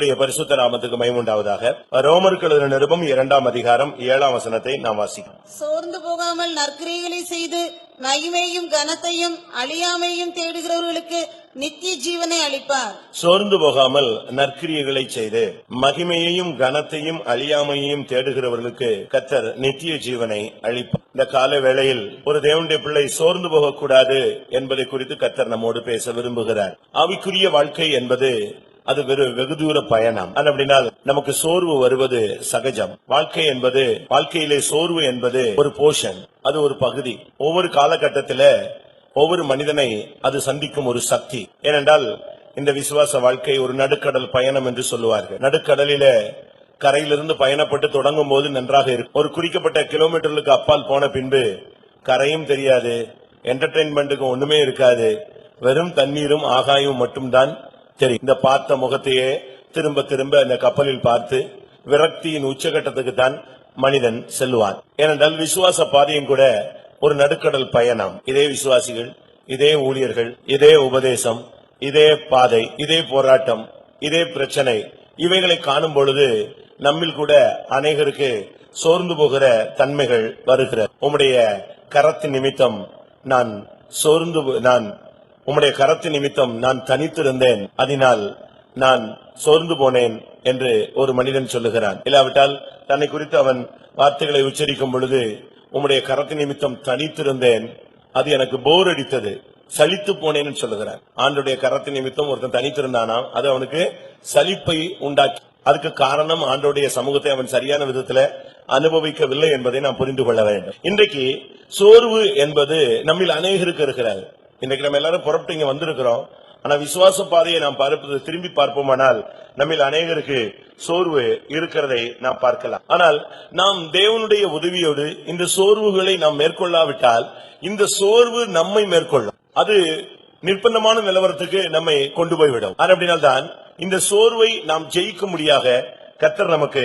கர்த்தருடைய பரிசுத்த நாமத்துக்கு மகிமை உண்டாவதாக. ரோமருக்கு எழுதின நிருபம் 2ஆம் அதிகாரம் 7ஆம் வசனத்தை நாம் வாசிக்கிறோம். சோர்ந்து போகாமல் நற்கிரியைகளை செய்து மகிமையும் கனத்தையும் அழியாமையும் தேடுகிறவர்களுக்கு நித்திய ஜீவனை அளிப்பார். சோர்ந்து போகாமல் நற்கிரியைகளை செய்து மகிமையையும் கனத்தையும் அழியாமையையும் தேடுகிறவர்களுக்கு கர்த்தர் நித்திய ஜீவனை அளிப்பார். இந்த கால வேளையில் ஒரு தேவனுடைய பிள்ளை சோர்ந்து போகக்கூடாது என்பதை குறித்து கர்த்தர் நம்மோடு பேச விரும்புகிறார். ஆவிக்குரிய வாழ்க்கை என்பது அது வெகு தூர பயணம். அப்படினால் நமக்கு சோர்வு வருவது சகஜம். வாழ்க்கை என்பது, வாழ்க்கையிலே சோர்வு என்பது ஒரு போர்ஷன், அது ஒரு பகுதி. ஒவ்வொரு காலகட்டத்தில ஒவ்வொரு மனிதனை அது சந்திக்கும் ஒரு சக்தி. ஏனென்றால் இந்த விசுவாச வாழ்க்கை ஒரு நடுக்கடல் பயணம் என்று சொல்லுவார்கள். நடுக்கடலில கரையிலிருந்து பயணப்பட்டு தொடங்கும் போது நன்றாக இருக்கும். ஒரு குறிக்கப்பட்ட கிலோமீட்டர்களுக்கு அப்பால் போன பின்பு கரையும் தெரியாது, என்டர்டெயின்மெண்ட்டுக்கும் ஒண்ணுமே இருக்காது, வெறும் தண்ணீரும் ஆகாயமும் மட்டும்தான் தெரியும். இந்த பார்த்த முகத்தையே திரும்ப திரும்ப இந்த கப்பலில் பார்த்து விரக்தியின் உச்சகட்டத்துக்கு தான் மனிதன் செல்வான். ஏனென்றால் விசுவாச பாதையும் கூட ஒரு நடுக்கடல் பயணம். இதே விசுவாசிகள், இதே ஊழியர்கள், இதே உபதேசம், இதே பாதை, இதே போராட்டம், இதே பிரச்சனை, இவைகளை காணும் பொழுது நம்மில் கூட அநேகருக்கு சோர்ந்து போகிற தன்மைகள் வருகிற. உம்முடைய கரத்தின் நிமித்தம் உம்முடைய கரத்தின் நிமித்தம் நான் தனித்திருந்தேன், அதனால் நான் சோர்ந்து போனேன் என்று ஒரு மனிதன் சொல்லுகிறான். இல்லாவிட்டால் தன்னை குறித்து அவன் வார்த்தைகளை உச்சரிக்கும் பொழுது, உம்முடைய கரத்தின் நிமித்தம் தனித்திருந்தேன், அது எனக்கு போர் அடித்தது, சலித்து போனேன்னு சொல்லுகிறான். ஆண்டுடைய கரத்தின் நிமித்தம் ஒருத்தன் தனித்திருந்தானா அது அவனுக்கு சலிப்பை உண்டாக்கி. அதுக்கு காரணம் ஆண்டோடைய சமூகத்தை அவன் சரியான விதத்துல அனுபவிக்கவில்லை என்பதை நாம் புரிந்து கொள்ள வேண்டும். இன்றைக்கு சோர்வு என்பது நம்மில் அநேகருக்கு இருக்கிறார். இன்னைக்கு நம்ம எல்லாரும் புறப்பட்டு இங்க வந்திருக்கிறோம். ஆனா விசுவாச பாதையை நாம் திரும்பி பார்ப்போமானால் நம்மில் அநேகருக்கு சோர்வு இருக்கிறதை நாம் பார்க்கலாம். ஆனால் நாம் தேவனுடைய உதவியோடு இந்த சோர்வுகளை நாம் மேற்கொள்ளாவிட்டால் இந்த சோர்வு நம்மை மேற்கொள்ளும். அது நிர்பந்தமான நிலவரத்துக்கு நம்மை கொண்டு போய்விடும். அப்படினால்தான் இந்த சோர்வை நாம் ஜெயிக்கும்படியாக கர்த்தர் நமக்கு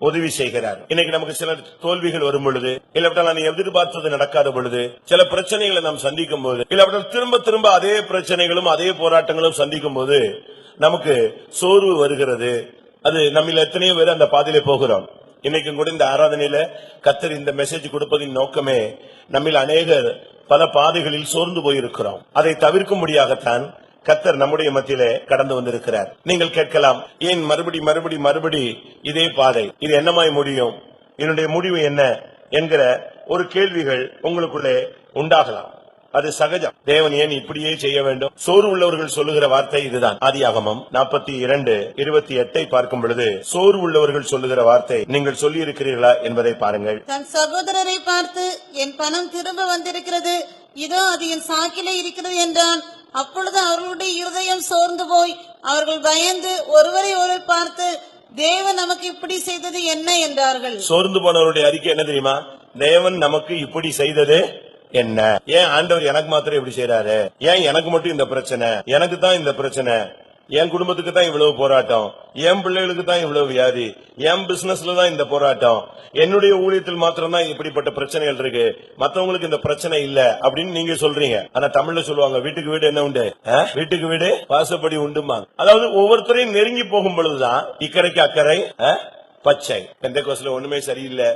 உதவி செய்கிறார். இன்னைக்கு நமக்கு சில தோல்விகள் வரும் பொழுது, இல்லாவிட்டால் நான் எதிர்பார்த்தது நடக்காத பொழுது, சில பிரச்சனைகளை நாம் சந்திக்கும் போது, இல்லாவிட்டால் திரும்ப திரும்ப அதே பிரச்சனைகளும் அதே போராட்டங்களும் சந்திக்கும் போது நமக்கு சோர்வு வருகிறது. அது நம்மில் எத்தனையோ பேர் அந்த பாதையிலே போகிறோம். இன்னைக்கும் கூட இந்த ஆராதனையில கர்த்தர் இந்த மெசேஜ் கொடுப்பதின் நோக்கமே நம்மில் அநேகர் பல பாதைகளில் சோர்ந்து போயிருக்கிறோம். அதை தவிர்க்கும்படியாகத்தான் கர்த்தர் நம்முடைய மத்தியிலே கடந்து வந்திருக்கிறார். நீங்கள் கேட்கலாம், ஏன் மறுபடி இதே பாதை, இது என்னமாய் முடியும், இதனுடைய முடிவு என்ன என்கிற ஒரு கேள்விகள் உங்களுக்குள்ளே உண்டாகலாம். அது சகஜம். தேவன் ஏன் இப்படியே செய்ய வேண்டும்? சோர்வு உள்ளவர்கள் சொல்லுகிற வார்த்தை இதுதான். ஆதியாகமம் 42:28 பார்க்கும் பொழுது சோர்வு உள்ளவர்கள் சொல்லுகிற வார்த்தை நீங்கள் சொல்லி இருக்கிறீர்களா என்பதை பாருங்கள். தன் சகோதரரை பார்த்து, என் பணம் திரும்ப வந்திருக்கிறது, இதோ அது என் சாக்கிலே இருக்கிறது என்றான். அப்பொழுது அவர்களுடைய இருதயம் சோர்ந்து போய் அவர்கள் பயந்து ஒருவரை ஒருவர் பார்த்து, தேவன் நமக்கு இப்படி செய்தது என்ன என்றார்கள். சோர்ந்து போனவருடைய அறிக்கை என்ன தெரியுமா? தேவன் நமக்கு இப்படி செய்தது என்ன? ஏன் ஆண்டவர் எனக்கு மாத்திரம் இப்படி செய்யறாரு? ஏன் எனக்கு மட்டும் இந்த பிரச்சனை? எனக்கு தான் இந்த பிரச்சனை, என் குடும்பத்துக்கு தான் இவ்வளவு போராட்டம், என் பிள்ளைகளுக்கு தான் இவ்வளவு வியாதி, என் பிசினஸ்ல தான் இந்த போராட்டம், என்னுடைய ஊழியத்தில் மாத்திரம் தான் இப்படிப்பட்ட பிரச்சனைகள் இருக்கு, மத்தவங்களுக்கு இந்த பிரச்சனை இல்ல அப்படின்னு நீங்க சொல்றீங்க. ஆனா தமிழ்ல சொல்லுவாங்க, வீட்டுக்கு வீடு என்ன உண்டு? வீட்டுக்கு வீடு வாசப்படி உண்டுமா. அதாவது ஒவ்வொருத்தரையும் நெருங்கி போகும் பொழுதுதான் இக்கரைக்கு அக்கறை பச்சை. பெந்தேகோஸ்துல ஒண்ணுமே சரியில்லை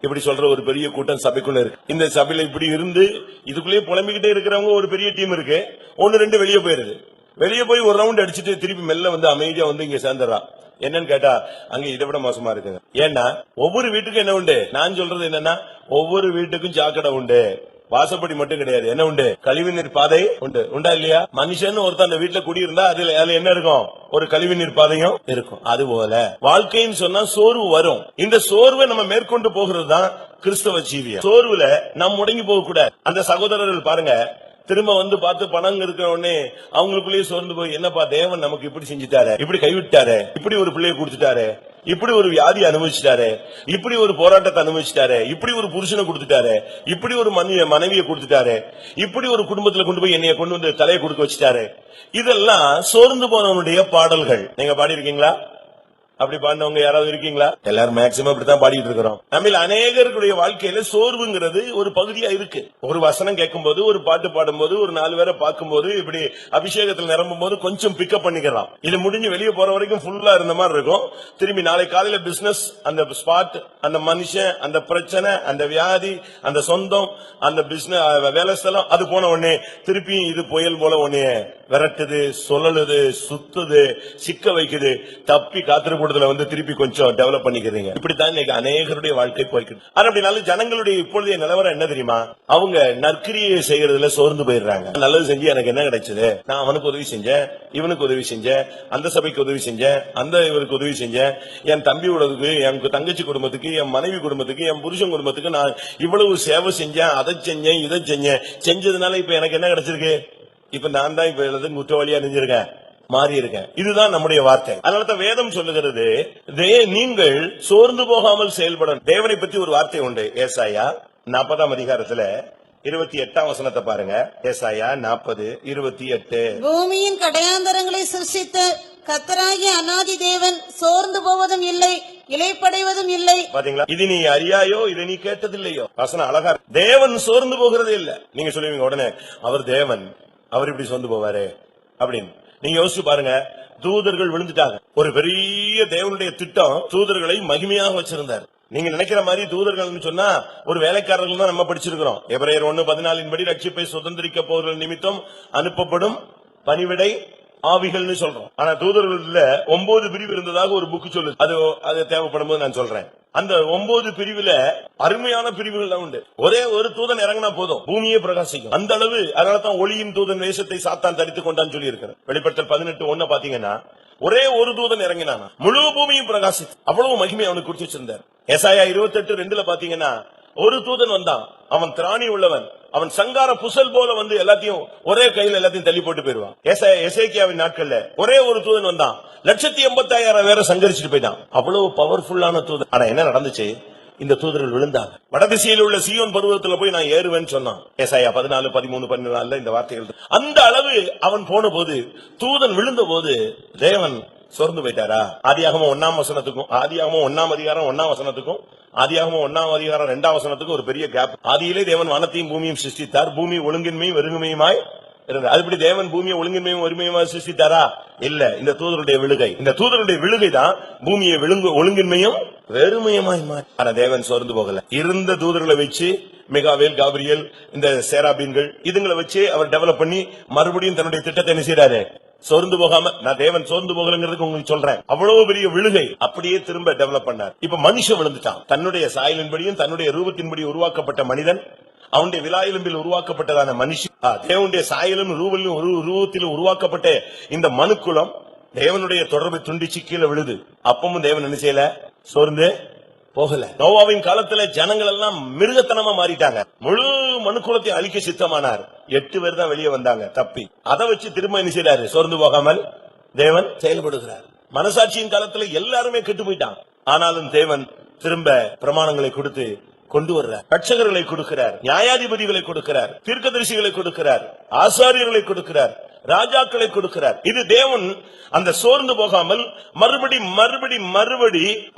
இப்படி சொல்ற ஒரு பெரிய கூட்டம் சபைக்குள்ள இருக்கு. இந்த சபையில இப்படி இருந்து இதுக்குள்ளேயே புலம்பிக்கிட்டே இருக்கிறவங்க ஒரு பெரிய டீம் இருக்கு. 1-2 வெளியே போயிருது. வெளியே போய் ஒரு ரவுண்ட் அடிச்சுட்டு திருப்பி மெல்ல வந்து அமைதியா வந்து இங்க சேர்ந்துடுறான். என்னன்னு கேட்டா அங்க இதை விட மோசமா இருக்குங்க. ஏன்னா ஒவ்வொரு வீட்டுக்கும் என்ன உண்டு? நான் சொல்றது என்னன்னா, ஒவ்வொரு வீட்டுக்கும் சாக்கடை உண்டு, வாசப்படி மட்டும் கிடையாது. என்ன உண்டு? கழிவுநீர் பாதை உண்டு. உண்டா இல்லையா? மனுஷன் ஒருத்தர் அந்த வீட்டுல குடியிருந்தா அதுல என்ன இருக்கும்? ஒரு கழிவுநீர் பாதையும் இருக்கும். அதுபோல வாழ்க்கைன்னு சொன்னா சோர்வு வரும். இந்த சோர்வை நம்ம மேற்கொண்டு போகிறது தான் கிறிஸ்தவ ஜீவியம். சோர்வுல நாம் முடங்கி போக கூடாது. அந்த சகோதரர்கள் பாருங்க, திரும்ப வந்து பார்த்து பணம் இருக்கிற உடனே அவங்களுக்குள்ளேயே சோர்ந்து போய், என்னப்பா தேவன் நமக்கு இப்படி செஞ்சுட்டாரு, இப்படி கைவிட்டாரு, இப்படி ஒரு பிள்ளையை கொடுத்துட்டாரு, இப்படி ஒரு வியாதி அனுபவிச்சுட்டாரு, இப்படி ஒரு போராட்டத்தை அனுபவிச்சுட்டாரு, இப்படி ஒரு புருஷனை கொடுத்துட்டாரு, இப்படி ஒரு மனைவியை கொடுத்துட்டாரு, இப்படி ஒரு குடும்பத்துல கொண்டு போய் என்னைய கொண்டு வந்து தலையை கொடுக்க வச்சுட்டாரு. இதெல்லாம் சோர்ந்து போனவனுடைய பாடல்கள். நீங்க பாடி இருக்கீங்களா? அப்படி பாடினவங்க யாராவது இருக்கீங்களா? எல்லாரும் மேக்சிமம் இப்படித்தான் பாடிட்டு இருக்கிறோம். நம்ம அநேகருடைய வாழ்க்கையில சோர்வுங்கிறது ஒரு பகுதியா இருக்கு. ஒரு வசனம் கேட்கும் போது, ஒரு பாட்டு பாடும் போது, ஒரு 4 பேரை பார்க்கும் போது, இப்படி அபிஷேகத்தில் நிரம்பும் போது கொஞ்சம் பிக்கப் பண்ணிக்கலாம். இது முடிஞ்சு வெளியே போற வரைக்கும் ஃபுல்லா இருந்த மாதிரி இருக்கும். திரும்பி நாளை காலையில பிசினஸ், அந்த ஸ்பாட், அந்த மனுஷன், அந்த பிரச்சனை, அந்த வியாதி, அந்த சொந்தம், அந்த பிசினஸ் வேலை ஸ்தலம், அது போன உடனே திருப்பி இது புயல் போல உடனே விரட்டுது, சொல்லலுது, சுத்துது, சிக்க வைக்குது. தப்பி காத்திருப்பதுல திருப்பி கொஞ்சம் டெவலப் பண்ணிக்கிறீங்க. இப்படித்தான் இன்னைக்கு அநேகருடைய வாழ்க்கை போய்கிட்டு. அப்படினாலும் ஜனங்களுடைய இப்பொழுதைய நிலவரம் என்ன தெரியுமா? அவங்க நற்கிரியை செய்யறதுல சோர்ந்து போயிடுறாங்க. நல்லது செஞ்சு எனக்கு என்ன கிடைச்சது? நான் அவனுக்கு உதவி செஞ்சேன், இவனுக்கு உதவி செஞ்சேன், அந்த சபைக்கு உதவி செஞ்சேன், அந்த இவருக்கு உதவி செஞ்சேன், என் தம்பி உலகுக்கு, என் தங்கச்சி குடும்பத்துக்கு, என் மனைவி குடும்பத்துக்கு, என் புருஷன் குடும்பத்துக்கு நான் இவ்வளவு சேவை செஞ்சேன், அதை செஞ்சேன், இதை செஞ்சதுனால இப்ப எனக்கு என்ன கிடைச்சிருக்கு? இப்ப நான் தான் இப்ப குற்றவாளியா நினைஞ்சிருக்கேன், மாறி இருக்கேன். இதுதான் நம்முடைய வார்த்தை. அதனால வேதம் சொல்லுகிறது, நீங்கள் சோர்ந்து போகாமல் செயல்படும். தேவனை பற்றி ஒரு வார்த்தை உண்டு. ஏசாயா 40ஆம் அதிகாரத்துல 28ஆம் வசனத்தை பாருங்க. ஏசாயா 40:28. பூமியின் கடையாந்தரங்களை சிருஷ்டித்த கர்த்தராகிய அநாதி தேவன் சோர்ந்து போவதும் இல்லை, இளைப்படைவதும் இல்லை. பாத்தீங்களா? இது நீ அறியாயோ, இதை நீ கேட்டதில்லையோ. வசனம் அழகா. தேவன் சோர்ந்து போகிறதே இல்ல. நீங்க சொல்லுவீங்க உடனே, அவர் தேவன், அவர் இப்படி சோர்ந்து போவாரு அப்படின்னு. நீங்க யோசிச்சு பாருங்க. தூதர்கள் விழுந்துட்டாங்க. ஒரு பெரிய தேவனுடைய திட்டம் தூதர்களை மகிமையாக வச்சிருந்தார். நீங்க நினைக்கிற மாதிரி தூதர்கள் சொன்னா ஒரு வேலைக்காரர்கள் தான் நம்ம படிச்சிருக்கிறோம். எபிரேயர் 1:14 படி ரட்சிப்பை சுதந்திரிக்க போவர்கள் நிமித்தம் அனுப்பப்படும் பணிவிடை ஆவிகள்னு சொல்றோம். ஆனா தூதர்கள்ல 9 பிரிவு இருந்ததாக ஒரு புக் சொல்லுது. அது தேவைப்படும் போது நான் சொல்றேன். அந்த 9 பிரிவுல அருமையான பிரிவுகள் உண்டு. ஒரே ஒரு தூதன் இறங்கினா போதும், பூமியே பிரகாசிக்கும். அந்த அளவு. அதனாலதான் ஒளியின் தூதன் வேஷத்தை சாத்தான் தரித்துக் கொண்டான்னு சொல்லி இருக்கிறேன். வெளிப்படுத்தல் 18:1 பாத்தீங்கன்னா ஒரே ஒரு தூதன் இறங்கினானா முழு பூமியும் பிரகாசித்து அவ்வளவு மகிமை அவனுக்கு கொடுத்து வச்சிருந்தார். ஏசாயா 28:2 பாத்தீங்கன்னா ஒரு தூதன் வந்தான், அவன் திராணி உள்ளவன், அவன் சங்கார புசல் போல எல்லாத்தையும் ஒரே கையில எல்லாத்தையும் தள்ளி போட்டு போயிருவான். எசேக்கியாவின் நாட்கள்ல ஒரே ஒரு தூதன் வந்தான், 185,000 பேரை சங்கரிச்சுட்டு போயிட்டான். அவ்வளவு பவர்ஃபுல்லான தூதன். ஆனா என்ன நடந்துச்சு? இந்த தூதர்கள் விழுந்தாங்க. வடதிசையில் உள்ள சீயோன் பர்வதத்துல போய் நான் ஏறுவேன்னு சொன்னான். ஏசாயா 14, 13, 14 இந்த வார்த்தைகள். அந்த அளவு அவன் போன போது, தூதன் விழுந்த போது தேவன் சோர்ந்து போயிட்டாரா? ஆதியாகமம் 1ஆம் வசனத்துக்கும், ஆதியாகமம் 1ஆம் அதிகாரம் 1ஆம் வசனத்துக்கும், ஆதியாகமம் 1ஆம் அதிகாரம் 2ஆம் வசனத்துக்கும் ஒரு பெரிய கேப். ஆதியிலே தேவன் வானத்தையும் பூமியும் சிருஷ்டித்தார். பூமி ஒழுங்கின்மையும் வெறுமையுமாய் இருந்தது. அதுபடி தேவன் பூமியை ஒழுங்கின்மையும் வெறுமையுமாய் சிருஷ்டித்தாரா? இல்ல. இந்த தூதருடைய விழுகை, இந்த தூதருடைய விழுகை தான் பூமியை ஒழுங்கின்மையும் வெறுமையுமாய் மாறி. ஆனா தேவன் சோர்ந்து போகல. இருந்த தூதர்களை வச்சு மிகாவேல், காபிரியல், இந்த சேராபீன்கள், இதுங்களை வச்சு அவர் டெவலப் பண்ணி மறுபடியும் தன்னுடைய திட்டத்தை என்ன செய்யறாரு? சோர்ந்து போகாம. நான் தேவன் சோர்ந்து போகலங்கிறதுக்கு உங்களுக்கு சொல்றேன். அவ்வளவு பெரிய விழுகை அப்படியே திரும்ப டெவலப் பண்ணார். இப்ப மனுஷன் விழுந்துட்டான். தன்னுடைய சாயலின்படியும் தன்னுடைய ரூபத்தின்படி உருவாக்கப்பட்ட மனிதன், அவனுடைய விலாயெலும்பில் உருவாக்கப்பட்டதான மனுஷன், தேவனுடைய சாயலும் ரூபத்திலும் உருவாக்கப்பட்ட இந்த மனுக்குலம் தேவனுடைய தொடர்பை துண்டிச்சு கீழே விழுது. அப்பவும் தேவன் என்ன செய்யல? சோர்ந்து போகல. நோவாவின் காலத்துல ஜனங்கள் எல்லாம் மிருகத்தனமா மாறிட்டாங்க. முழு மனுக்குலத்தை அழிக்க சித்தமானார். 8 பேர் தான் வெளியே வந்தாங்க தப்பி. அதை வச்சு திரும்ப என்ன செய்யறாரு? சோர்ந்து போகாமல் தேவன் செயல்படுகிறார். மனசாட்சியின் காலத்துல எல்லாருமே கெட்டு போயிட்டாங்க. ஆனாலும் தேவன் திரும்ப பிரமாணங்களை கொடுத்து கொண்டு வர்றார். ரட்சகர்களை கொடுக்கிறார், நியாயாதிபதிகளை கொடுக்கிறார், தீர்க்கதரிசிகளை கொடுக்கிறார், ஆசாரியர்களை கொடுக்கிறார், ராஜாக்களை கொடுக்கிறார். இது தேவன் அந்த சோர்ந்து போகாமல் மறுபடி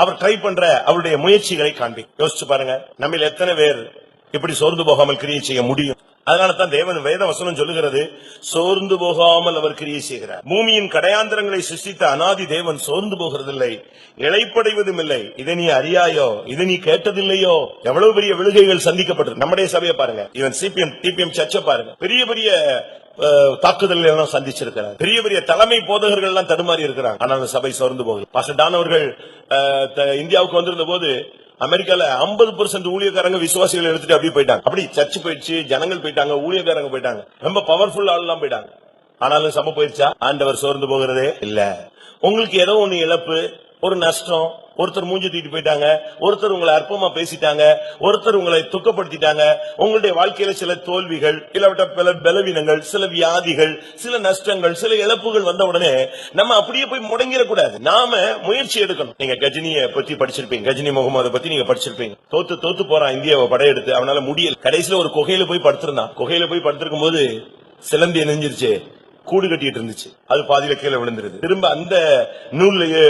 அவர் ட்ரை பண்ற அவருடைய முயற்சிகளை காண்பி. யோசிச்சு பாருங்க, நம்ம எத்தனை பேர் இப்படி சோர்ந்து போகாமல் கிரியை செய்ய முடியும்? அதனால தான் தேவன் வேத வசனம் சொல்லுகிறது, சோர்ந்து போகாமல் அவர் கிரியை செய்கிறார். பூமியின் கடையாந்தரங்களை சிருஷ்டித்த அநாதி தேவன் சோர்ந்து போகிறதில்லை, இளைப்படைவதும் இல்லை. இதை நீ அறியாயோ, இதை நீ கேட்டதில்லையோ? எவ்வளவு பெரிய விழுகைகள் சந்திக்கப்பட்டது. நம்முடைய சபையை பாருங்க, இவன் டிபிஎம் சர்ச்சை பாருங்க, பெரிய பெரிய தாக்குதல் எல்லாம் சந்திச்சிருக்கிறார். பெரிய பெரிய தலைமை போதகர்கள் எல்லாம் தடுமாறி இருக்கிறாங்க. ஆனால் சபை சோர்ந்து போகல. பாஸ்டர் டான் அவர்கள் இந்தியாவுக்கு வந்திருந்த போது அமெரிக்கால 50% ஊழியக்காரங்க விசுவாசிகள் எடுத்துட்டு அப்படியே போயிட்டாங்க. அப்படி சர்ச் போயிடுச்சு, ஜனங்கள் போயிட்டாங்க, ஊழியக்காரங்க போயிட்டாங்க, ரொம்ப பவர்ஃபுல் ஆள் எல்லாம் போயிட்டாங்க. ஆனாலும் சபை போயிடுச்சா? ஆண்டவர் சோர்ந்து போகிறதே இல்ல. உங்களுக்கு ஏதோ ஒண்ணு இழப்பு, ஒரு நஷ்டம், ஒருத்தர் மூஞ்சி தூக்கிட்டு போயிட்டாங்க, ஒருத்தர் உங்களை அற்பமா பேசிட்டாங்க, ஒருத்தர் உங்களை துக்கப்படுத்திட்டாங்க, உங்களுடைய வாழ்க்கையில சில தோல்விகள், இல்லாவிட்ட பல பலவீனங்கள், சில வியாதிகள், சில நஷ்டங்கள், சில இழப்புகள் வந்த உடனே நம்ம அப்படியே போய் முடங்கிடக்கூடாது. நாம முயற்சி எடுக்கணும். நீங்க கஜினியை பத்தி படிச்சிருப்பீங்க, கஜினி முகமதை பத்தி நீங்க படிச்சிருப்பீங்க. தோத்து போறான் இந்தியாவை படையெடுத்து, அவனால முடியல. கடைசியில ஒரு குகையில போய் படுத்திருந்தான். குகையில போய் படுத்திருக்கும் போது சிலந்தி நெஞ்சிருச்சு, கூடு கட்டிட்டு இருந்துச்சு. அது பாதியில கீழே விழுந்துருது. திரும்ப அந்த நூல்லையே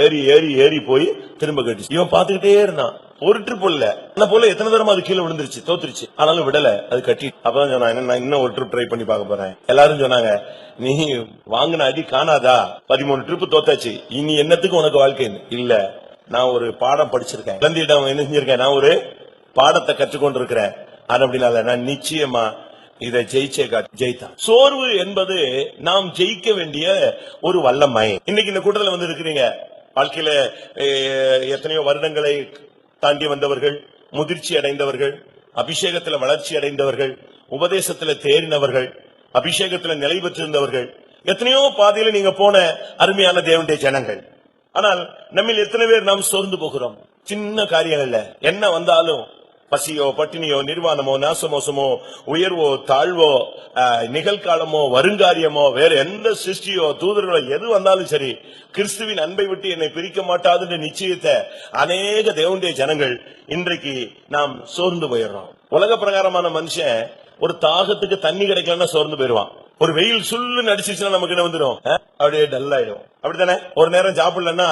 ஏறி ஏறி ஏறி போய் திரும்ப கட்டிச்சு. இவன் பாத்துக்கிட்டே இருந்தான். ஒரு ட்ரிப் இல்ல, என்ன போல எத்தனை தடவை அது கீழே விழுந்துருச்சு, தோத்துருச்சு. ஆனாலும் விடல, அது கட்டி. அப்பதான் சொன்னாங்க, நான் இன்னும் ஒரு ட்ரிப் ட்ரை பண்ணி பார்க்க போறேன். எல்லாரும் சொன்னாங்க, நீ வாங்கின அடி காணாதா, 13 ட்ரிப் தோத்தாச்சு, இனி என்னத்துக்கு உனக்கு வாழ்க்கை? இல்ல, நான் ஒரு பாடம் படிச்சிருக்கேன், குழந்தையிடம் என்ன செஞ்சிருக்கேன், நான் ஒரு பாடத்தை கற்றுக்கொண்டிருக்கிறேன். அது அப்படினால நான் நிச்சயமா இதை ஜெயித்தான். சோர்வு என்பது நாம் ஜெயிக்க வேண்டிய ஒரு வல்லமை. இன்னைக்கு இந்த கூட்டத்தில் வந்து இருக்கிறீங்க, வாழ்க்கையில எத்தனையோ வருடங்களை தாண்டி வந்தவர்கள், முதிர்ச்சி அடைந்தவர்கள், அபிஷேகத்துல வளர்ச்சி அடைந்தவர்கள், உபதேசத்துல தேறினவர்கள், அபிஷேகத்துல நிலை பெற்றிருந்தவர்கள், எத்தனையோ பாதையில நீங்க போன அருமையான தேவனுடைய ஜனங்கள். ஆனால் நம்மில் எத்தனை பேர் நாம் சோர்ந்து போகிறோம்? சின்ன காரியங்கள்ல என்ன வந்தாலும், பசியோ பட்டினியோ நிர்வாணமோ நாசமோசமோ உயர்வோ தாழ்வோ நிகழ்காலமோ வருங்காரியமோ வேற எந்த சிருஷ்டியோ தூதர்களோ எது வந்தாலும் சரி, கிறிஸ்துவின் அன்பை விட்டு என்னை பிரிக்க மாட்டாதுன்ற நிச்சயத்தை அநேக தேவனுடைய ஜனங்கள் இன்றைக்கு நாம் சோர்ந்து போயிடுறோம். உலக பிரகாரமான மனுஷன் ஒரு தாகத்துக்கு தண்ணி கிடைக்கலன்னா சோர்ந்து போயிடுவான். ஒரு வெயில் சுள்ளுன்னு அடிச்சிச்சுன்னா நமக்கு என்ன வந்துடும், அப்படியே டல் ஆயிடும். அப்படித்தானே? ஒரு நேரம் சாப்பிடலன்னா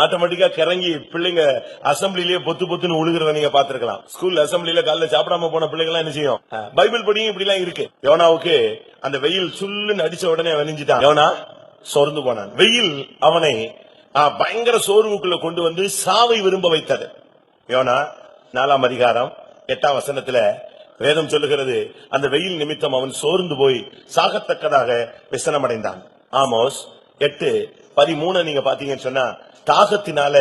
ஆட்டோமேட்டிக்கா கிறங்கி பிள்ளைங்க அசம்பிளிலேயே பொத்து பொத்துன்னு உழுகிறத நீங்க பாத்துருக்கலாம். ஸ்கூல் அசம்பிளில காலைல சாப்பிடாம போன பிள்ளைங்க என்ன செய்யும்? பைபிள் படியும் இப்படி எல்லாம் இருக்கு. யோனாவுக்கு அந்த வெயில் சுள்ளுன்னு அடிச்ச உடனே வலிஞ்சிட்டான். யோனா சோர்ந்து போனான். வெயில் அவனை பயங்கர சோர்வுக்குள்ள கொண்டு வந்து சாவை விரும்ப வைத்தது. யோனா 4ஆம் அதிகாரம் 8ஆம் வசனத்துல வேதம் சொல்லுகிறது, அந்த வெயில் நிமித்தம் அவன் சோர்ந்து போய் சாகத்தக்கதாக விசனமடைந்தான். ஆமோஸ் 8:13 நீங்க பாத்தீங்கன்னு சொன்னா, தாகத்தினால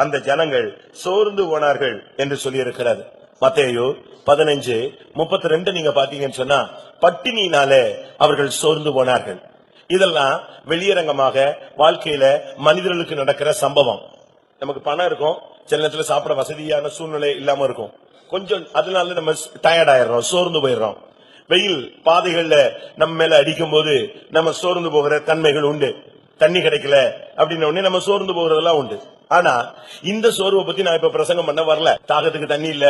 அந்த ஜனங்கள் சோர்ந்து போனார்கள் என்று சொல்லி இருக்கிறது. மத்தேயு 15:32 நீங்க பாத்தீங்கன்னு சொன்னா, பட்டினியினால அவர்கள் சோர்ந்து போனார்கள். இதெல்லாம் வெளியரங்கமாக வாழ்க்கையில மனிதர்களுக்கு நடக்கிற சம்பவம். நமக்கு பணம் இருக்கும், சில நேரத்துல சாப்பிட வசதியான சூழ்நிலை இல்லாம இருக்கும், கொஞ்சம் அதனால நம்ம டயர்ட் ஆயிடுறோம், சோர்ந்து போயிடுறோம். வெயில் பாதைகள்ல நம்ம மேல அடிக்கும் போது நம்ம சோர்ந்து போகிற தன்மைகள் உண்டு. தண்ணி கிடைக்கல அப்படின்னு உடனே நம்ம சோர்ந்து போகிறதெல்லாம் உண்டு. ஆனா இந்த சோர்வை பத்தி நான் இப்ப பிரசங்கம் பண்ண வரல. தாகத்துக்கு தண்ணி இல்ல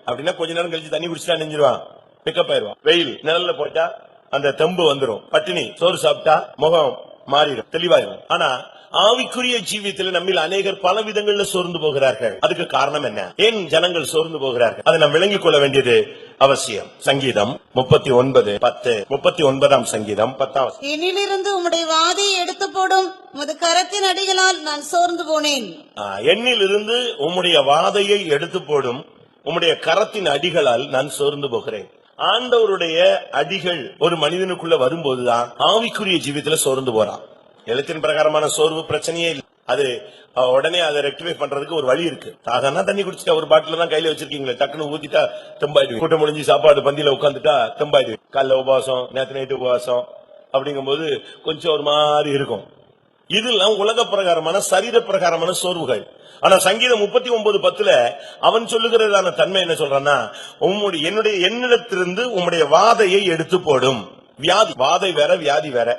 அப்படின்னா கொஞ்ச நேரம் கழிச்சு தண்ணி குடிச்சுட்டா நெஞ்சிருவான், பிக்கப் ஆயிருவான். வெயில் நிழல்ல போட்டா அந்த தெம்பு வந்துடும். பட்டினி சோறு சாப்பிட்டா முகம் மாறிடும், தெளிவாயிரும். ஆனா ஆவிக்குரிய ஜீவியத்தில் நம்மில் அநேகர் பல விதங்கள்ல சோர்ந்து போகிறார்கள். அதுக்கு காரணம் என்ன? ஏன் ஜனங்கள் சோர்ந்து போகிறார்கள்? அதை நாம் விளங்கிக் கொள்ள வேண்டியது அவசியம். சங்கீதம் 39:10, 39ஆம் சங்கீதம் 10. என்னிலிருந்து உம்முடைய வாதையை எடுத்து போடும், உமது கரத்தின் அடிகளால் நான் சோர்ந்து போனேன். என்னிலிருந்து உம்முடைய வாதையை எடுத்து போடும், உம்முடைய கரத்தின் அடிகளால் நான் சோர்ந்து போகிறேன். ஆண்டவருடைய அடிகள் ஒரு மனிதனுக்குள்ள வரும்போதுதான் ஆவிக்குரிய ஜீவியத்துல சோர்ந்து போறான். எழுத்தின் பிரகாரமான சோர்வு பிரச்சனையே இல்லை. அது உடனே அதை ரெக்டிஃபை பண்றதுக்கு ஒரு வழி இருக்கு. தாகனா தண்ணி குடிச்சிட்டா ஒரு பாட்டில தான் கையில வச்சிருக்கீங்களே, டக்குன்னு ஊத்திட்டா தெம்பாயிடுவீங்க. கூட்டம் முடிஞ்சு சாப்பாடு பந்தியில உட்காந்துட்டா தெம்பாயிடுவீங்க. காலைல உபவாசம், நேற்று நைட்டு உபவாசம் அப்படிங்கும் போது கொஞ்சம் ஒரு மாதிரி இருக்கும். இதெல்லாம் உலக பிரகாரமான சரீர பிரகாரமான சோர்வுகள். ஆனா சங்கீதம் 39:10 அவன் சொல்லுகிறதான தன்மை என்ன சொல்றான்னா, என்னிடத்திலிருந்து உம்முடைய வாதையை எடுத்து போடும். வியாதி, வாதை வேற வியாதி வேற.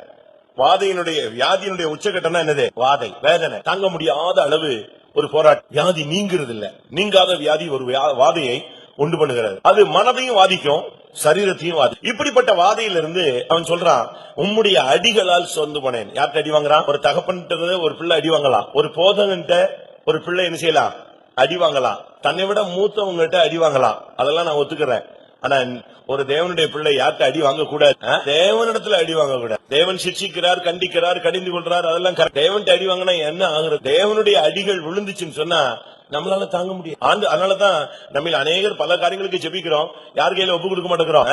வியாதியினுடைய உச்சகட்டம் என்னது? வாதை, வேதனை, தாங்க முடியாத அளவு ஒரு போராட்டம். வியாதி நீங்கிறது இல்ல, நீங்காத வியாதி ஒரு வாதையை உண்டு பண்ணுகிறது. அது மனதையும் வாதிக்கும், சரீரத்தையும் வாதி. இப்படிப்பட்ட வாதையிலிருந்து அவன் சொல்றான், உம்முடைய அடிகளால் சோர்ந்து போனேன். யார்கிட்ட அடி வாங்குறான்? ஒரு தகப்பன் ஒரு பிள்ளை அடி வாங்கலாம், ஒரு போதகன்ட்ட ஒரு பிள்ளை என்ன செய்யலாம்? அடி வாங்கலாம், தன்னை விட மூத்தவங்கிட்ட அடி வாங்கலாம், அதெல்லாம் நான் ஒத்துக்கிறேன். ஆனா ஒரு தேவனுடைய பிள்ளை யார்கிட்ட அடி வாங்க கூடாது? தேவனிடத்துல அடி வாங்க கூடாது. தேவன் சிக்ஷிக்கிறார், கண்டிக்கிறார், கடிந்து கொள்றார், அதெல்லாம் தேவன்கிட்ட அடி வாங்கினா என்ன ஆகுறது? தேவனுடைய அடிகள் விழுந்துச்சுன்னு சொன்னா நம்மளால தாங்க முடியும். அதனாலதான் நம்ம அநேகர் பல காரியங்களுக்கு ஜெபிக்கிறோம், யார் கையில ஒப்பு கொடுக்க மாட்டேங்கிறோம்.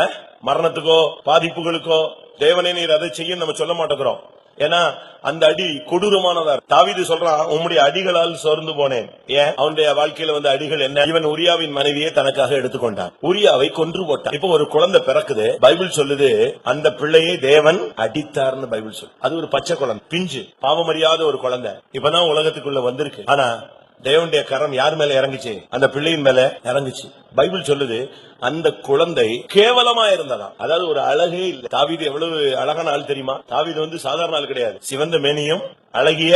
மரணத்துக்கோ பாதிப்புகளுக்கோ தேவனே நீர் அதை செய்ய நம்ம சொல்ல மாட்டேங்கிறோம். ஏன்னா அந்த அடி கொடூரமானதா. தாவீது சொல்றான், உம்முடைய அடிகளால் சோர்ந்து போனேன். ஏன்? அவனுடைய வாழ்க்கையில வந்த அடிகள் என்ன? இவன் உரியாவின் மனைவியை தனக்காக எடுத்துக்கொண்டான், உரியாவை கொன்று போட்டான். இப்ப ஒரு குழந்தை பிறக்குது, பைபிள் சொல்லுது அந்த பிள்ளையை தேவன் அடித்தார்னு பைபிள் சொல்லு. அது ஒரு பச்சை குழந்தை, பிஞ்சு, பாவமறியாத ஒரு குழந்தை, இப்பதான் உலகத்துக்குள்ள வந்திருக்கு. ஆனா தேவனுடைய கரம் யார் மேல இறங்குச்சு? அந்த பிள்ளையின் மேல இறங்குச்சு. பைபிள் சொல்லுது அந்த குழந்தை கேவலமா இருந்ததா, அதாவது ஒரு அழகே இல்ல. தாவீது எவ்வளவு அழகான ஆள் தெரியுமா? தாவீது சாதாரண ஆள் கிடையாது. சிவந்த மேனியும் அழகிய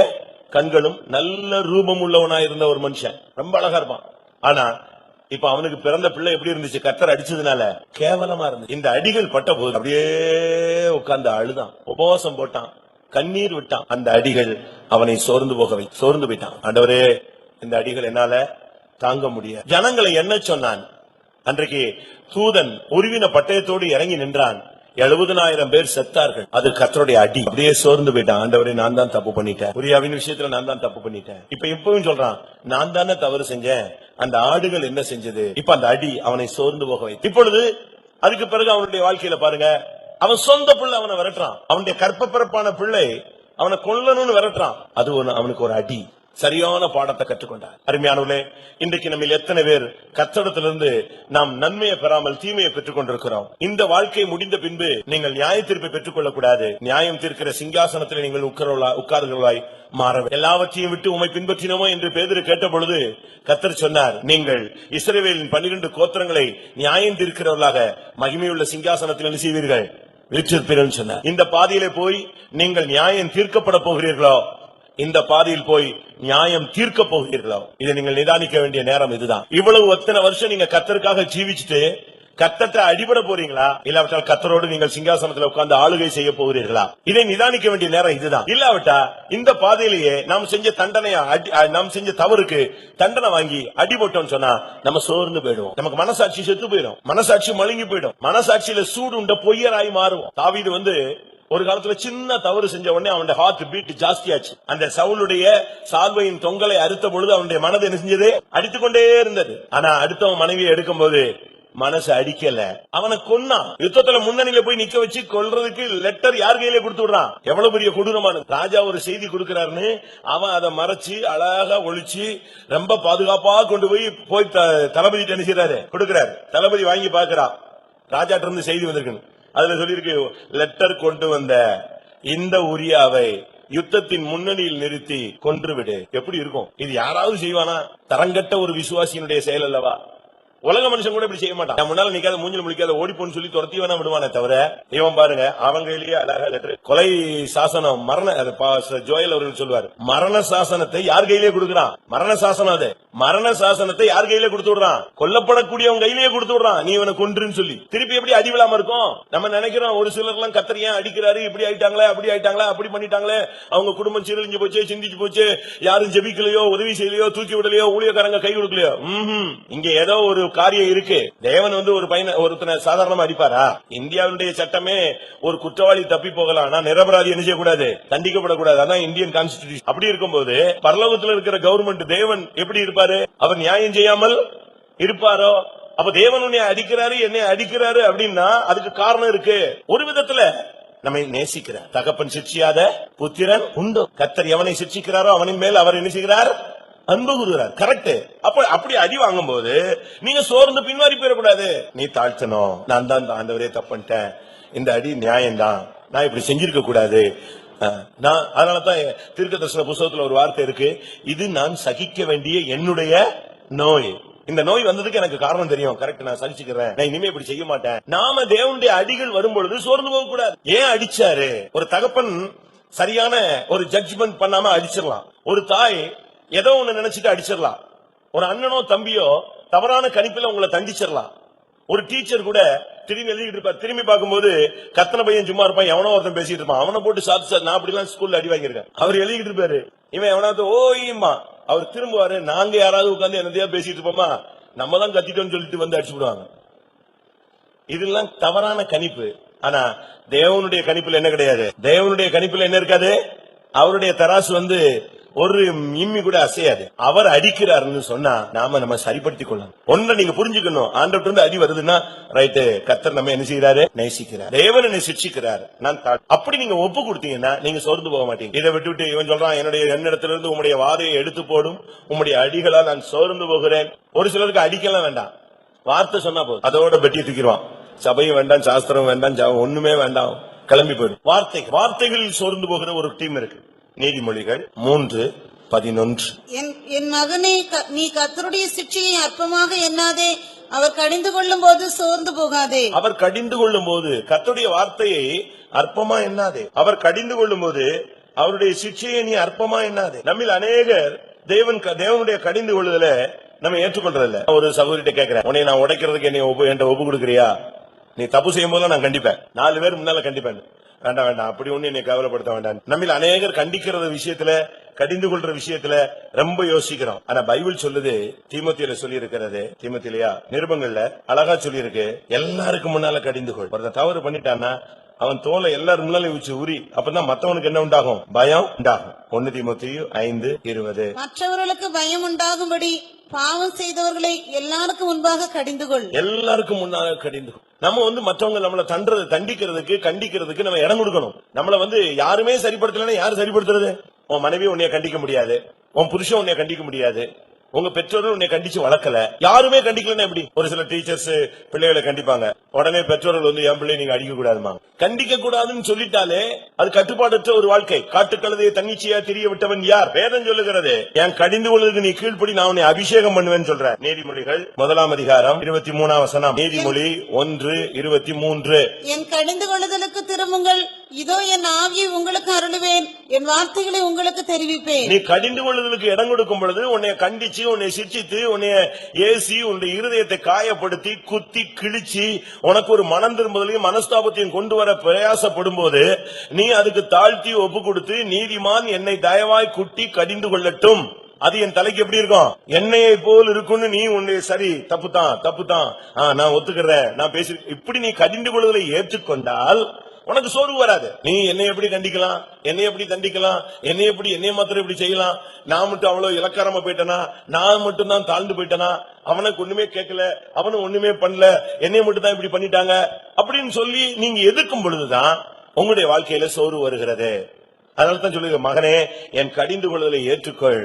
கண்களும் நல்ல ரூபம் உள்ளவனா இருந்த ஒரு மனுஷன், ரொம்ப அழகா இருப்பான். ஆனா இப்ப அவனுக்கு பிறந்த பிள்ளை எப்படி இருந்துச்சு? கர்த்தர் அடிச்சதுனால கேவலமா இருந்துச்சு. இந்த அடிகள் பட்ட போது அப்படியே உட்கார்ந்து அழுதான், உபவாசம் போட்டான், கண்ணீர் விட்டான். அந்த அடிகள் அவனை சோர்ந்து போயிட்டான். ஆண்டவரே, இந்த அடிகள் என்னால தாங்க முடியாது. ஜனங்களை என்ன சொன்னான்? அன்றைக்கு தூதன் உருவின பட்டயத்தோடு இறங்கி நின்றான். 70,000 பேர் செத்தார்கள். அது கர்த்தருடைய அடி. அப்படியே சோர்ந்து போயிட்டான். ஆண்டவரே, நான் தான் தப்பு பண்ணிட்டேன், உரியாவின் விஷயத்துல நான் தான் தப்பு பண்ணிட்டேன். இப்பவும் சொல்றான், நான் தானே தவறு செஞ்சேன், அந்த ஆடுகள் என்ன செஞ்சது? இப்ப அந்த அடி அவனை சோர்ந்து போக வைத்து. இப்பொழுது அதுக்கு பிறகு அவனுடைய வாழ்க்கையில பாருங்க, அவன் சொந்த பிள்ளை அவனை விரட்டுறான். அவனுடைய கற்பப்பிறப்பான பிள்ளை அவனை கொல்லணும்னு விரட்டுறான். அது அவனுக்கு ஒரு அடி. சரியான பாடத்தை கற்றுக்கொண்டார். அருமையானவர்களே, இன்றைக்கு நம்ம எத்தனை பேர் கர்த்தரிடத்திலிருந்து நாம் நன்மையை பெறாமல் தீமையை பெற்றுக் கொண்டிருக்கிறோம்? இந்த வாழ்க்கை முடிந்த பின்பு நீங்கள் நியாய தீர்ப்பை பெற்றுக் கொள்ளக்கூடாது. நியாயம் தீர்க்கிற சிங்காசனத்தில் நீங்கள் உட்கார்கிறவர்களாய் மாற. எல்லாவற்றையும் விட்டு உம்மை பின்பற்றினோமோ என்று பேதுரு கேட்ட பொழுது கர்த்தர் சொன்னார், நீங்கள் இஸ்ரவேலின் 12 கோத்திரங்களை நியாயம் தீர்க்கிறவர்களாக மகிமையுள்ள சிங்காசனத்தில் என்ன செய்வீர்கள்? வீற்றிருப்பீர்கள் சொன்னார். இந்த பாதையிலே போய் நீங்கள் நியாயம் தீர்க்கப்பட போகிறீர்களோ? இந்த பாதையில் போய் நியாயம் தீர்க்க போகிறீர்களோ? இதை நீங்கள் நிதானிக்க வேண்டிய நேரம் இதுதான். இவ்வளவு எத்தனை வருஷம் நீங்க கர்த்தருக்காக ஜீவிச்சுட்டு கர்த்தத்தை அடிபட போறீங்களா? இல்லாவிட்டால் கர்த்தரோடு நீங்கள் சிங்காசனத்தில் உட்கார்ந்து ஆளுகை செய்ய போகிறீர்களா? இதை நிதானிக்க வேண்டிய நேரம் இதுதான். இல்லாவிட்டா இந்த பாதையிலேயே நாம் செஞ்ச தண்டனையா, நாம் செஞ்ச தவறுக்கு தண்டனை வாங்கி அடிபட்டோம் சொன்னா நம்ம சோர்ந்து போயிடுவோம். நமக்கு மனசாட்சி செத்து போயிடும், மனசாட்சி மழுங்கி போயிடும், மனசாட்சியில சூடு உண்ட பொய்யராய் மாறுவோம். தாவீது ஒரு காலத்துல சின்ன தவறு செஞ்ச உடனே அவனுடைய ஹார்ட் பீட் ஜாஸ்தியாச்சு. அந்த சவுலுடைய சால்வையின் தொங்கலை அறுத்த பொழுது அவனுடைய மனது என்ன செஞ்சது? அடித்துக்கொண்டே இருந்தது. ஆனா அடுத்தவன் மனைவியை எடுக்கும் போது மனசு அடிக்கல, அவனை கொன்னான். யுத்தத்துல முன்னணியில போய் நிக்க வச்சு கொல்றதுக்கு லெட்டர் யார் கையில கொடுத்து விடுறான்? எவ்வளவு பெரிய கொடூரமானது! ராஜா ஒரு செய்தி கொடுக்கிறாருன்னு அவன் அதை மறைச்சு அழகா ஒழிச்சு ரொம்ப பாதுகாப்பா கொண்டு போய் தளபதி என்ன செய்யறாரு? கொடுக்கிறாரு. தளபதி வாங்கி பாக்குறான், ராஜாட்ட இருந்து செய்தி வந்திருக்கு. அதுல சொல்லிருக்கு, லெட்டர் கொண்டு வந்த இந்த உரியாவை யுத்தத்தின் முன்னணியில் நிறுத்தி கொன்றுவிடு. எப்படி இருக்கும் இது? யாராவது செய்வானா? தரங்கட்ட ஒரு விசுவாசியினுடைய செயல் அல்லவா? உலக மனுஷன் கூட இப்படி செய்ய மாட்டான். முன்னால நிக்காத, மூஞ்சில முடிக்காத, ஓடிப்போன்னு சொல்லி துரத்தி வேணா விடுவானே தவிர, இவன் பாருங்க அவங்க கையிலேயே அழகா லெட்டர். கொலை சாசனம், ஜோயல் அவர்கள் சொல்வார், மரண சாசனத்தை யார் கையிலேயே கொடுக்கிறான்? மரண சாசனம், அது மரண சாசனத்தை யார் கையிலே கொடுத்து விடுறான்? கொல்லப்படக்கூடியவங்க கையிலேயே கொடுத்து விடுறான். நீ இவனை கொன்றுன்னு சொல்லி திருப்பி எப்படி அடி விழாம இருக்கும்? நம்ம நினைக்கிறோம் ஒரு சிலர் எல்லாம் கர்த்தர் ஏன் அடிக்கிறாரு, இப்படி ஆயிட்டாங்களே, அப்படி ஆயிட்டாங்களே, அப்படி பண்ணிட்டாங்களே, அவங்க குடும்பம் சீரழிஞ்சு போச்சு, சிந்திச்சு போச்சு, யாரும் ஜெபிக்கலையோ, உதவி செய்யலையோ, தூக்கி விடலையோ, ஊழியக்காரங்க கை கொடுக்கலையோ. இங்க ஏதோ ஒரு காரியம் இருக்கு. தேவன் ஒரு பையனை ஒருத்தனை சாதாரணமா அடிப்பாரா? இந்தியாவுடைய சட்டமே ஒரு குற்றவாளி தப்பி போகலாம், ஆனா நிரபராதி என்ன செய்யக்கூடாது? தண்டிக்கப்படக்கூடாது. அதான் இந்தியன் கான்ஸ்டிடியூஷன். அப்படி இருக்கும்போது பரலோகத்தில் இருக்கிற கவர்மெண்ட் தேவன் எப்படி இருப்பாரு? அவர் நியாயம் செய்யாமல் இருப்பாரோ? அப்ப தேவன் உன்னை அடிக்கிறாரு, என்னை அடிக்கிறாரு அப்படின்னா அதுக்கு காரணம் இருக்கு. ஒரு விதத்துல நம்மை நேசிக்கிறார். தகப்பன் சிட்சியாத புத்திரன் உண்டு. கர்த்தர் எவனை சிட்சிக்கிறாரோ அவனின் மேல் அவர் என்ன செய்கிறார்? அன்பு கூறுகிறார். கரெக்ட். அப்படி அடி வாங்கும் போது நீங்க சோர்ந்து பின்வாரி போயிடக்கூடாது. நீ தாழ்த்தணும், நான் தான் ஆண்டவரே தப்புட்டேன், இந்த அடி நியாயம்தான், நான் இப்படி செஞ்சிருக்க கூடாது. அதனாலதான் தீர்க்கதரிசன புத்தகத்துல ஒரு வார்த்தை இருக்கு, இது நான் சகிக்க வேண்டிய என்னுடைய நோய். இந்த நோய் வந்ததுக்கு எனக்கு காரணம் தெரியும். கரெக்ட், நான் சகிச்சுக்கிறேன், நான் இனிமே இப்படி செய்ய மாட்டேன். நாம தேவனுடைய அடிகள் வரும்பொழுது சோர்ந்து போக கூடாது. ஏன் அடிச்சாரு? ஒரு தகப்பன் சரியான ஒரு ஜட்ஜ்மெண்ட் பண்ணாம அடிச்சிடலாம். ஒரு தாய் ஏதோ ஒண்ணு நினைச்சிட்டு அடிச்சிடலாம். ஒரு அண்ணனோ தம்பியோ தவறான கணிப்பில உங்களை தண்டிச்சிடலாம். ஒரு டீச்சர் கூட திரும்பி எழுதிட்டு இருப்பார், திரும்பி பார்க்கும்போது கத்தனை பையன் சும்மா இருப்பான், எவனோ ஒருத்தன் பேசிட்டு இருப்பான், அவனை போட்டு சாத்து. நான் அப்படி எல்லாம் ஸ்கூல்ல அடி வாங்கியிருக்கேன். அவர் எழுதிட்டு இருப்பாரு, இவன் எவனாவது ஓய்யுமா, அவர் திரும்புவாரு, நாங்க யாராவது உட்கார்ந்து என்னதையா பேசிட்டு இருப்போமா, நம்ம தான் கத்திட்டோம்னு சொல்லிட்டு வந்து அடிச்சு விடுவாங்க. இதெல்லாம் தவறான கணிப்பு. ஆனா தேவனுடைய கணிப்புல என்ன கிடையாது? தேவனுடைய கணிப்புல என்ன இருக்காது? அவருடைய தராசு ஒரு இம்மி கூட அசையாது. அவர் அடிக்கிறாருன்னு சொன்னா நம்ம சரிப்படுத்திக் கொள்ளணும். ஒன்றை நீங்க புரிஞ்சுக்கணும், ஆண்டவர்ட்ட இருந்து அடி வருதுன்னா ரைட்டு, கர்த்தர் நம்ம என்ன செய்யறாரு? நேசிக்கிறார். தேவன் என்னை சிட்சிக்கிறார். நான் அப்படி நீங்க ஒப்பு கொடுத்தீங்கன்னா நீங்க சோர்ந்து போக மாட்டீங்க. இதை விட்டுவிட்டு இவன் சொல்றான், என்னிடத்திலிருந்து உங்களுடைய வாதையை எடுத்து போடும், உங்களுடைய அடிகளால் நான் சோர்ந்து போகிறேன். ஒரு சிலருக்கு அடிக்கலாம் வேண்டாம், வார்த்தை சொன்னா போதும், அதோட பெட்டி தூக்கிடுவான். சபையும் வேண்டாம், சாஸ்திரம் வேண்டாம், ஒண்ணுமே வேண்டாம், கிளம்பி போயிடும். வார்த்தைகளில் சோர்ந்து போகிற ஒரு டீம் இருக்கு. நீதிமொழிகள் 3:11. என் மகனே, நீ கர்த்தருடைய சிட்சையை அற்பமாக எண்ணாதே, அவர் கடிந்து கொள்ளும் போது சோர்ந்து போகாதே. அவர் கடிந்து கொள்ளும் போது கர்த்தருடைய வார்த்தையை அற்பமா எண்ணாதே. அவர் கடிந்து கொள்ளும் போது அவருடைய சிட்சையை நீ அற்பமா எண்ணாதே. நம்மில் அநேகர் தேவனுடைய கடிந்து கொள்ளுதல நம்ம ஏற்றுக்கொள்றது இல்ல. ஒரு சகோதரிட்ட கேட்கிறேன், உன்னை நான் உடைக்கிறதுக்கு என்கிட்ட ஒப்பு கொடுக்குறியா? நீ தப்பு செய்யும் போது நான் கண்டிப்பேன், 4 பேர் முன்னால கண்டிப்பேன். வேண்டாம் வேண்டாம், அப்படி ஒண்ணு என்னை கவலைப்படுத்த வேண்டாம். நம்மள அநேகர் கண்டிக்கிறது விஷயத்துல, கடிந்து கொள்ற விஷயத்துல ரொம்ப யோசிக்கிறோம். ஆனா பைபிள் சொல்லுது, தீமோத்தேயுல சொல்லி இருக்கிறது, தீமோத்தேயுலயா நிருபங்கள்ல அழகா சொல்லி இருக்கு, எல்லாருக்கும் முன்னால கடிந்து கொள். ஒருத்தன் தவறு பண்ணிட்டான்னா அவன் தோலை எல்லாரும் முன்னாலே வச்சு உரி, அப்பதான் மத்தவனுக்கு என்ன உண்டாகும்? பயம் உண்டாகும். 1 தீமோத்தேயு 5:20. மற்றவர்களுக்கு பயம் உண்டாகும்படி பாவம் செய்தவர்களை எல்லாருக்கும் முன்பாக கடிந்து கொள். எல்லாருக்கும் முன்னால கடிந்து கொள். நம்ம மற்றவங்க நம்மளை தண்டிக்கிறதுக்கு, கண்டிக்கிறதுக்கு நம்ம இடம் கொடுக்கணும். நம்மள யாருமே சரிப்படுத்தலன்னா யாரு சரிப்படுத்துறது? உன் மனைவி உன்னைய கண்டிக்க முடியாது, உன் புருஷன் உன்னைய கண்டிக்க முடியாது, உங்க பெற்றோர்கள் உன்னை கண்டிச்சு வளர்க்கல, யாருமே கண்டிக்கலன்னா எப்படி? ஒரு சில டீச்சர்ஸ் பிள்ளைகளை கண்டிப்பாங்க, உடனே பெற்றோர்கள் என் பிள்ளை நீங்க அடிக்க கூடாதுமா. கண்டிக்க கூடாதுன்னு சொல்லிட்டாலே அது கட்டுப்பாடற்ற ஒரு வாழ்க்கை. காட்டுக்கழுதையை தன்னிச்சையா திரிய விட்டவன் யார்? வேதம் சொல்லுகிறது, என் கடிந்து கொள்வதற்கு நீ கீழ்ப்படி, நான் உன்னை அபிஷேகம் பண்ணுவேன்னு சொல்ற. நீதிமொழிகள் 1:23. நீதிமொழி 1:23. என் கடிந்து கொள்ளுதலுக்கு திரும்புங்கள், இதோ என் ஆவியை உங்களுக்கு அருளுவேன், என் வார்த்தைகளை உங்களுக்கு தெரிவிப்பேன். நீ கடிந்து கொள்ளுதலுக்கு இடம் கொடுக்கும் பொழுது உன்னை கண்டிச்சு, உன்னை சிரிச்சித்து, உன்னை ஏசி, உன்னுடைய இருதயத்தை காயப்படுத்தி, குத்தி கிழிச்சு, உனக்கு ஒரு மனம் திரும்புதலையும் மனஸ்தாபத்தையும் கொண்டு வர பிரயாசப்படும் போது நீ அதுக்கு தாழ்த்தி ஒப்பு கொடுத்து, நீதிமான் என்னை தயவாய் குட்டி கடிந்து கொள்ளட்டும், அது என் தலைக்கு எப்படி இருக்கும்? எண்ணெயை போல் இருக்கும்னு நீ உன்னை சரி, தப்புதான், நான் ஒத்துக்கிறேன், நான் பேசி, இப்படி நீ கடிந்து கொள்வதை ஏற்றுக்கொண்டால் உனக்கு சோர்வு வராது. நீ என்னை எப்படி கண்டிக்கலாம், என்னை எப்படி தண்டிக்கலாம், என்னை மாத்திரம் எப்படி செய்யலாம், நான் மட்டும் அவ்வளவு இலக்காரமா போயிட்டனா, நான் மட்டும் தான் தாழ்ந்து போயிட்டனா, அவனுக்கு ஒண்ணுமே கேட்கல, அவனும் ஒண்ணுமே பண்ணல, என்னை மட்டும் தான் இப்படி பண்ணிட்டாங்க அப்படின்னு சொல்லி நீங்க எதிர்க்கும் பொழுதுதான் உங்களுடைய வாழ்க்கையில சோர்வு வருகிறது. அதனால தான் சொல்லுங்க, மகனே என் கடிந்து கொள்ளுதலை ஏற்றுக்கொள்,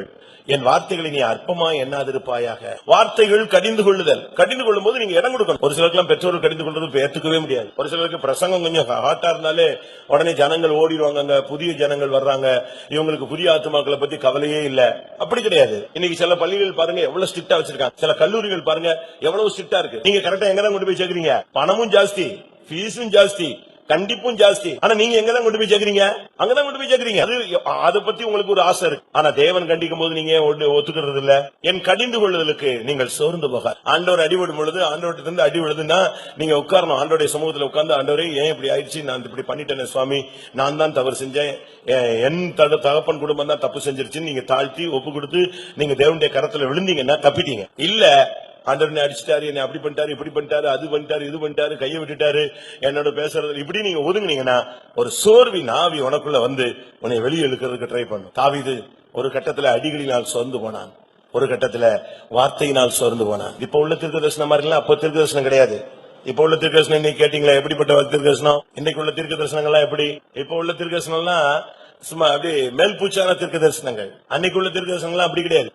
என் வார்த்தைகளை நீ அற்பமா எண்ணாதிருப்பாயாக. வார்த்தைகள் கடிந்து கொள்ளுதல், கடிந்து கொள்ளும் போது நீங்க இடம் கொடுக்கணும். ஒரு சிலருக்குலாம் பெற்றோர்கள் கடிந்து கொள்றது ஏற்றுக்கவே முடியாது. ஒரு சிலருக்கு பிரசங்கம் கொஞ்சம் ஹாட்டா இருந்தாலே உடனே ஜனங்கள் ஓடிடுவாங்க, புதிய ஜனங்கள் வர்றாங்க, இவங்களுக்கு புதிய ஆத்துமாக்களை பத்தி கவலையே இல்ல. அப்படி கிடையாது. இன்னைக்கு சில பள்ளிகள் பாருங்க எவ்வளவு ஸ்ட்ரிக்டா வச்சிருக்காங்க, சில கல்லூரிகள் பாருங்க எவ்வளவு ஸ்ட்ரிக்டா இருக்கு. நீங்க கரெக்டா எங்கதான் கொண்டு போய் சேர்க்கறீங்க? பணமும் ஜாஸ்தி, ஃபீஸும் ஜாஸ்தி, கண்டிப்பும் ஜாஸ்தி. ஆனா நீங்க எங்கதான் கொண்டு போய் சேர்க்கறீங்க? அங்கதான் கொண்டு போய் சேர்க்கறீங்க. அதை பத்தி உங்களுக்கு ஒரு ஆசை இருக்கு. ஆனா தேவன் கண்டிக்கும் போது நீங்க ஒத்துக்கிறது இல்ல. என் கடிந்து கொள்ளுதலுக்கு நீங்கள் சோர்ந்து போக. ஆண்டவர் அடிபடும் பொழுது, ஆண்டவர்கிட்ட அடி விழுதுன்னா நீங்க உட்காரணும், ஆண்டோடைய சமூகத்தில் உட்கார்ந்து, ஆண்டவரே ஏன் இப்படி ஆயிடுச்சு, நான் இப்படி பண்ணிட்டேன் சுவாமி, நான் தான் தவறு செஞ்சேன், என் தகப்பன் குடும்பம் தான் தப்பு செஞ்சிருச்சுன்னு நீங்க தாழ்த்தி ஒப்பு கொடுத்து நீங்க தேவனுடைய கரத்துல விழுந்தீங்கன்னா தப்பிட்டீங்க. இல்ல ஆண்டவர் என்ன அடிச்சிட்டாரு, என்ன அப்படி பண்ணிட்டாரு, இப்படி பண்ணிட்டாரு, அது பண்ணிட்டாரு, இது பண்ணிட்டாரு, கையை விட்டுட்டாரு, என்னோட பேசுறது, இப்படி நீங்க ஒதுங்குனீங்கன்னா ஒரு சோர்வின் ஆவி உனக்குள்ள உன்னை வெளியே இழுக்கிறதுக்கு ட்ரை பண்ணும். தாவீது ஒரு கட்டத்துல அடிகளினால் சோர்ந்து போனான், ஒரு கட்டத்துல வார்த்தையினால் சோர்ந்து போனான். இப்ப உள்ள தீர்க்க தரிசனம் மாதிரி இல்ல, அப்ப தீர்க்க தரிசனம் கிடையாது. இப்ப உள்ள தீர்க்க தரிசனம் இன்னைக்கு கேட்டீங்களா, எப்படிப்பட்ட தீர்க்க தரிசனம்? இன்னைக்கு உள்ள தீர்க்க தரிசனங்கள்லாம் எப்படி? இப்ப உள்ள தீர்க்க தரிசனம்லாம் சும்மா அப்படி மேல் பூச்சான தீர்க்க தரிசனங்கள். அன்னைக்கு உள்ள தீர்க்க தரிசனங்கள்லாம் அப்படி கிடையாது.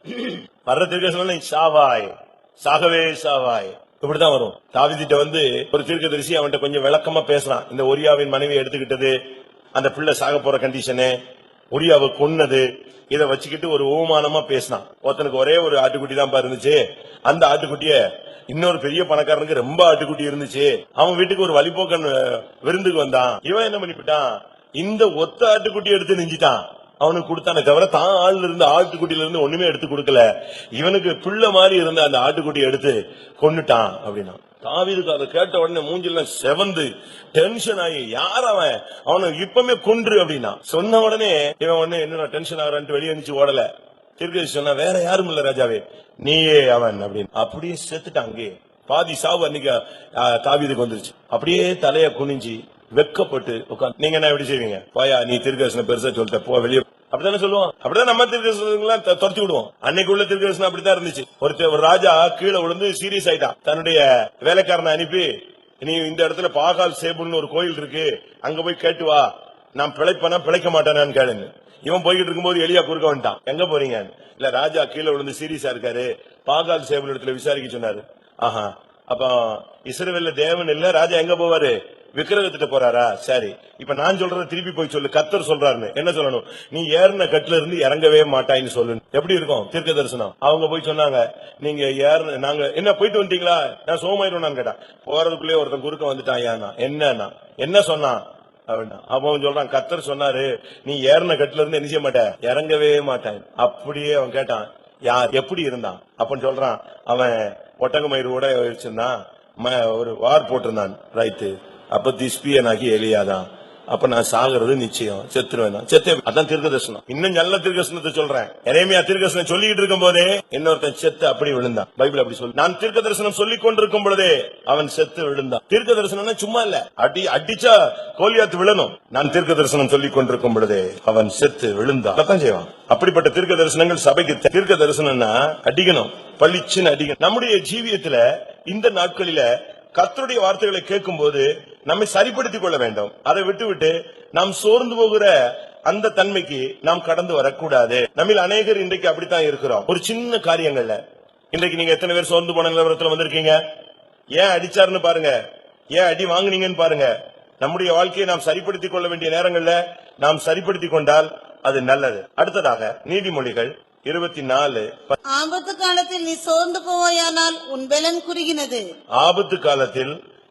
வர்ற தீர்க்க தரிசனம் சாவாய், சாகவே சாவாய், இப்படிதான் வரும். தாவீதுட்ட ஒரு தீர்க்கதரிசி அவன்கிட்ட கொஞ்சம் விளக்கமா பேசலாம். இந்த உரியாவின் மனைவி எடுத்துக்கிட்டது, அந்த பிள்ளை சாக போற கண்டிஷனு, உரியாவை கொன்னது, இதை வச்சுக்கிட்டு ஒரு ஓமானமா பேசினான். ஒருத்தனுக்கு ஒரே ஒரு ஆட்டுக்குட்டி தான் இருந்துச்சு, அந்த ஆட்டுக்குட்டிய இன்னொரு பெரிய பணக்காரனுக்கு ரொம்ப ஆட்டுக்குட்டி இருந்துச்சு, அவன் வீட்டுக்கு ஒரு வழிபோக்கன் விருந்துக்கு வந்தான், இவன் என்ன பண்ணிவிட்டான், இந்த ஒத்த ஆட்டுக்குட்டி எடுத்து நெஞ்சிட்டான், அவனுக்கு கொடுத்தானே தவிர தான் ஆள்ல இருந்து ஆட்டுக்குட்டியில இருந்து ஒண்ணுமே எடுத்து கொடுக்கல, இவனுக்கு பிள்ளை மாதிரி இருந்த அந்த ஆட்டுக்குட்டியை எடுத்து கொன்னுட்டான் அப்படின்னா. தாவீதுக்கு அதை கேட்ட உடனே மூஞ்சில செவந்து டென்ஷன் ஆகி, யார் அவன், அவனை இப்பமே கொன்று அப்படின்னா சொன்ன உடனே இவன் என்ன டென்ஷன் ஆகிறான்ட்டு வெளியே நிச்சு ஓடல. தீர்க்கதரிசி சொன்னா, வேற யாரும் இல்ல ராஜாவே, நீயே அவன் அப்படின்னு. அப்படியே செத்துட்டான். அங்கே பாதி சாவு அன்னைக்கு தாவீதுக்கு வந்துருச்சு. அப்படியே தலைய குனிஞ்சி வெக்கப்பட்டு உட்காந்து, நீங்க என்ன எப்படி செய்வீங்க? போயா நீ தீர்க்கதரிசனம் பெருசா சொல்லிட்ட, போ வெளியே, அப்படித்தானே சொல்லுவோம். அப்படிதான் நம்ம தீர்க்கதரிசனம் துரத்தி விடுவோம். அன்னைக்கு உள்ள தீர்க்கதரிசனம் அப்படித்தான் இருந்துச்சு. ஒரு ராஜா கீழே விழுந்து சீரியஸ் ஆயிட்டான். தன்னுடைய வேலைக்காரனை அனுப்பி, நீ இந்த இடத்துல பாகால் சேபுன்னு ஒரு கோயில் இருக்கு, அங்க போய் கேட்டு வா, நான் பிழைப்பனா பிழைக்க மாட்டானான்னு கேளுங்க. இவன் போய்கிட்டு இருக்கும்போது எலியா குறுக்க வந்துட்டான், எங்க போறீங்க? இல்ல ராஜா கீழே விழுந்து சீரியஸா இருக்காரு, பாகால் சேபுல் இடத்துல விசாரிக்க சொன்னாரு. ஆஹா, அப்ப இஸ்ரவேல்ல தேவன் இல்ல, ராஜா எங்க போவாரு? விக்கிரகத்திட்ட போறாரா? சரி, இப்ப நான் சொல்றத திருப்பி போய் சொல்லு, கர்த்தர் சொல்றாருன்னு. என்ன சொல்லணும்? நீ ஏறின கட்டுல இருந்து இறங்கவே மாட்டாயின்னு சொல்லு. எப்படி இருக்கும் தீர்க்க தரிசனம்? அவங்க போய் சொன்னாங்க, நீங்க நாங்க என்ன போயிட்டு வந்துட்டீங்களா, நான் சோமாயிருவேன் கேட்டா, போறதுக்குள்ளே ஒருத்தன் குறுக்க வந்துட்டான். என்ன சொன்னான் அப்படின்னா, அவன் சொல்றான், கர்த்தர் சொன்னாரு நீ ஏறின கட்டுல இருந்து என்ன செய்ய மாட்ட, இறங்கவே மாட்டான். அப்படியே அவன் கேட்டான், யார் எப்படி இருந்தான் அப்பன்னு சொல்றான். அவன் ஒட்டகமயிறு கூட வச்சிருந்தான், ஒரு வார் போட்டிருந்தான். ரைட்டு. அப்ப திஸ்பியனாகி எலியாதான். அப்ப நான் சாகிறது நிச்சயம், செத்துருவேன். அதான் தீர்க்கதரிசனம். இன்னும் நல்ல தீர்க்கதரிசனத்தை சொல்றேன். எரேமியா தீர்க்கதரிசனம் சொல்லிட்டு இருக்கும் போதே இன்னொருத்தன் செத்து அப்படி விழுந்தான். பைபிள் அப்படி சொல்லு. நான் தீர்க்கதரிசனம் சொல்லிக் கொண்டிருக்கும் பொழுதே அவன் செத்து விழுந்தான். தீர்க்கதரிசனம்னா சும்மா இல்ல, அடிச்சா கோலியாத்து விழணும். நான் தீர்க்கதரிசனம் சொல்லிக் கொண்டிருக்கும் பொழுதே அவன் செத்து விழுந்தான். அதான் செய்வான். அப்படிப்பட்ட தீர்க்க தரிசனங்கள் சபைக்கு. தீர்க்க தரிசனம்னா அடிக்கணும், பளிச்சுன்னு அடிக்கணும். நம்முடைய ஜீவியத்துல இந்த நாட்களில கர்த்தருடைய வார்த்தைகளை கேட்கும் போது நம்மை சரிப்படுத்திக் கொள்ள வேண்டும். அதை விட்டுவிட்டு நாம் சோர்ந்து போகிற அந்த தன்மைக்கு நாம் கடந்து வரக்கூடாது. நம்மில் அநேகர் இன்றைக்கு அப்படித்தான் இருக்கிறோம். ஒரு சின்ன காரியங்கள்ல இன்றைக்கு நீங்க எத்தனை பேர் சோர்ந்து போன நிலவரத்துல வந்திருக்கீங்க? ஏன் அடிச்சாருன்னு பாருங்க, ஏன் அடி வாங்குனீங்கன்னு பாருங்க. நம்முடைய வாழ்க்கையை நாம் சரிப்படுத்திக் கொள்ள வேண்டிய நேரங்கள்ல நாம் சரிப்படுத்திக் கொண்டால் அது நல்லது. அடுத்ததாக நீதிமொழிகள் 24. ஆபத்து காலத்தில் நீ சோர்ந்து போவாயானால் உன் பலன் குறுகினது. ஆபத்து காலத்தில்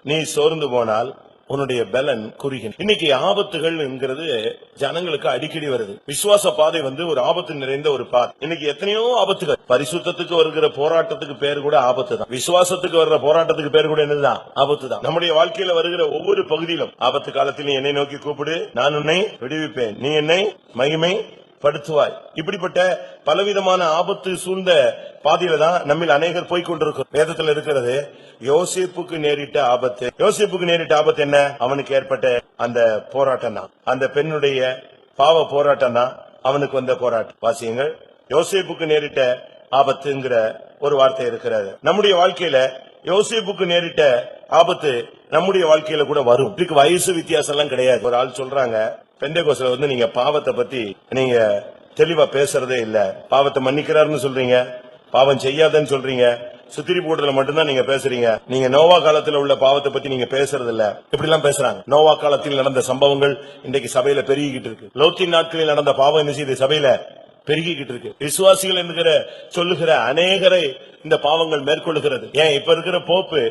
நீ சோர்ந்து போனால் உன்னுடைய பலன் குறுகின. இன்னைக்கு ஆபத்துகள் என்கிறது ஜனங்களுக்கு அடிக்கடி வருது. விசுவாச பாதை ஒரு ஆபத்து நிறைந்த ஒரு பாதை. இன்னைக்கு எத்தனையோ ஆபத்துகள். பரிசுத்தத்துக்கு வருகிற போராட்டத்துக்கு பேர் கூட ஆபத்து தான். விசுவாசத்துக்கு வர்ற போராட்டத்துக்கு பேர் கூட என்னதுதான்? ஆபத்து தான். நம்முடைய வாழ்க்கையில வருகிற ஒவ்வொரு பகுதியிலும் ஆபத்து காலத்தில் நீ என்னை நோக்கி கூப்பிடு, நான் உன்னை விடுவிப்பேன், நீ என்னை மகிமை படுத்துவாய். இப்படிப்பட்ட பலவிதமான ஆபத்து சூழ்ந்த பாதையில தான் நம்மில் அநேகர் போய்கொண்டிருக்கிறோம். வேதத்தில் இருக்கிறது யோசேப்புக்கு நேரிட்ட ஆபத்து. யோசேப்புக்கு நேரிட்ட ஆபத்து என்ன? அவனுக்கு ஏற்பட்ட அந்த போராட்டம் தான், அந்த பெண்ணுடைய பாவ போராட்டம் தான் அவனுக்கு வந்த போராட்டம். வாசியங்கள். யோசேப்புக்கு நேரிட்ட ஆபத்துங்கிற ஒரு வார்த்தை இருக்கிறது. நம்முடைய வாழ்க்கையில யோசேப்புக்கு நேரிட்ட ஆபத்து நம்முடைய வாழ்க்கையில கூட வரும். இதுக்கு வயசு வித்தியாசம் எல்லாம் கிடையாது. ஒரு ஆள் சொல்றாங்க, பெந்தேகோஸ்துல நீங்க பாவத்தை பத்தி நீங்க தெளிவா பேசுறதே இல்ல. பாவத்தை மன்னிக்கிறாருன்னு சொல்றீங்க, பாவம் செய்யாதன்னு சொல்றீங்க, சுத்திரி போடுறதுல மட்டும்தான் நீங்க பேசுறீங்க. நீங்க நோவா காலத்துல உள்ள பாவத்தை பத்தி நீங்க பேசுறது இல்ல. இப்படி எல்லாம் பேசுறாங்க. நோவா காலத்தில் நடந்த சம்பவங்கள் இன்றைக்கு சபையில பெருகிக்கிட்டு இருக்கு. லோத்தின் நாட்களில் நடந்த பாவம் என்ன செய்யுது? சபையில பெருகிக்கிட்டு இருக்கு. விசுவாசிகள் என்கிற சொல்லுகிற அநேகரை இந்த பாவங்கள் மேற்கொள்ளுகிறது. ஏன் இப்ப இருக்கிற போப்பு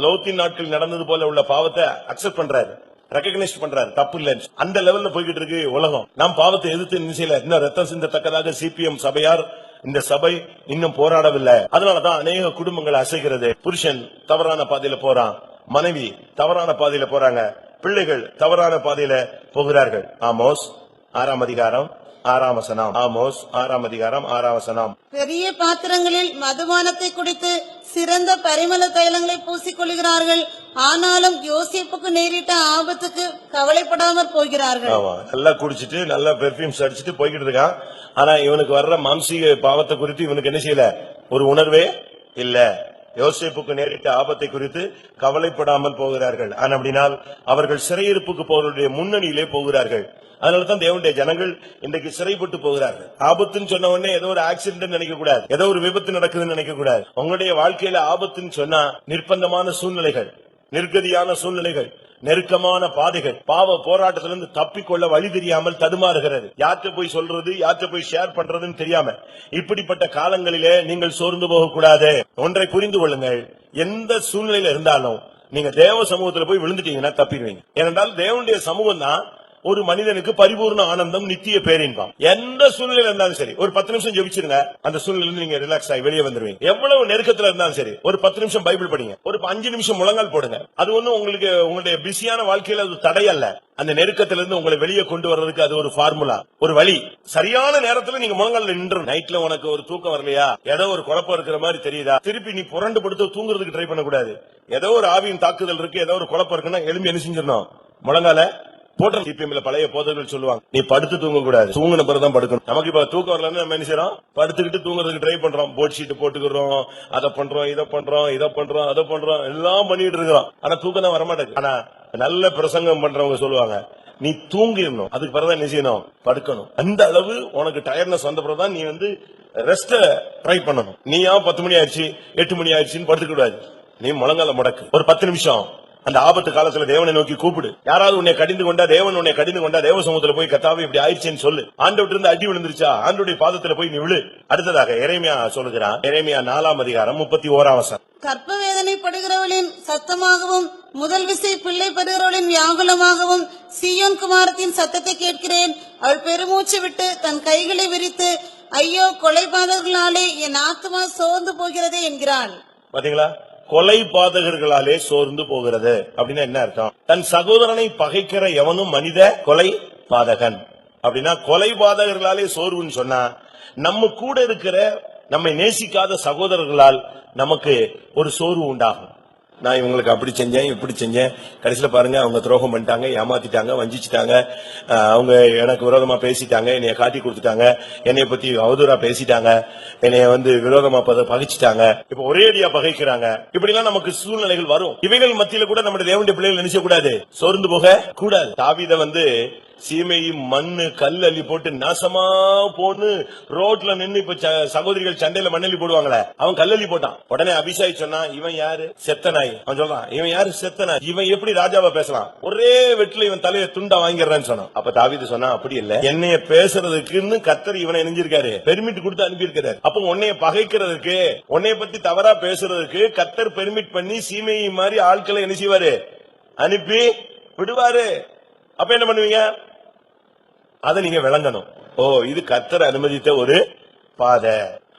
லோத்தின் நாட்களில் நடந்தது போல உள்ள பாவத்தை அக்செப்ட் பண்றாரு, ரெகக்னைஸ் பண்றாரு, தப்பு இல்ல. அந்த லெவல்ல போய்கிட்டு இருக்கு உலகம். நாம் பாவத்தை எதிர்த்து நிச்சயில இன்னும் ரத்தம் சிந்தத்தக்கதாக சிபிஎம் சபையார் இந்த சபை இன்னும் போராடவில்லை. அதனாலதான் அநேக குடும்பங்கள் அசைகிறது. புருஷன் தவறான பாதையில போறான், மனைவி தவறான பாதையில போறாங்க, பிள்ளைகள் தவறான பாதையில போகிறார்கள். ஆமோஸ் 6ஆம் அதிகாரம் 6ஆம் வசனம். ஆமோஸ் 6ஆம் அதிகாரம் 6ஆம் வசனம். பெரிய பாத்திரங்களில் மதுபானத்தை குடித்து சிறந்த பரிமள தைலங்களை பூசிக்கொள்கிறார்கள், ஆனாலும் யோசேப்புக்கு நேரிட்ட ஆபத்துக்கு கவலைப்படாமற் போகிறார்கள். நல்லா குடிச்சிட்டு நல்லா பெர்ஃபியூம்ஸ் அடிச்சிட்டு போய்கிட்டு இருக்கான். ஆனா இவனுக்கு வர்ற மாம்சீக பாவத்தை குறித்து இவனுக்கு என்ன செய்யல? ஒரு உணர்வே இல்ல. யோசேப்புக்கு நேரிட்ட ஆபத்தை குறித்து கவலைப்படாமல் போகிறார்கள். அப்படினால் அவர்கள் சிறையிருப்புக்கு போவதுடைய முன்னணியிலே போகிறார்கள். அதனாலதான் தேவனுடைய ஜனங்கள் இன்றைக்கு சிறைப்பட்டு போகிறார்கள். ஆபத்துன்னு சொன்ன உடனே ஏதோ ஒரு ஆக்சிடென்ட் நினைக்க கூடாது, ஏதோ ஒரு விபத்து நடக்குதுன்னு நினைக்க கூடாது. உங்களுடைய வாழ்க்கையில ஆபத்துன்னு சொன்னா நிர்பந்தமான சூழ்நிலைகள், நிர்கதியான சூழ்நிலைகள், நெருக்கமான பாதைகள், பாவ போராட்டத்திலிருந்து தப்பிக்கொள்ள வழி தெரியாமல் தடுமாறுகிறது. யார்கிட்ட போய் சொல்றது, யார்கிட்ட போய் ஷேர் பண்றதுன்னு தெரியாம இப்படிப்பட்ட காலங்களிலே நீங்கள் சோர்ந்து போக கூடாது. ஒன்றை புரிந்து கொள்ளுங்கள், எந்த சூழ்நிலையில இருந்தாலும் நீங்க தேவ சமூகத்துல போய் விழுந்துட்டீங்கன்னா தப்பிடுவீங்க. ஏனென்றால் தேவனுடைய சமூகம் தான் ஒரு மனிதனுக்கு பரிபூர்ண ஆனந்தம், நித்திய பேரின்பம். எந்த சூழ்நிலையில இருந்தாலும் சரி ஒரு 10 நிமிஷம் ஜெபிச்சிருங்க, அந்த சூழ்நிலையில நீங்க ரிலாக்ஸ் ஆகி வெளியே வந்துருவீங்க. எவ்வளவு நெருக்கத்துல இருந்தாலும் சரி ஒரு 10 நிமிஷம் பைபிள் படிங்க, ஒரு 5 நிமிஷம் முழங்கால் போடுங்க. அது ஒண்ணும் உங்களுக்கு உங்களுடைய பிஸியான வாழ்க்கையில அது தடையல்ல. அந்த நெருக்கத்திலிருந்து உங்களை வெளியே கொண்டு வர்றதுக்கு அது ஒரு ஃபார்முலா, ஒரு வழி. சரியான நேரத்துல நீங்க முழங்கால நின்று, நைட்ல உனக்கு ஒரு தூக்கம் வரலையா, ஏதோ ஒரு குழப்பம் இருக்கிற மாதிரி தெரியுதா, திருப்பி நீ புரண்டு படுத்து தூங்குறதுக்கு ட்ரை பண்ணக்கூடாது. ஏதோ ஒரு ஆவியின் தாக்குதல் இருக்கு, ஏதோ ஒரு குழப்பம் இருக்குன்னா எழும்பி என்ன செஞ்சிடணும்? முழங்கால போட்டு. சிபிஎம்ல பழைய போதர்கள் சொல்லுவாங்க, நீ படுத்து தூங்க கூடாது, தூங்கின பிறகுதான் படுக்கணும். நமக்கு இப்ப தூக்கம் வரலன்னு நம்ம என்ன செய்யறோம்? படுத்துக்கிட்டு தூங்குறதுக்கு ட்ரை பண்றோம், போட் ஷீட் போட்டுக்கிறோம், அதை பண்றோம், இதை பண்றோம், அதை பண்றோம், எல்லாம் பண்ணிட்டு இருக்கிறோம். ஆனா தூக்கம் தான் வரமாட்டேங்குது. ஆனா நல்ல பிரசங்கம் பண்றவங்க சொல்லுவாங்க, நீ தூங்கிடணும், அதுக்கு பிறகுதான் என்ன செய்யணும்? படுக்கணும். அந்த அளவு உனக்கு டயர்னஸ் வந்த பிறகுதான் நீ ரெஸ்ட் ட்ரை பண்ணணும். நீ 10 மணி ஆயிடுச்சு 8 மணி ஆயிடுச்சுன்னு படுத்துக்க கூடாது. நீ முழங்கால முடக்கு, ஒரு 10 நிமிஷம் அந்த ஆபத்து காலத்துல தேவனை நோக்கி கூப்பிடு. யாராவது உன்னை கடிந்து கொண்டா, தேவன் உன்னை கடிந்து கொண்டா, தேவ சமூகத்துல போய் கர்த்தாவே இப்படி ஆயிடுச்சுன்னு சொல்லு. ஆண்டவர்ட்ட இருந்து அடி விழுந்துருச்சா, ஆண்டவருடைய பாதத்துல போய் நீ விழு. அடுத்ததாக எரேமியா சொல்லுகிறான். எரேமியா 4ஆம் அதிகாரம் 31ஆம் வசனம். கற்ப வேதனை படுகிறவளின் சத்தமாகவும் முதல் விசை பிள்ளை பெறுகிறவளின் வியாகுலமாகவும் சீயோன் குமாரத்தின் சத்தத்தை கேட்கிறேன். அவள் பெருமூச்சு விட்டு தன் கைகளை விரித்து ஐயோ கொலைபாதகர்களாலே என் ஆத்துமா சோர்ந்து போகிறதே என்கிறாள். பாத்தீங்களா, கொலை பாதகர்களாலே சோர்ந்து போகிறது அப்படின்னா என்ன அர்த்தம்? தன் சகோதரனை பகைக்கிற எவனும் மனித கொலை பாதகன். அப்படின்னா கொலை பாதகர்களாலே சோர்வுன்னு சொன்னா நம்ம கூட இருக்கிற நம்மை நேசிக்காத சகோதரர்களால் நமக்கு ஒரு சோர்வு உண்டாகும். நான் இவங்களுக்கு அப்படி செஞ்சேன் இப்படி செஞ்சேன், கடைசியில பாருங்க அவங்க துரோகம் பண்ணிட்டாங்க, ஏமாத்திட்டாங்க, வஞ்சிச்சிட்டாங்க, அவங்க எனக்கு விரோதமா பேசிட்டாங்க, என்னைய காட்டி கொடுத்துட்டாங்க, என்னைய பத்தி அவதூறா பேசிட்டாங்க, என்னைய விரோதமா பகைச்சிட்டாங்க, இப்ப ஒரேடியா பகைக்கிறாங்க. இப்படி எல்லாம் நமக்கு சூழ்நிலைகள் வரும். இவைகள் மத்தியில கூட நம்முடைய தேவனுடைய பிள்ளைகள் நினைச்ச கூடாது, சோர்ந்து போக கூடாது. தாவீதை சீமையும் மண்ணு கல் அள்ளி போட்டு நாசமா போன்னு ரோட்ல நின்னு இப்ப சகோதரிகள் சண்டையில மண்ணள்ளி போடுவாங்களே, அவன் கல்லள்ளி போட்டான். உடனே அபிஷாய் சொன்னா இவன் யாரு செத்த நாய். அவன் சொல்றான் இவன் யாரு செத்த நாய், இவன் எப்படி ராஜாவா பேசலாம், ஒரே வெட்டில இவன் தலையை துண்டா வாங்கிடுறான்னு சொன்னான். அப்ப தாவீது சொன்னா அப்படி இல்ல, என்னைய பேசுறதுக்குன்னு கர்த்தர் இவனை நெஞ்சிருக்காரு, பெர்மிட் கொடுத்து அனுப்பியிருக்காரு. அப்ப உன்னைய பகைக்கிறதுக்கு உன்னைய பத்தி தவறா பேசுறதுக்கு கர்த்தர் பெர்மிட் பண்ணி சீமையை மாதிரி ஆட்களை என்ன செய்வாரு, அனுப்பி விடுவாரு. அப்ப என்ன பண்ணுவீங்க, அதை நீங்க விளங்கணும். ஓ, இது கர்த்தர் அனுமதித்த ஒரு பாதை.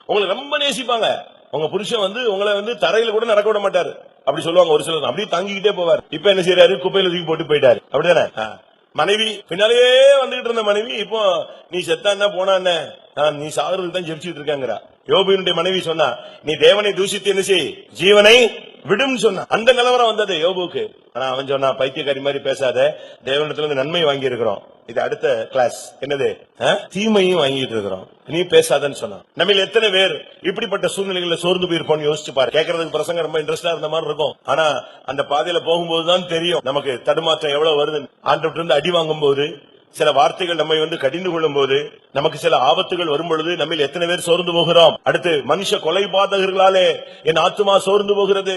உங்களை ரொம்ப நேசிப்பாங்க, உங்க புருஷன் உங்களை தரையில கூட நடக்க விட மாட்டாரு, அப்படி சொல்லுவாங்க ஒரு சிலர். அப்படியே தாங்கிக்கிட்டே போவார். இப்ப என்ன செய்யறாரு, குப்பையில தூக்கி போட்டு போயிட்டாரு. அப்படிதானே? மனைவி பின்னாலேயே வந்துகிட்டு இருந்த மனைவி இப்போ நீ செத்தா என்ன போனா என்ன, நீ சாகுறதுக்கு தான் ஜெபிச்சுட்டு இருக்காங்கறா. யோபுவினுடைய மனைவி சொன்னா நீ தேவனை தூஷித்து என்ன செய், ஜீவனை விடும் சொன்ன. அந்த நிலவரம் வந்தது யோபுக்கு. ஆனா அவன் சொன்னா பைத்தியக்காரி மாதிரி பேசாத, தேவனிடத்துல இருந்து நன்மை வாங்கி இருக்கிறோம், இது அடுத்த கிளாஸ், என்னது தீமையும் வாங்கிட்டு இருக்கிறோம், நீ பேசாதன்னு சொன்னான். நம்ம எத்தனை பேர் இப்படிப்பட்ட சூழ்நிலைகள்ல சோர்ந்து போயிருப்போம் யோசிச்சு பாரு. கேட்கறதுக்கு பிரசங்க ரொம்ப இன்ட்ரெஸ்டா இருந்த மாதிரி இருக்கும், ஆனா அந்த பாதையில போகும்போதுதான் தெரியும் நமக்கு தடுமாற்றம் எவ்வளவு வருது. ஆண்டவர்கிட்ட இருந்து அடி வாங்கும் போது, சில வார்த்தைகள் நம்மை கடிந்து கொள்ளும் போது, நமக்கு சில ஆபத்துகள் வரும் பொழுது நம்ம எத்தனை பேர் சோர்ந்து போகிறோம். அடுத்து மனுஷ கொலை பாதகர்களாலே என் ஆத்துமா சோர்ந்து போகிறது.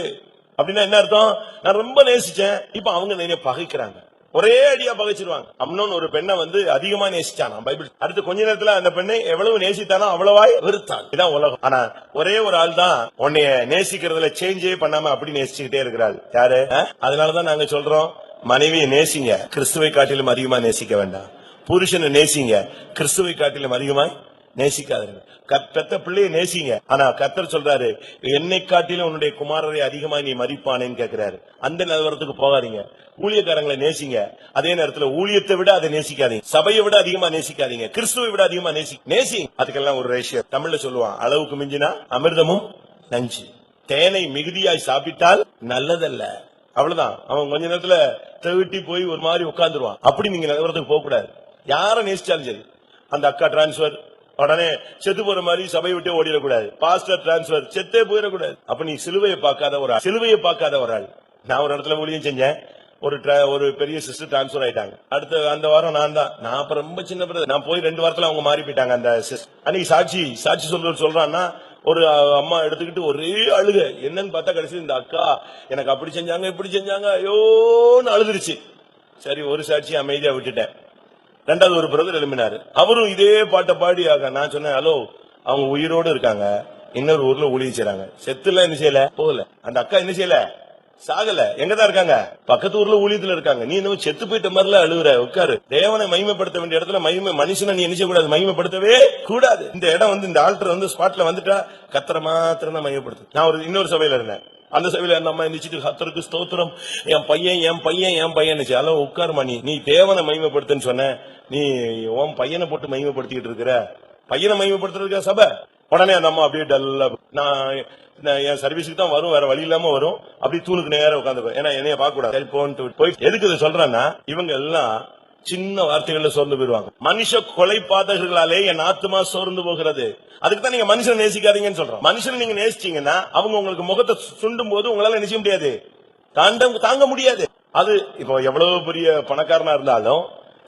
அப்படின்னா என்ன அர்த்தம், நான் ரொம்ப நேசிச்சேன், இப்ப அவங்க என்னைய பகைக்கிறாங்க, ஒரே அடியா பகைச்சிருவாங்க. அம்னோன் ஒரு பெண்ணை அதிகமா நேசிச்சானா பைபிள். அடுத்து கொஞ்ச நேரத்துல அந்த பெண்ணை எவ்வளவு நேசித்தானோ அவ்வளவாய் வெறுத்தான். இதான் உலகம். ஆனா ஒரே ஒரு ஆள் தான் உன்னைய நேசிக்கிறதுல சேஞ்சே பண்ணாம அப்படி நேசிச்சுக்கிட்டே இருக்கிறாள். யாரு? அதனாலதான் நாங்க சொல்றோம், மனைவியை நேசிங்க, கிறிஸ்துவை காட்டிலும் அதிகமா நேசிக்க வேண்டாம். புருஷனை நேசிங்க, கிறிஸ்துவை காட்டிலும் அதிகமா நேசிக்காதீங்க. பெத்த பிள்ளையை நேசிங்க, ஆனா கர்த்தர் சொல்றாரு என்னை காட்டிலும் உன்னுடைய குமாரரை அதிகமா நீ மதிப்பானேன்னு கேட்கிறாரு. அந்த நிலவரத்துக்கு போகாதீங்க. ஊழியக்காரங்களை நேசிங்க, அதே நேரத்துல ஊழியத்தை விட அதை நேசிக்காதீங்க, சபையை விட அதிகமா நேசிக்காதீங்க, கிறிஸ்துவை விட அதிகமா நேசி. அதுக்கெல்லாம் ஒரு ரேஷியோ. தமிழ்ல சொல்லுவான், அளவுக்கு மிஞ்சினா அமிர்தமும் நஞ்சு, தேனை மிகுதியாய் சாப்பிட்டால் நல்லதல்ல. அவ்வளவுதான். அவன் கொஞ்ச நேரத்துல தவிட்டி போய் ஒரு மாதிரி உட்கார்ந்துருவான். அப்படி நீங்க நிலவரத்துக்கு போக கூடாது. யார நேசிச்சாலும் சரி, அந்த அக்கா டிரான்ஸ்பர் உடனே செத்து போற மாதிரி சபையை விட்டே ஓடிடக்கூடாது, பாஸ்டர் டிரான்ஸ்பர் செத்தே போயிடக்கூடாது. அப்ப நீ சிலுவையை பார்க்காத ஒரு ஆள். நான் ஒரு இடத்துல ஊழியம் செஞ்சேன், ஒரு பெரிய சிஸ்டர் டிரான்ஸ்பர் ஆயிட்டாங்க. அடுத்த அந்த வாரம் நான் அப்ப ரொம்ப சின்ன பிறகு நான் போய் 2 வாரத்துல அவங்க மாறி போயிட்டாங்க. அந்த சிஸ்டர் அன்னைக்கு சாட்சி சொல்றான்னா, ஒரு அம்மா எடுத்துக்கிட்டு ஒரே அழுக. என்னன்னு பார்த்தா கடைசி இந்த அக்கா எனக்கு அப்படி செஞ்சாங்க இப்படி செஞ்சாங்க ஐயோன்னு அழுதுருச்சு. சரி, ஒரு சாட்சி அமைதியா விட்டுட்டேன். 2வது ஒரு பிரதர் எழுப்பினாரு, அவரும் இதே பாட்டை பாடி நான் சொன்னேன், ஹலோ அவங்க உயிரோடு இருக்காங்க, இன்னொரு ஊர்ல ஊழியம் செய்றாங்க, செத்துல என்ன செய்யல போகல, அந்த அக்கா என்ன செய்யல சாகல, எங்கதான் இருக்காங்க, பக்கத்து ஊர்ல ஊழியத்துல இருக்காங்க, நீ இன்னும் செத்து போயிட்ட மாதிரில அழுகுற, உட்காரு. தேவனை மகிமைப்படுத்த வேண்டிய இடத்துல மனுஷனை நீ என்ன செய்யக்கூடாது, மகிமைப்படுத்தவே கூடாது. இந்த இடம் இந்த ஆல்டர் ஸ்பாட்ல வந்துட்டா கர்த்தரை மாத்திரம் தான் மகிமைப்படுத்து. நான் இன்னொரு சபையில இருந்தேன், அந்த சபையில நம்ம நினைச்சிட்டு கர்த்தருக்கு ஸ்தோத்திரம், என் பையன் அதெல்லாம் உட்காருமா, நீ தேவனை மகிமைப்படுத்துன்னு சொன்ன, நீ உன் பையனை போட்டு மகிமைப்படுத்திட்டு இருக்கிற, பையனை மகிமைப்படுத்துறதுக்கா சபை. உடனே அந்த அம்மா அப்படியே டல்லா, நான் என் சர்வீஸுக்கு தான் வரும், வேற வழி இல்லாம வரும், அப்படி தூணுக்கு நேரம் உட்காந்து, ஏன்னா என்னைய பார்க்க கூடாது, செல்போன் போய். எதுக்கு இதை சொல்றேன்னா, இவங்க எல்லாம் சின்ன வார்த்தைகள்ல சோர்ந்து போயிருவாங்க. மனுஷ கொலை பாதகர்களாலே என் ஆத்துமா சோர்ந்து போகிறது. அதுக்கு தான் நீங்க மனுஷனை நேசிக்காதீங்கன்னு சொல்றோம். மனுஷனை நீங்க நேசிச்சீங்கன்னா அவங்க உங்களுக்கு முகத்தை சுண்டும் போது உங்களால நினைச்ச முடியாது, தாங்க முடியாது. அது இப்போ எவ்வளவு பெரிய பணக்காரனா இருந்தாலும்,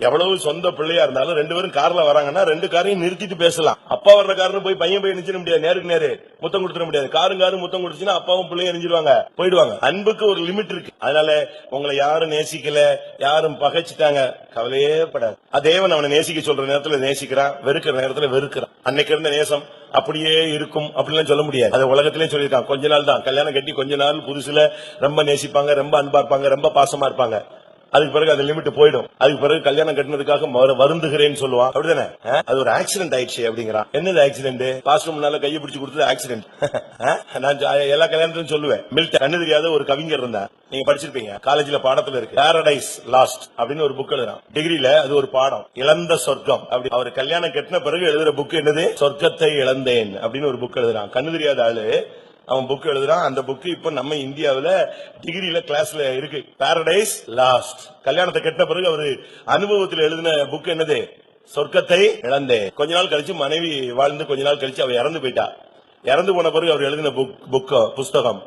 எவ்வளவு சொந்த பிள்ளையா இருந்தாலும், 2 பேரும் கார்ல வராங்கன்னா 2 காரையும் நிறுத்திட்டு பேசலாம். அப்பா வர்ற காரணம் போய் பையன் நினைச்சிட முடியாது, நேருக்கு நேரு முத்தம் கொடுத்துட முடியாது. காரும் முத்தம் கொடுத்துச்சுன்னா அப்பாவும் பிள்ளையும் எரிஞ்சிருவாங்க, போயிடுவாங்க. அன்புக்கு ஒரு லிமிட் இருக்கு. அதனால உங்களை யாரும் நேசிக்கல, யாரும் பகைச்சிட்டாங்க, கவலையே படாது. தேவன் அவனை நேசிக்க சொல்ற நேரத்துல நேசிக்கிறான், வெறுக்கிற நேரத்துல வெறுக்கிறான். அன்னைக்கு இருந்த நேசம் அப்படியே இருக்கும் அப்படிலாம் சொல்ல முடியாது. அது உலகத்திலே சொல்லியிருக்கான், கொஞ்ச நாள் தான் கல்யாணம் கட்டி கொஞ்ச நாள் புதுசுல ரொம்ப நேசிப்பாங்க, ரொம்ப அன்பா இருப்பாங்க, ரொம்ப பாசமா இருப்பாங்க. அதுக்கு பிறகு அது லிமிட் போயிடும். அதுக்கு பிறகு கல்யாணம் கட்டினதுக்காக வருந்துகிறேன்னு சொல்லுவான். அப்படிதானே? அது ஒரு ஆக்சிடென்ட் ஆயிடுச்சு அப்படிங்கிறான். என்னது ஆக்சிடென்ட்? பாஸ்டர் முன்னால கையை பிடிச்சு கொடுத்தது ஆக்சிடென்ட். நான் எல்லா கல்யாணத்திலும் சொல்லுவேன். மில்டன் கண்ணு தெரியாத ஒரு கவிஞர் இருந்தா, நீங்க படிச்சிருப்பீங்க, காலேஜ்ல பாடத்துல இருக்கு. பாரடைஸ் லாஸ்ட் அப்படின்னு ஒரு புக் எழுதுறான். டிகிரில அது ஒரு பாடம், இழந்த சொர்க்கம். அப்படி அவர் கல்யாணம் கட்டின பிறகு எழுதுற புக் என்னது? சொர்க்கத்தை இழந்தேன் அப்படின்னு ஒரு புக் எழுதுறான். கண்ணு தெரியாத ஆளு அவன் புக் எழுதுறான். அந்த புக் இப்ப நம்ம இந்தியாவில டிகிரில கிளாஸ்ல இருக்கு. Paradise last. கல்யாணத்தை கட்டின பிறகு அவரு அனுபவத்தில் எழுதின புக் என்னது? சொர்க்கத்தை இழந்தேன். கொஞ்ச நாள் கழிச்சு மனைவி வாழ்ந்து கொஞ்ச நாள் கழிச்சு அவ இறந்து போயிட்டா. இறந்து போன பிறகு அவர் எழுதின புஸ்தகம்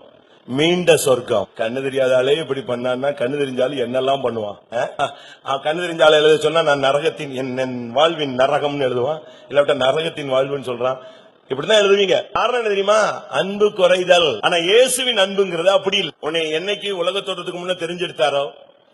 மீண்ட சொர்க்கம். கண்ணு தெரியாதாலே இப்படி பண்ணான்னா கண்ணு தெரிஞ்சாலும் என்னெல்லாம் பண்ணுவான். கண்ணு தெரிஞ்சாலும் எழுத சொன்னா நான் நரகத்தின் என் வாழ்வின் நரகம்னு எழுதுவான். இல்லாவிட்ட நரகத்தின் வாழ்வுன்னு சொல்றான். இப்படிதான் எழுதுவீங்க. காரணம் என்ன தெரியுமா? அன்பு குறைதல். ஆனா இயேசுவின் அன்புங்கிறது அப்படி இல்லை. உன்னை என்னைக்கு உலக தோற்றத்துக்கு முன்ன தெரிஞ்செடுத்தாரோ,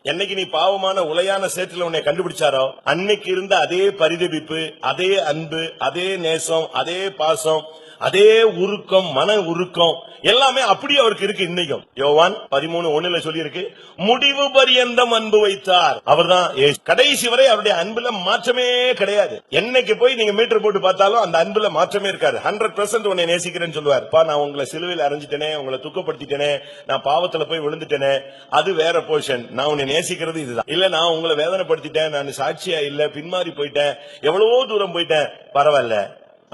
என்னைக்கு நீ பாவமான உளையான சேற்றில உன்னை கண்டுபிடிச்சாரோ, அன்னைக்கு இருந்த அதே பரிதபிப்பு, அதே அன்பு, அதே நேசம், அதே பாசம், அதே உருக்கம், மன உருக்கம் எல்லாமே அப்படியே அவருக்கு இருக்கு இன்னைக்கும். யோவான் 13:1 சொல்லி இருக்கு, முடிவு பரியந்தம் அன்பு வைத்தார். அவர்தான் கடைசி வரை அவருடைய அன்புல மாற்றமே கிடையாது. என்னைக்கு போய் நீங்க மீட்டர் போட்டு பார்த்தாலும் அந்த அன்புல மாற்றமே இருக்காது. 100% உன்னை நேசிக்கிறேன்னு சொல்லுவார். நான் உங்களை சிலுவையில் அரைஞ்சிட்டேனே, உங்களை துக்கப்படுத்திட்டேனே, நான் பாவத்துல போய் விழுந்துட்டேனே, அது வேற போர்ஷன். நான் உன்னை நேசிக்கிறது இதுதான். இல்ல நான் உங்களை வேதனைப்படுத்திட்டேன், நான் சாட்சியா இல்ல, பின்மாறி போயிட்டேன், எவ்வளவோ தூரம் போயிட்டேன், பரவாயில்ல,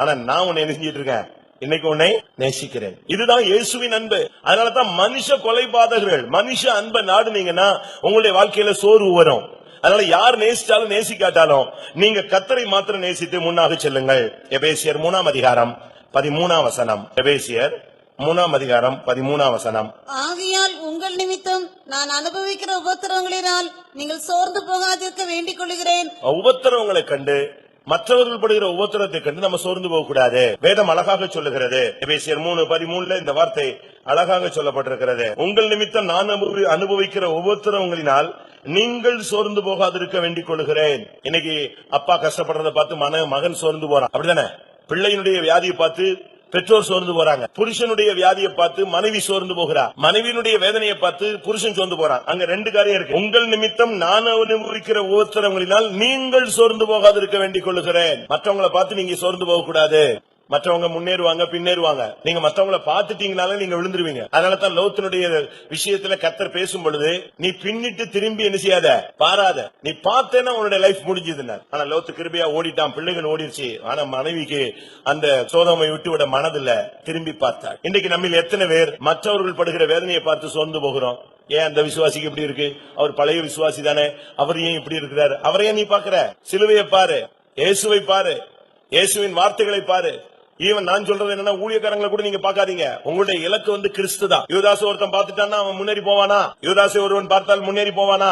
ஆனா நான் உன்னை நெஞ்சிட்டு இருக்கேன், இன்னைக்கு உன்னை நேசிக்கிறேன். இதுதான் இயேசுவின் அன்பு. அதனாலதான் மனுஷ கொலைபாதகர்கள் மனுஷ அன்பை நாடுனீங்கன்னா உங்களுடைய வாழ்க்கையில சோர்வு வரும். அதனால யார் நேசிச்சாலும் நேசிக்காட்டாலும் நீங்க கர்த்தரை மாத்திரம் நேசித்து முன்னாக செல்லுங்கள். எபேசியர் 3:13. எபேசியர் 3:13. ஆகையால் உங்கள் நிமித்தம் நான் அனுபவிக்கிற உபத்திரவங்களினால் நீங்கள் சோர்ந்து போகாதிருக்க வேண்டிக் கொள்கிறேன். உபத்திரவங்களை கண்டு, மற்றவர்கள் படுகிற உபத்திரத்தை கண்டு நம்ம சோர்ந்து போக கூடாது. வேதம் அழகாக சொல்லுகிறது. எபேசியர் 3:13 இந்த வார்த்தை அழகாக சொல்லப்பட்டிருக்கிறது. உங்கள் நிமித்தம் நான் அனுபவிக்கிற உபத்திரவங்களினால் நீங்கள் சோர்ந்து போகாதிருக்க வேண்டிக் கொள்கிறேன். இன்னைக்கு அப்பா கஷ்டப்படுறதை பார்த்து மகன் சோர்ந்து போறான். அப்படிதானே? பிள்ளையினுடைய வியாதியை பார்த்து பெற்றோர் சோர்ந்து போறாங்க. புருஷனுடைய வியாதியை பார்த்து மனைவி சோர்ந்து போகிறா. மனைவியினுடைய வேதனையை பார்த்து புருஷன் சோர்ந்து போறான். அங்க ரெண்டு காரியம் இருக்கு. உங்கள் நிமித்தம் நான் அனுபவிக்கிற உபத்திரவங்களினால் நீங்கள் சோர்ந்து போகாதிருக்க வேண்டிக் கொள்கிறேன். மற்றவங்களை பார்த்து நீங்க சோர்ந்து போக கூடாது. மற்றவங்க முன்னேறுவாங்க, பின்னேறுவாங்க. நீங்க மற்றவங்களை பார்த்துட்டீங்கனால நீங்க விழுந்துருவீங்க. அதனாலதான் லோத்தினுடைய விஷயத்துல கர்த்தர் பேசும் பொழுது, நீ பின்னிட்டு திரும்பி என்ன செய்யாத, பாராத. நீ பார்த்தேன்னா உன்னுடைய லைஃப் முடிஞ்சதுன்னா. ஆனா லோத்து கிருபையா ஓடிட்டான், பிள்ளைகள் ஓடிடுச்சு. ஆனா மனைவிக்கு அந்த சோதமை விட்டு விட மனதில்ல, திரும்பி பார்த்தாள். இன்னைக்கு நம்ம எத்தனை பேர் மற்றவர்கள் படுகிற வேதனையை பார்த்து சோர்ந்து போகிறோம்? ஏன் அந்த விசுவாசிக்கு இப்படி இருக்கு? அவர் பழைய விசுவாசி தானே, அவர் ஏன் இப்படி இருக்கிறாரு? அவரையே நீ பாக்குற? சிலுவையை பாரு, இயேசுவை பாரு, இயேசுவின் வார்த்தைகளை பாரு. ஈவன் நான் சொல்றது என்னன்னா, ஊழியக்காரங்களை கூட நீங்க பாக்காதீங்க. உங்களுடைய இலக்கு கிறிஸ்து தான். யுவதாச ஒருத்தன் பார்த்துட்டான்னா அவன் முன்னேறி போவானா? யுவதாசை ஒருவன் பார்த்தால் முன்னேறி போவானா?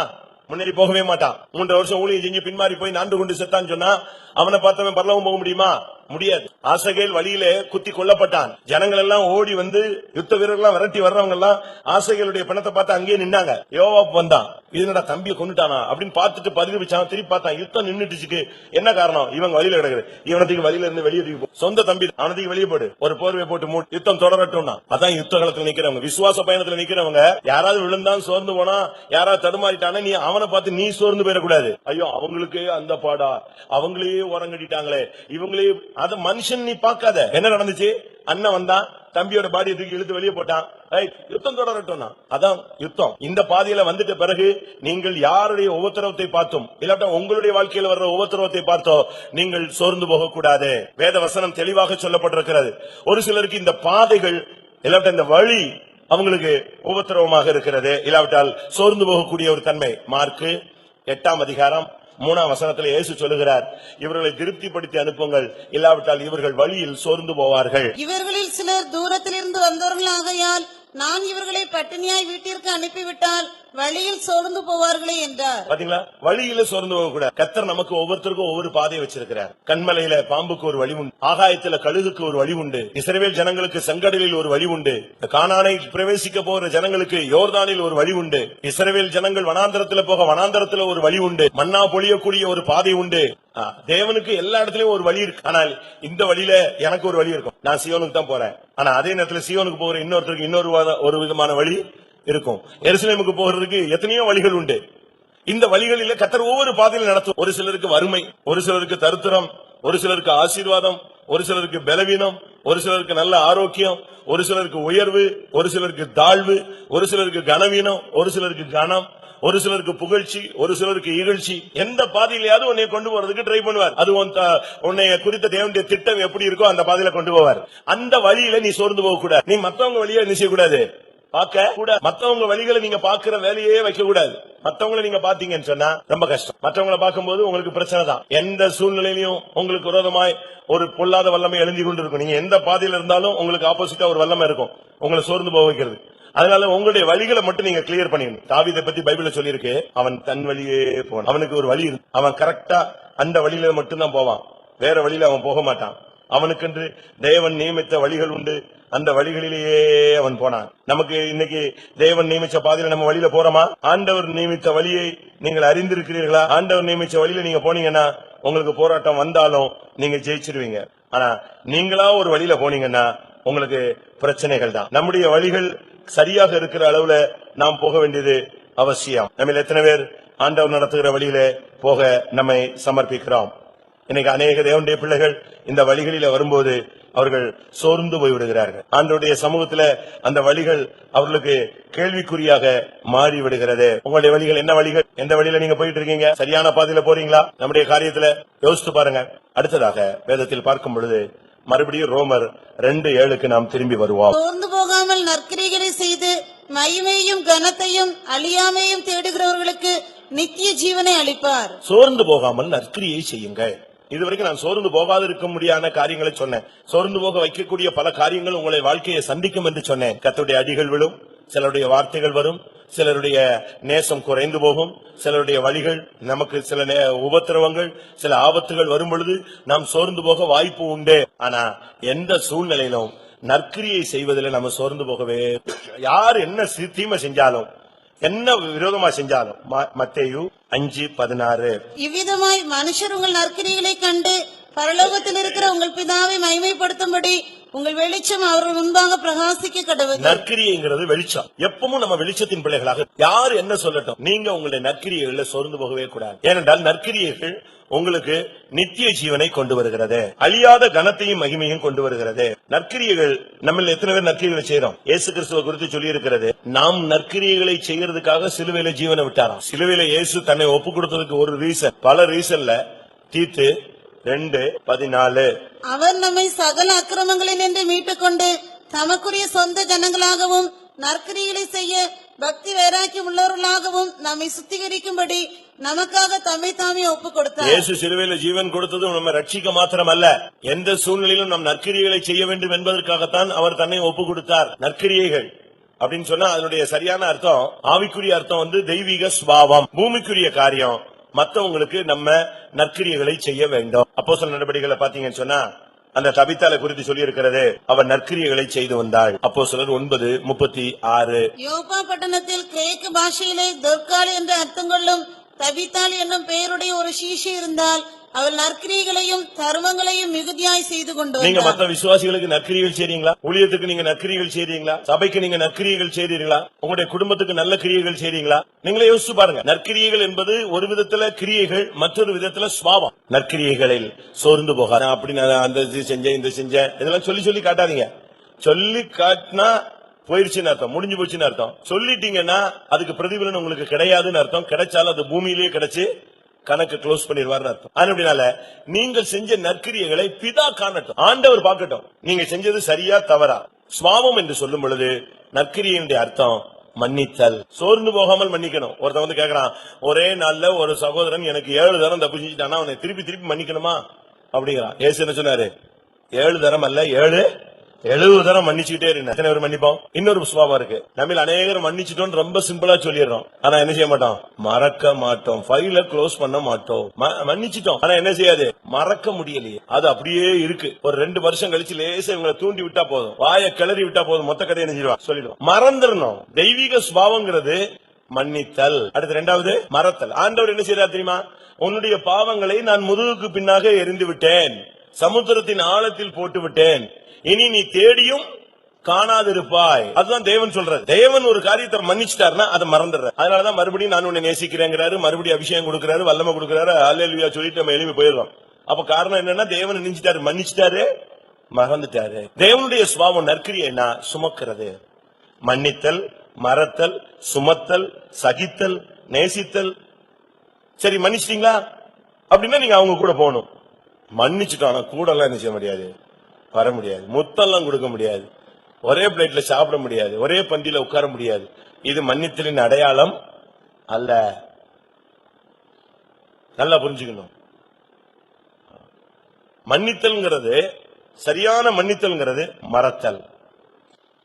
முன்னேறி போகவே மாட்டான். 3 வருஷம் ஊழியம் செஞ்சு பின்மாறி போய் நாண்டு கொண்டு செத்தான்னு சொன்னா அவனை பார்த்தவன் பரலோகம் போக முடியுமா? முடியாது. ஆசகேல் வழியிலே குத்தி கொல்லப்பட்டான். ஜனங்கள் எல்லாம் ஓடி வந்து யுத்த வீரர்கள் விரட்டி வர்றவங்க எல்லாம் ஆசகேலுடைய பணத்தை பார்த்து அங்கேயே நின்னாங்க. யோவாப் வந்தான், இதனடா தம்பியை கொண்டுட்டானா அப்படின்னு பார்த்துட்டு பரிதபிச்சான். திருப்பி பார்த்தான், யுத்தம் நின்னுட்டுச்சுக்கு. என்ன காரணம்? இவங்க வழியில கிடக்குது. இவனத்துக்கு வழியில இருந்து வெளியே தூக்கி சொந்த தம்பி அவனத்துக்கு வெளியே போடு, ஒரு போர்வை போட்டு மூட்டு, யுத்தம் தொடரட்டும். அதான் யுத்த காலத்துல நிக்கிறவங்க, விசுவாச பயணத்துல நிக்கிறவங்க. யாராவது விழுந்தான் சோர்ந்து போனா, யாராவது தடுமாறிட்டானா, நீ அவனை பார்த்து நீ சோர்ந்து போயிடக்கூடாது. ஐயோ அவங்களுக்கே அந்த பாடா, அவங்களே உரங்கடிட்டாங்களே, இவங்களே. அது மனுஷன் நீ பார்க்காத. என்ன நடந்துச்சு? அண்ணன் வந்தான், தம்பியோட பாடியை தூக்கி இழுத்து வெளியே போட்டான். யுத்தம் தொடரட்டும். அதான் யுத்தம். இந்த பாதையில வந்துட்ட பிறகு நீங்கள் யாருடைய உபத்திரவத்தை பார்த்தும், இல்லாட்ட உங்களுடைய வாழ்க்கையில் வர்ற உபத்திரவத்தை பார்த்தோ நீங்கள் சோர்ந்து போக கூடாது. வேத வசனம் தெளிவாக சொல்லப்பட்டிருக்கிறது. ஒரு சிலருக்கு இந்த பாதைகள், இல்லாட்ட இந்த வழி அவங்களுக்கு உபத்திரவமாக இருக்கிறது, இல்லாவிட்டால் சோர்ந்து போகக்கூடிய ஒரு தன்மை. மார்க்கு 8:3 இயேசு சொல்லுகிறார், இவர்களை திருப்திப்படுத்தி அனுப்புங்கள், இல்லாவிட்டால் இவர்கள் வழியில் சோர்ந்து போவார்கள். இவர்களில் சிலர் தூரத்திலிருந்து வந்தவர்கள் ஆகையால் நான் இவர்களை பட்டினியாய் வீட்டிற்கு அனுப்பிவிட்டால் வழியில் சோர்ந்து போவார்களே என்றார். பாத்தீங்களா? வழியில சோர்ந்து போக கூடாது. கர்த்தர் நமக்கு ஒவ்வொருத்தருக்கும் ஒவ்வொரு பாதையை வச்சிருக்கிறார். கண்மலையில பாம்புக்கு ஒரு வழி உண்டு, ஆகாயத்துல கழுகுக்கு ஒரு வழி உண்டு, இஸ்ரவேல் ஜனங்களுக்கு செங்கடலில் ஒரு வழி உண்டு, கானானை பிரவேசிக்க போற ஜனங்களுக்கு யோர்தானில் ஒரு வழி உண்டு, இஸ்ரவேல் ஜனங்கள் வனாந்தரத்துல போக வனாந்தரத்துல ஒரு வழி உண்டு, மன்னா பொழியக்கூடிய ஒரு பாதை உண்டு. தேவனுக்கு எல்லா இடத்துலயும் ஒரு வழி இருக்கு. ஆனால் இந்த வழியில எனக்கு ஒரு வழி இருக்கும், நான் சியோனுக்கு தான் போறேன். ஆனா அதே நேரத்தில் சியோனுக்கு போகிற இன்னொருத்தருக்கு இன்னொரு விதமான வழி இருக்கும். எருசலேமுக்கு போகிறதுக்கு எத்தனையோ வழிகள் உண்டு. இந்த வழிகளிலே கர்த்தர் ஒவ்வொரு பாதையில நடத்தும். ஒரு சிலருக்கு வறுமை, ஒரு சிலருக்கு தரித்திரம், ஒரு சிலருக்கு ஆசீர்வாதம், ஒரு சிலருக்கு பலவீனம், ஒரு சிலருக்கு நல்ல ஆரோக்கியம், ஒரு சிலருக்கு உயர்வு, ஒரு சிலருக்கு தாழ்வு, ஒரு சிலருக்கு கனவீனம், ஒரு சிலருக்கு கனம், ஒரு சிலருக்கு புகழ்ச்சி, ஒரு சிலருக்கு இகழ்ச்சி. எந்த பாதையிலாவது உன்னை கொண்டு போறதுக்கு ட்ரை பண்ணுவார். அது உன்னை குறித்த தேவனுடைய திட்டம் எப்படி இருக்கோ அந்த பாதையில கொண்டு போவார். அந்த வழியில நீ சோர்ந்து போக கூடாது. நீ மத்தவங்க வழியை என்ன செய்யக்கூடாது, பார்க்க கூட. மத்தவங்க வழிகளை நீங்க பாக்குற வேலையே வைக்க கூடாது. மத்தவங்களை நீங்க பாத்தீங்கன்னு சொன்னா ரொம்ப கஷ்டம். மற்றவங்களை பார்க்கும்போது உங்களுக்கு பிரச்சனை தான். எந்த சூழ்நிலையிலும் உங்களுக்கு விரோதமாய் ஒரு பொல்லாத வல்லமை எழுந்தி கொண்டு இருக்கும். நீங்க எந்த பாதையில இருந்தாலும் உங்களுக்கு ஆப்போசிட்டா ஒரு வல்லமை இருக்கும் உங்களை சோர்ந்து போக வைக்கிறது. அதனால உங்களுடைய வழிகளை மட்டும் நீங்க கிளியர் பண்ணிடணும். தாவீதை பத்தி பைபிள்ல சொல்லியிருக்கு, அவன் தன் வழியே போனான். அவனுக்கு ஒரு வழி இருக்கு. அவன் கரெக்டா அந்த வழியில மட்டும்தான் போவான், வேற வழியில அவன் போக மாட்டான். அவனுக்கென்று தேவன் நியமித்த வழிகள் உண்டு, அந்த வழிகளிலேயே அவன் போனான். நமக்கு இன்னைக்கு தேவன் நியமிச்ச பாதையில நம்ம வழியில போறோமா? ஆண்டவர் நியமித்த வழியை நீங்கள் அறிந்திருக்கிறீர்களா? ஆண்டவர் நியமிச்ச வழியில நீங்க போனீங்கன்னா உங்களுக்கு போராட்டம் வந்தாலும் நீங்க ஜெயிச்சிருவீங்க. ஆனா நீங்களா ஒரு வழியில போனீங்கன்னா உங்களுக்கு பிரச்சனைகள் தான். நம்முடைய வழிகள் சரியாக இருக்கிற அளவுல நாம் போக வேண்டியது அவசியம். நம்ம எத்தனை பேர் ஆண்டவர் நடத்துகிற வழியில போக நம்மை சமர்ப்பிக்கிறோம்? இன்னைக்கு அநேக தேவனுடைய பிள்ளைகள் இந்த வழிகளில வரும்போது அவர்கள் சோர்ந்து போய்விடுகிறார்கள். ஆண்டவருடைய சமூகத்துல அந்த வழிகள் அவர்களுக்கு கேள்விக்குறியாக மாறி விடுகிறது. உங்களுடைய வழிகள் என்ன வழிகள்? எந்த வழியில நீங்க போயிட்டு இருக்கீங்க? சரியான பாதையில போறீங்களா? நம்முடைய காரியத்துல யோசித்து பாருங்க. அடுத்ததாக வேதத்தில் பார்க்கும் பொழுது மறுபடியும் ரோமர் 2:7 நாம் திரும்பி வருவோம். சோர்ந்து போகாமல் நற்கிரிகளை செய்து மகிமையும் கனத்தையும் அழியாமையும் தேடுகிறவர்களுக்கு நித்திய ஜீவனை அளிப்பார். சோர்ந்து போகாமல் நற்கிரியை செய்யுங்கள். இதுவரைக்கும் நான் சோர்ந்து போகாது இருக்க முடியாத காரியங்களை சொன்னேன். சோர்ந்து போக வைக்கக்கூடிய பல காரியங்கள் உங்களை வாழ்க்கையை சந்திக்கும் என்று சொன்னேன். கர்த்தருடைய அடிகள் விழும், சிலருடைய வார்த்தைகள் வரும், சிலருடைய நேசம் குறைந்து போகும், சிலருடைய வழிகள் நமக்கு சில உபத்திரவங்கள், சில ஆபத்துகள் வரும் பொழுது நாம் சோர்ந்து போக வாய்ப்பு உண்டு. ஆனா எந்த சூழ்நிலையிலும் நற்கிரியை செய்வதில் நம்ம சோர்ந்து போகவே, யார் என்ன தீமை செஞ்சாலும் என்ன விரோதமா செஞ்சாலும், மத்தேயு 5:16 இவ்விதமாய் மனுஷர் உங்கள் நற்கிரிகளை கண்டு பரலோகத்தில் இருக்கிற உங்கள் பிதாவை மகிமைப்படுத்தும்படி உங்கள் வெளிச்சம் அவர்கள் முன்பாக பிரகாசிக்க கடவுள். நற்கிரியைங்கிறது வெளிச்சம். எப்பவும் நம்ம வெளிச்சத்தின் பிள்ளைகளாக, யார் என்ன சொல்லட்டும், நீங்க உங்களுடைய நற்கிரியைகளை சோர்ந்து போகவே கூடாது. ஏனென்றால் நற்கிரியைகள் உங்களுக்கு நித்திய ஜீவனை கொண்டு வருகிறது, அழியாத கனத்தையும் மகிமையும் கொண்டு வருகிறது. நற்கிரியைகள் நம்ம எத்தனை பேர் நற்கிரிகளை செய்யறோம்? இயேசு கிறிஸ்துவ குறித்து சொல்லி இருக்கிறது, நாம் நற்கிரியைகளை செய்யறதுக்காக சிலுவையில ஜீவனை விட்டாராம். சிலுவையில இயேசு தன்னை ஒப்பு கொடுத்ததுக்கு ஒரு ரீசன், பல ரீசன்ல தீத்து 2:14 அவர் நம்மை சகல அக்கிரமங்களில் நின்று மீட்டுக் கொண்டு தமக்குரிய சொந்த ஜனங்களாகவும் நற்கிரிகளை செய்ய பக்தி வைராக்கியம் உள்ளவர்களாகவும் நம்மை சுத்திகரிக்கும்படி நமக்காக தம்மை தாமே ஒப்பு கொடுத்தார். இயேசு சிலுவையில ஜீவன் கொடுத்ததும் நம்ம ரட்சிக்க மாத்திரம் அல்ல, எந்த சூழ்நிலையிலும் நம் நற்கிரியைகளை செய்ய வேண்டும் என்பதற்காகத்தான் அவர் தன்னை ஒப்பு கொடுத்தார். நற்கிரியைகள் அப்படின்னு சொன்னா அதனுடைய சரியான அர்த்தம், ஆவிக்குரிய அர்த்தம் தெய்வீக சுபாவம், பூமிக்குரிய காரியம். மத்தவங்களுக்கு நம்ம நற்கிரியைகளை செய்ய வேண்டும். அப்போஸ்தலர் நடபடிகளை பாத்தீங்கன்னு சொன்னா அந்த தபித்தாளை குறித்து சொல்லி இருக்கிறது, அவர் நற்கிரியைகளை செய்து வந்தாள். அப்போஸ்தலர் 9:36 யோப்பா பட்டணத்தில் கிரேக்க பாஷையிலே தொர்க்காள் என்று அர்த்தம் கொள்ளும் தபித்தாள் என்னும் பெயருடைய ஒரு சீஷி இருந்தால் அவள் நற்கிரியைகளையும் தர்மங்களையும் மிகுதியாய் செய்து கொண்டு நீங்க மற்ற விசுவாசிகளுக்கு நற்கிரியைகள் செய்றீங்களா? ஊழியத்துக்கு நீங்க நற்கிரியைகள் செய்றீங்களா? சபைக்கு நீங்க நற்கிரியைகள் செய்றீங்களா? உங்களுடைய குடும்பத்துக்கு நல்ல கிரியைகள் செய்றீங்களா? நீங்களே யோசிச்சு பாருங்க. நற்கிரியைகள் என்பது ஒரு விதத்துல கிரியைகள், மற்றொரு விதத்துல சுபாவம். நற்கிரியைகளில் சோர்ந்து போகாத, அப்படி நான் அந்த செஞ்சேன் இந்த செஞ்சேன் இதெல்லாம் சொல்லி சொல்லி காட்டாதீங்க. சொல்லி காட்டினா போயிருச்சுன்னு அர்த்தம், முடிஞ்சு போச்சுன்னு அர்த்தம். சொல்லிட்டீங்கன்னா அதுக்கு பிரதிபலன் உங்களுக்கு கிடையாதுன்னு அர்த்தம். கிடைச்சாலும் அது பூமியிலேயே கிடைச்சு கணக்கு க்ளோஸ் பண்ணிடுவார்னு அர்த்தம். அதனால நீங்கள் செஞ்ச நற்கிரியைகளை பிதா காணட்டும், ஆண்டவர் பார்க்கட்டும், நீங்க செஞ்சது சரியா தவறா. சுவாபம் என்று சொல்லும் பொழுது நற்கிரியையுடைய அர்த்தம் மன்னித்தல். சோர்ந்து போகாமல் மன்னிக்கணும். ஒருத்தன் கேக்குறான், ஒரே நாள்ல ஒரு சகோதரன் எனக்கு 7 தரம் தப்பு செஞ்சுட்டானா அவனை திருப்பி திருப்பி மன்னிக்கணுமா அப்படிங்கிறான். ஏசு என்ன சொன்னாரு? 7 தரம் அல்ல 70 தரம் மன்னிச்சுக்கிட்டே இருந்தேன். எத்தனை பேர் மன்னிப்போம்? இன்னொரு சுபாவம் இருக்கு, நம்ம அநேகர் மன்னிச்சுட்டோம் ரொம்ப சிம்பிளா சொல்லிடுறோம். ஆனா என்ன செய்ய மாட்டோம்? மறக்க மாட்டோம், ஃபைல க்ளோஸ் பண்ண மாட்டோம். மன்னிச்சுட்டோம், ஆனா என்ன செய்யாது? மறக்க முடியலையே, அது அப்படியே இருக்கு. ஒரு 2 வருஷம் கழிச்சு லேசா இவங்களை தூண்டி விட்டா போதும், வாயை கிளறி விட்டா போதும், மொத்த கதையை என்ன சொல்லிடுவோம், மறந்துடணும். தெய்வீக சுபாவங்கிறது மன்னித்தல். அடுத்து 2வது மறத்தல். ஆண்டவர் என்ன செய்யறார் தெரியுமா? உன்னுடைய பாவங்களை நான் முதுகுக்கு பின்னாக எரிந்து விட்டேன், சமுத்திரத்தின் ஆழத்தில் போட்டு விட்டேன், இனி நீ தேடியும் காணாதிருப்பாய். அதுதான் தேவன் சொல்றது. தேவன் ஒரு காரியத்தை மன்னிச்சிட்டாருன்னா அதை மறந்துடுற. அதனாலதான் மறுபடியும் நான் உன்னை நேசிக்கிறேங்கிறாரு, மறுபடியும் அபிஷேகம் கொடுக்கிறாரு, வல்லமை கொடுக்கிறாரு, அல்லேலூயா சொல்லிட்டு நம்ம எழுப்பி போயிடுறோம். அப்ப காரணம் என்னன்னா தேவன் நினைச்சிட்டாரு, மன்னிச்சிட்டாரு, மறந்துட்டாரு. தேவனுடைய சுபாவம் நற்கிரியைனா சுமக்கிறது, மன்னித்தல், மறத்தல், சுமத்தல், சகித்தல், நேசித்தல். சரி மன்னிச்சிட்டீங்களா அப்படின்னா நீங்க அவங்க கூட போகணும். மன்னிச்சுட்டானா கூட எல்லாம் என்ன செய்ய முடியாது, வர முடியாது, முத்தெல்லாம் கொடுக்க முடியாது, ஒரே பிளேட்ல சாப்பிட முடியாது, ஒரே பந்தியில உட்கார முடியாது. இது மன்னித்தலின் அடையாளம் அல்ல. நல்லா புரிஞ்சுக்கணும். மன்னித்தல்ங்கிறது, சரியான மன்னித்தல்ங்கிறது மறத்தல்.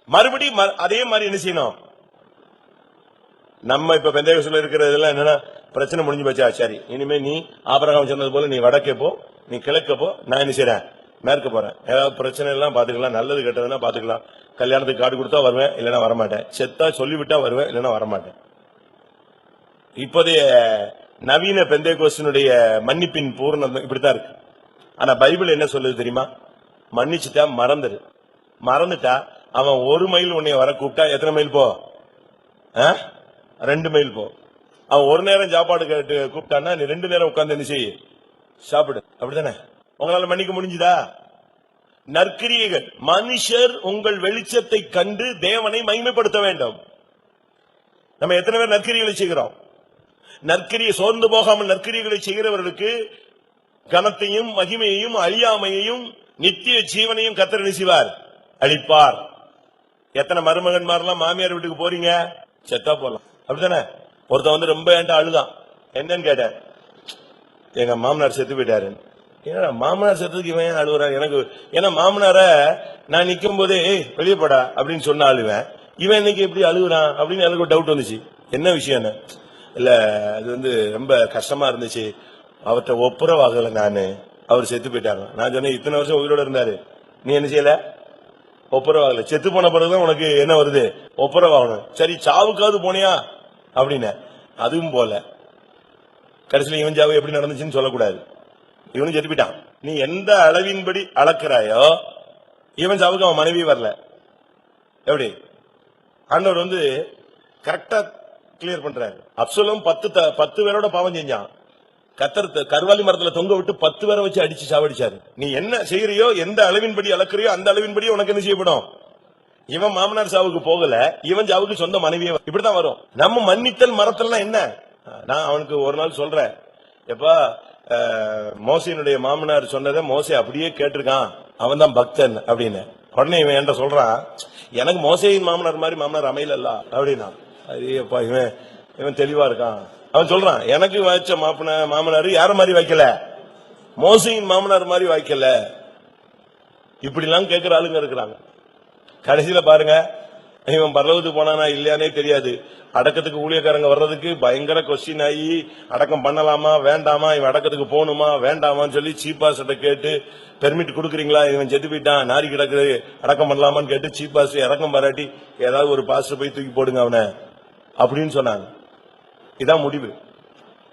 மறுபடி அதே மாதிரி என்ன செய்யணும், நம்ம இப்ப பெந்தேகோஸ்துல இருக்கிறதெல்லாம் என்னன்னா பிரச்சனை முடிஞ்சு போச்சா, சரி இனிமே நீ ஆபிரகாம் சொன்னது போல நீ வடக்கே போ, நீ கிழக்க போ, நான் என்ன செய்றேன் மேற்க போறேன். ஏதாவது பிரச்சனை எல்லாம் பாத்துக்கலாம், நல்லது கெட்டதுன்னா பாத்துக்கலாம். கல்யாணத்துக்கு கார்டு கொடுத்தா வருவேன், இல்லைன்னா வரமாட்டேன். செத்தா சொல்லிவிட்டா வருவேன், இல்லைன்னா வரமாட்டேன். இப்போதைய நவீன பெந்தேகோஸ்தினுடைய மன்னிப்பின் பூர்ணம் இப்படித்தான் இருக்கு. ஆனா பைபிள் என்ன சொல்லுது தெரியுமா, மன்னிச்சுட்டா மறந்துரு. மறந்துட்டா அவன் 1 மைல் உன்னைய வர கூப்பிட்டா எத்தனை மைல் போ, 2 மைல் போ. அவன் 1 நேரம் சாப்பாடு கேட்டு கூப்பிட்டான்னா நீ 2 நேரம் உட்கார்ந்து என்ன செய்ய, சாப்பிடு. அப்படித்தானே? உங்களால மன்னிக்க முடிஞ்சுதா? நற்கிரியைகள். மனுஷர் உங்கள் வெளிச்சத்தை கண்டு தேவனை மகிமைப்படுத்த வேண்டும். நம்ம எத்தனை பேர் நற்கிரியைகளை செய்கிறோம்? நற்கிரியை சோர்ந்து போகாமல் நற்கிரியைகளை செய்கிறவர்களுக்கு கனத்தையும் மகிமையையும் அழியாமையையும் நித்திய ஜீவனையும் கர்த்தர் செய்வார், அளிப்பார். எத்தனை மருமகன்மாரெல்லாம் மாமியார் வீட்டுக்கு போறீங்க, செத்தா போலாம். அப்படித்தானே? ஒருத்தன் வந்து ரொம்ப என்கிட்ட அழுதான். என்னன்னு கேட்டேன், எங்க மாமனார் செத்து போயிட்டாரு. ஏன்னா மாமனார் செத்துக்கு இவன் ஏன் அழுகுறான் எனக்கு? ஏன்னா மாமனார நான் நிக்கும் போதே வெளியே போடா அப்படின்னு சொன்ன அழுவேன். இவன் இன்னைக்கு எப்படி அழுகுறான் அப்படின்னு எனக்கு ஒரு டவுட் வந்துச்சு. என்ன விஷயம்? இல்ல அது வந்து ரொம்ப கஷ்டமா இருந்துச்சு, அவர்கிட்ட ஒப்புரவாகல நானு, அவர் செத்து போயிட்டாங்க. நான் சொன்னேன் இத்தனை வருஷம் உயிரோட இருந்தாரு, நீ என்ன செய்யல, ஒப்புரவாகல. செத்து போன பிறகுதான் உனக்கு என்ன வருது, ஒப்புரவாகணும். சரி சாவுக்காவது போனியா அப்படின்னு, அதுவும் போல. கடைசியில் இவன் சாவு எப்படி நடந்துச்சுன்னு சொல்லக்கூடாது. இவனும் செத்து போயிட்டான். நீ எந்த அளவின்படி அளக்கிறாயோ இவன் சாவுக்கு அவன் மனைவி வரல. எப்படி ஆண்டவர் வந்து கரெக்டா கிளியர் பண்றாரு. அப்சலோம் 10 பேரோட பாவம் செஞ்சான். கத்தர் கர்வாலி மரத்துல தொங்க விட்டு 10 பேரை வச்சு அடிச்சு சாவடிச்சாரு. நீ என்ன செய்யறியோ, எந்த அளவின்படி அளக்குறியோ அந்த அளவின்படி உனக்கு என்ன செய்யப்படும். இவன் மாமனார் சாவுக்கு போகல, இவன் சாவுக்கு சொந்த மனைவியே. இப்படிதான் வரும். நம்ம மன்னித்தல் மறத்தல்னா என்ன? நான் அவனுக்கு ஒரு நாள் சொல்றேன், எப்பா மோசையினுடைய மாமனார் சொன்னதை மோசை அப்படியே கேட்டிருக்கான், அவன் தான் பக்தன் அப்படின்னு. உடனே இவன் என்கிட்ட சொல்றான், எனக்கு மோசையின் மாமனார் மாதிரி மாமனார் அமையல அப்படின்னா. ஐயப்பா இவன் தெளிவா இருக்கான். அவன் சொல்றான், எனக்கு வச்ச மாமனார் யார மாதிரி வைக்கல, மோசையின் மாமனார் மாதிரி வைக்கல. இப்படி எல்லாம் கேட்கிற ஆளுங்க இருக்கிறாங்க. கடைசியில பாருங்க, இவன் பரலோகத்துக்கு போனானா இல்லையானே தெரியாது. அடக்கத்துக்கு ஊழியக்காரங்க வர்றதுக்கு பயங்கர கொஸ்டின் ஆகி, அடக்கம் பண்ணலாமா வேண்டாமா, இவன் அடக்கத்துக்கு போகணுமா வேண்டாமான்னு சொல்லி சீப்பாஸ்ட கேட்டு, பெர்மிட் கொடுக்குறீங்களா, இவன் செத்து போயிட்டான் நாரி கிடக்குது அடக்கம் பண்ணலாமான்னு கேட்டு சீப்பாஸ் இறக்கம் பாராட்டி ஏதாவது ஒரு பாஸ்டர் போய் தூக்கி போடுங்க அவனை அப்படின்னு சொன்னாங்க. இதான் முடிவு.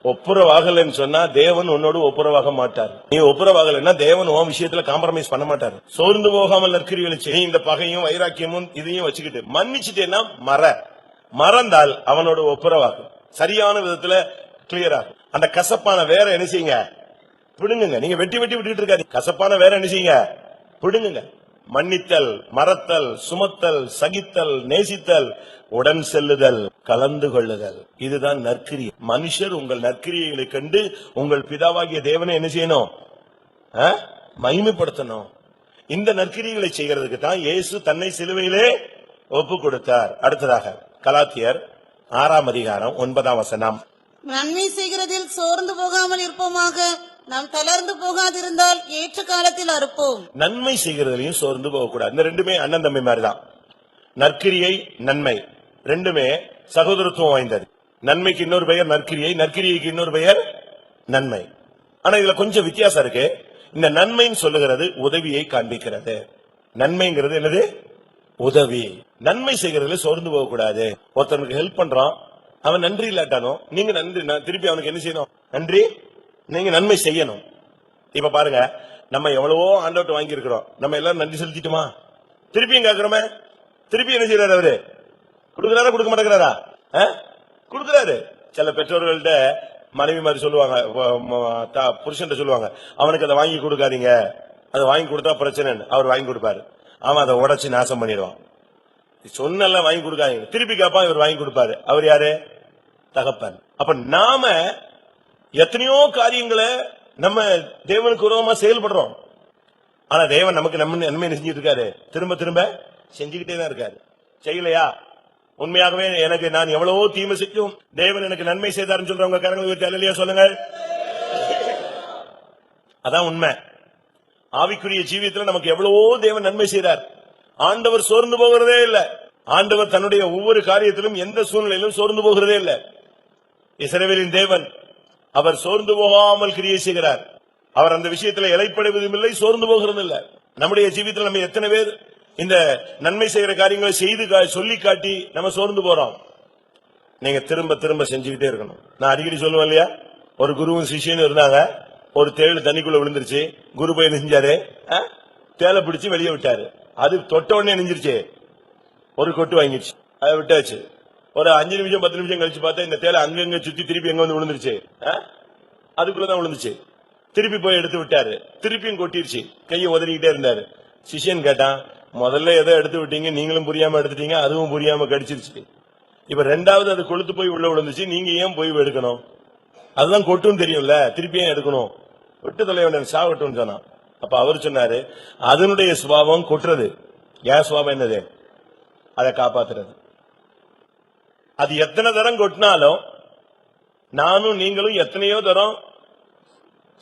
ஒப்புரவாகலன்னு சொன்னா தேவன் உன்னோடு ஒப்புரவாக மாட்டார். நீ ஒப்புரவாகலன்னா தேவன் உன் விஷயத்துல காம்ப்ரமைஸ் பண்ண மாட்டார். சோர்ந்து போகாமல் நற்கிரியைகளை செய். இந்த பகையும் வைராக்கியமும் இதையும் வச்சுக்கிட்டு மன்னிச்சுட்டேன்னா மறந்தால் அவனோட ஒப்புரவாகும். சரியான விதத்துல கிளியர் ஆகும். அந்த கசப்பான வேற என்ன செய்யுங்க, பிடுங்குங்க. நீங்க வெட்டி விட்டுட்டு இருக்காது. கசப்பான வேற என்ன செய்யுங்க, பிடுங்குங்க. மன்னித்தல், மறத்தல், சுமத்தல், சகித்தல், நேசித்தல், உடன் செல்லுதல், கலந்து கொள்ளுதல், இதுதான் நற்கிரியை. மனுஷர் உங்கள் நற்கிரியைகளை கண்டு உங்கள் பிதாவாகிய தேவனை என்ன செய்யணும், மகிமைப்படுத்தணும். இந்த நற்கிரியைகளை செய்கிறதுக்கு தான் இயேசு தன்னை சிலுவையிலே ஒப்பு கொடுத்தார். அடுத்ததாக கலாத்தியர் 6ஆம் அதிகாரம் 9ஆம் வசனம். நன்மை செய்கிறதில் சோர்ந்து போகாமல் இருப்போமாக, நாம் தளர்ந்து போகாதிருந்தால் ஏற்ற காலத்தில் அறுப்போம். நன்மை செய்கிறதிலையும் சோர்ந்து போகக்கூடாது. இந்த ரெண்டுமே அண்ணன் தம்பி மாதிரிதான். நற்கிரியை, நன்மை ரெண்டுமே சகோதரத்துவம் வாய்ந்தது. நன்மைக்கு இன்னொரு பெயர் நற்கிரியை, நற்கிரியைக்கு இன்னொரு பெயர் நன்மை. ஆனா இதுல கொஞ்சம் வித்தியாசம் இருக்கு. இந்த நன்மைன்னு சொல்லுகிறது உதவியை காண்பிக்கிறது. நன்மைங்கிறது என்னது, உதவி. நன்மை செய்கிறதுல சோர்ந்து போகக்கூடாது. ஒருத்தனுக்கு ஹெல்ப் பண்றான், அவன் நன்றி இல்லாட்டானோ நீங்க நன்றி திருப்பி அவனுக்கு என்ன செய்யணும், நன்றி நீங்க நன்மை செய்யணும். இப்ப பாருங்க, நம்ம எவ்வளவோ ஆண்டவர்ட்ட வாங்கி இருக்கிறோம், நம்ம எல்லாரும் நன்றி செலுத்திட்டுமா? திருப்பியும் கேட்கிறோமே, திருப்பி என்ன செய்யறாரு அவரு? கொடுக்கிறாரா கொடுக்க மாட்டேங்கிறாரா? கொடுக்கிறாரு. சில பெற்றோர்கள்ட்ட மனைவி மாதிரி சொல்லுவாங்க, புருஷன் சொல்லுவாங்க, அவனுக்கு அதை வாங்கி கொடுக்காதீங்க, அதை வாங்கி கொடுத்தா பிரச்சனை. அவர் வாங்கி கொடுப்பாரு, அவன் அதை உடைச்சு நாசம் பண்ணிடுவான். சொன்னெல்லாம் வாங்கி கொடுக்காதீங்க, திருப்பி கேட்பான், இவர் வாங்கி கொடுப்பாரு. அவர் யாரு? தகப்பன். அப்ப நாம எத்தனையோ காரியங்களை நம்ம தேவனுக்கு விரோதமா செயல்படுறோம். ஆனா தேவன் நமக்கு நன்மை செஞ்சுட்டு இருக்காரு, திரும்ப திரும்ப செஞ்சுக்கிட்டே தான் இருக்காரு. செய்யலையா? உண்மையாகவே எனக்கு நான் எவ்வளவோ தீமை செஞ்சும் தேவன் எனக்கு நன்மை செய்தாருன்னு சொல்றவங்க கரங்களை உயர்த்தி அல்லேலூயா சொல்லுங்க. அதான் உண்மை. ஆவிக்குரிய ஜீவியத்துல நமக்கு எவ்வளவோ தேவன் நன்மை செய்தார். ஆண்டவர் சோர்ந்து போகிறதே இல்ல. ஆண்டவர் தன்னுடைய ஒவ்வொரு காரியத்திலும் எந்த சூழ்நிலையிலும் சோர்ந்து போகிறதே இல்ல. இஸ்ரவேலின் தேவன் அவர் சோர்ந்து போகாமல் கிரியை செய்கிறார். அவர் அந்த விஷயத்துல இளைப்படைவதும் இல்லை, சோர்ந்து போகிறதும் இல்ல. நம்முடைய ஜீவியத்தில் நம்ம எத்தனை பேர் இந்த நன்மை செய்கிற காரியங்களை செய்து சொல்லி காட்டி நம்ம சோர்ந்து போறோம். நீங்க திரும்ப திரும்ப செஞ்சுக்கிட்டே இருக்கணும். நான் அடிக்கடி சொல்லுவேன் இல்லையா, ஒரு குருவும் சிஷியனும் இருந்தாங்க. ஒரு தேள் தண்ணிக்குள்ள விழுந்துருச்சு. குரு போய் நெஞ்சாரு, தேலை பிடிச்சு வெளியே விட்டாரு. அது தொட்ட உடனே நெஞ்சிருச்சு, ஒரு கொட்டு வாங்கிடுச்சு, அதை விட்டாச்சு. ஒரு 5 நிமிஷம் 10 நிமிஷம் கழிச்சு பார்த்தா இந்த தேலை அங்கங்க சுத்தி திருப்பி எங்க வந்து விழுந்துருச்சு, அதுக்குள்ளதான் விழுந்துச்சு. திருப்பி போய் எடுத்து விட்டாரு, திருப்பியும் கொட்டிருச்சு. கையை உதறிக்கிட்டே இருந்தாரு. சிஷியன் கேட்டான், முதல்ல எதை எடுத்து விட்டீங்க, நீங்களும் புரியாம எடுத்துட்டீங்க, அதுவும் புரியாம கடிச்சிருச்சு. இப்ப ரெண்டாவது அது கொளுத்து போய் உள்ள விழுந்துச்சு, நீங்க ஏன் போய் எடுக்கணும்? அதுதான் கொட்டும் தெரியும்ல, திருப்பி ஏன் எடுக்கணும்? விட்டு தலைவன் சாவட்டும் சொன்னான். அப்ப அவர் சொன்னாரு, அதனுடைய சுபாவம் கொட்டுறது, ஏன் சுபாவம் என்னது? அதை காப்பாத்துறது. அது எத்தனை தரம் கொட்டினாலும் நானும் நீங்களும் எத்தனையோ தரம்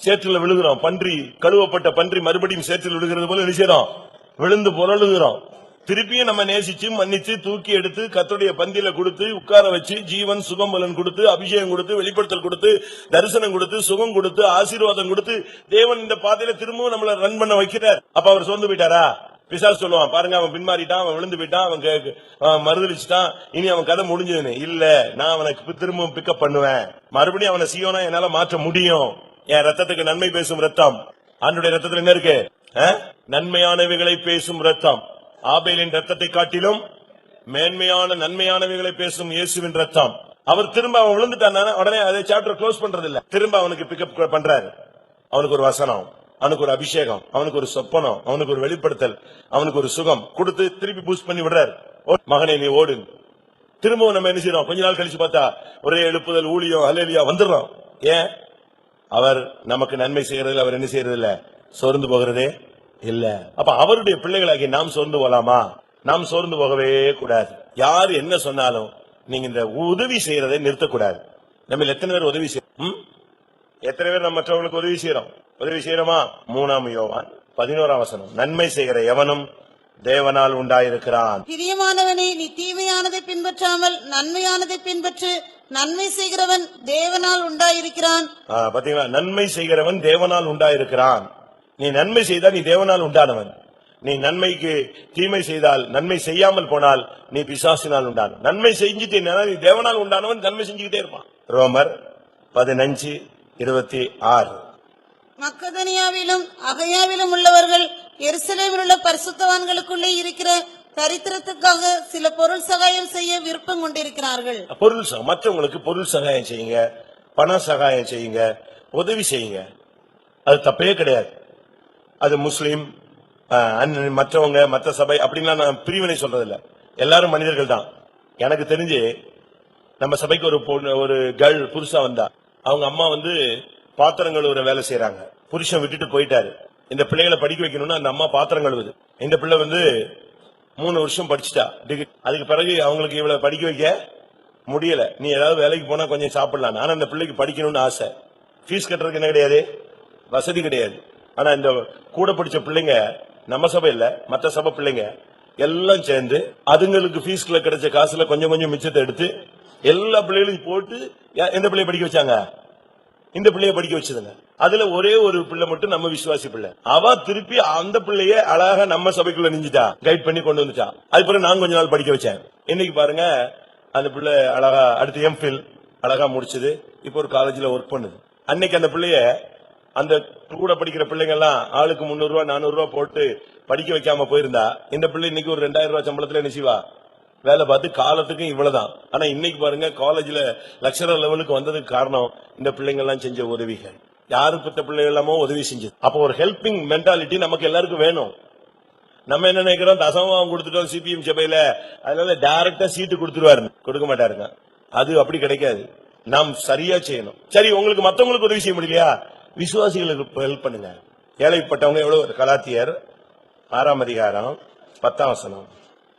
சேற்றில் விழுகிறோம். பன்றி, கழுவப்பட்ட பன்றி மறுபடியும் சேற்றில் விழுகிறது போல நினைச்சோம், விழுந்து புரளுகிறோம். திருப்பியும் நம்ம நேசிச்சு மன்னிச்சு தூக்கி எடுத்து கர்த்தருடைய பந்தியில கொடுத்து உட்கார வச்சு ஜீவன் சுகம் பலன் கொடுத்து அபிஷேகம் கொடுத்து வெளிப்படுத்தல் கொடுத்து தரிசனம் கொடுத்து சுகம் கொடுத்து ஆசீர்வாதம் கொடுத்து தேவன் இந்த பாதையில திரும்பவும் நம்மள ரன் பண்ண வைக்கிறார். அப்ப அவர் சோர்ந்து போயிட்டாரா? பிசாசு சொல்லுவான், பாருங்க அவன் பின்மாறிட்டான், அவன் விழுந்து போயிட்டான், அவன் மறுதளிச்சுட்டான், இனி அவன் கதை முடிஞ்சதுன்னு. இல்ல, நான் அவனுக்கு திரும்பவும் பிக்கப் பண்ணுவேன், மறுபடியும் அவனை சீயோனா என்னால மாற்ற முடியும். என் ரத்தத்துக்கு நன்மை பேசும் ரத்தம். ஆண்டுடைய ரத்தத்துல என்ன இருக்கு? நன்மையானவைகளை பேசும் ரத்தம். ஆபேலின் ரத்தத்தை காட்டிலும் மேன்மையான நன்மையானவைகளை பேசும் இயேசுவின் ரத்தம். அவர் திரும்ப அவன் விழுந்துட்டான், உடனே அதை சாப்டர் க்ளோஸ் பண்றது இல்ல, திரும்ப அவனுக்கு பிக்கப் பண்றாரு. அவனுக்கு ஒரு வசனம், அவனுக்கு ஒரு அபிஷேகம், அவனுக்கு ஒரு சொப்பனம், அவனுக்கு ஒரு வெளிப்படுத்தல், அவனுக்கு ஒரு சுகம் கொடுத்து திருப்பி பூஸ்ட் பண்ணி விடுறாரு. மகனே நீ ஓடு. திரும்பவும் நம்ம என்ன செய்யறோம்? கொஞ்ச நாள் கழிச்சு பார்த்தா ஒரே எழுப்புதல், ஊழியம், அல்லேலூயா வந்துடுறோம். ஏன்? அவர் நமக்கு நன்மை செய்யறதில் அவர் என்ன செய்யறது இல்ல, சோர்ந்து போகிறதே இல்ல. அப்ப அவருடைய பிள்ளைகளாகி நாம் சோர்ந்து போலாமா? நாம் சோர்ந்து போகவே கூடாது. யாரு என்ன சொன்னாலும் நீங்க இந்த உதவி செய்யறதை நிறுத்தக்கூடாது. நம்ம எத்தனை பேர் உதவி செய்யறோம்? எத்தனை பேர் நம்ம மற்றவங்களுக்கு உதவி செய்யறோம்? உதவி செய்யறோமா? 3 யோவான் 11ஆம் வசனம், நன்மை செய்கிற எவனும் தேவனால் உண்டாயிருக்கிறான். பிரியமானவனே, நீ தீமையானதை பின்பற்றாமல் நன்மையானதை பின்பற்று. நன்மை செய்கிறவன் தேவனால் உண்டாயிருக்கிறான். பாத்தீங்களா? நன்மை செய்கிறவன் தேவனால் உண்டாயிருக்கிறான். நீ நன்மை செய்தால் நீ தேவனால் உண்டானவன். நீ நன்மைக்கு தீமை செய்தால், நன்மை செய்யாமல் போனால் நீ பிசாசினால் உண்டானவன். நன்மை செஞ்சுட்டு நீ தேவனால் உண்டானவன், நன்மை செஞ்சுக்கிட்டே இருப்பான். ரோமர் 15:26. மக்கதனியாவிலும் அகையாவிலும் உள்ளவர்கள் எருசலேமில் உள்ள பரிசுத்தவான்களுக்குள்ளே இருக்கிற தரித்திரத்துக்காக சில பொருள் சகாயம் செய்ய விருப்பம் கொண்டிருக்கிறார்கள். பொருள் மற்றவங்களுக்கு பொருள் சகாயம் செய்யுங்க, பண சகாயம் செய்யுங்க, உதவி செய்யுங்க, அது தப்பே கிடையாது. அது முஸ்லீம், மற்றவங்க, மற்ற சபை அப்படின்லாம் நான் பிரிவினை சொல்றதில்ல. எல்லாரும் மனிதர்கள் தான். எனக்கு தெரிஞ்சு நம்ம சபைக்கு ஒரு கேர்ள் புருஷா வந்தா, அவங்க அம்மா பாத்திரங்கள் ஒரு வேலை செய்யறாங்க. புருஷன் விட்டுட்டு போயிட்டாரு. இந்த பிள்ளைகளை படிக்க வைக்கணும்னு அந்த அம்மா பாத்திரம் கழுவுது. இந்த பிள்ளை 3 வருஷம் படிச்சுட்டா. அதுக்கு பிறகு அவங்களுக்கு இவ்வளவு படிக்க வைக்க முடியல. நீ ஏதாவது வேலைக்கு போனா கொஞ்சம் சாப்பிடலாம். ஆனா அந்த பிள்ளைக்கு படிக்கணும்னு ஆசை. ஃபீஸ் கட்டுறதுக்கு என்ன கிடையாது, வசதி கிடையாது. ஆனா இந்த கூட படிச்ச பிள்ளைங்க, நம்ம சபை இல்ல மற்ற சபை பிள்ளைங்க எல்லாம் சேர்ந்து அதுங்களுக்கு ஃபீஸ்ல கிடைச்ச காசுல கொஞ்சம் கொஞ்சம் மிச்சத்தை எடுத்து எல்லா பிள்ளைகளையும் போட்டு எந்த பிள்ளைய படிக்க வச்சாங்க? இந்த பிள்ளைய படிக்க வச்சதுங்க. அதுல ஒரே ஒரு பிள்ளை மட்டும் நம்ம விசுவாசி பிள்ளை. அவ திருப்பி அந்த பிள்ளைய அழகா நம்ம சபைக்குள்ள நிஞ்சிட்டா, கைட் பண்ணி கொண்டு வந்துட்டா. அது பிறகு நான் கொஞ்ச நாள் படிக்க வச்சேன். இன்னைக்கு பாருங்க, அந்த பிள்ளை அழகா அடுத்து எம்ஃபில் அழகா முடிச்சது. இப்போ ஒரு காலேஜ்ல ஒர்க் பண்ணுது. அன்னைக்கு அந்த பிள்ளைய அந்த கூட படிக்கிற பிள்ளைங்க எல்லாம் ஆளுக்கு 300 ரூபாய் 400 ரூபாய் போட்டு படிக்க வைக்காம போயிருந்தா இந்த பிள்ளை இன்னைக்கு ஒரு 2000 ரூபாய் சம்பளத்துல என்ன செய்வா? வேலை பார்த்து காலத்துக்கும் இவ்வளவுதான். ஆனா இன்னைக்கு பாருங்க காலேஜ்ல லெக்சரர் லெவலுக்கு வந்ததுக்கு காரணம் இந்த பிள்ளைங்க எல்லாம் செஞ்ச உதவிகள். யாரு பெற்ற பிள்ளைகள் எல்லாமோ உதவி செஞ்சது. அப்போ ஒரு ஹெல்பிங் மென்டாலிட்டி நமக்கு எல்லாருக்கும் வேணும். நம்ம என்ன நினைக்கிறோம், தசமம் கொடுத்துட்டோம் சிபிஎம் சபையில, அதனால டைரக்டா சீட்டு கொடுத்துருவாரு. கொடுக்க மாட்டாருங்க. அது அப்படி கிடைக்காது. நாம் சரியா செய்யணும். சரி, உங்களுக்கு மத்தவங்களுக்கு உதவி செய்ய முடியலையா? விசுவாசிகளுக்கு ஹெல்ப் பண்ணுங்க. ஏழைப்பட்டவங்க எவ்வளவு? கலாத்தியர் 6ஆம் அதிகாரம் 10ஆம் வசனம்.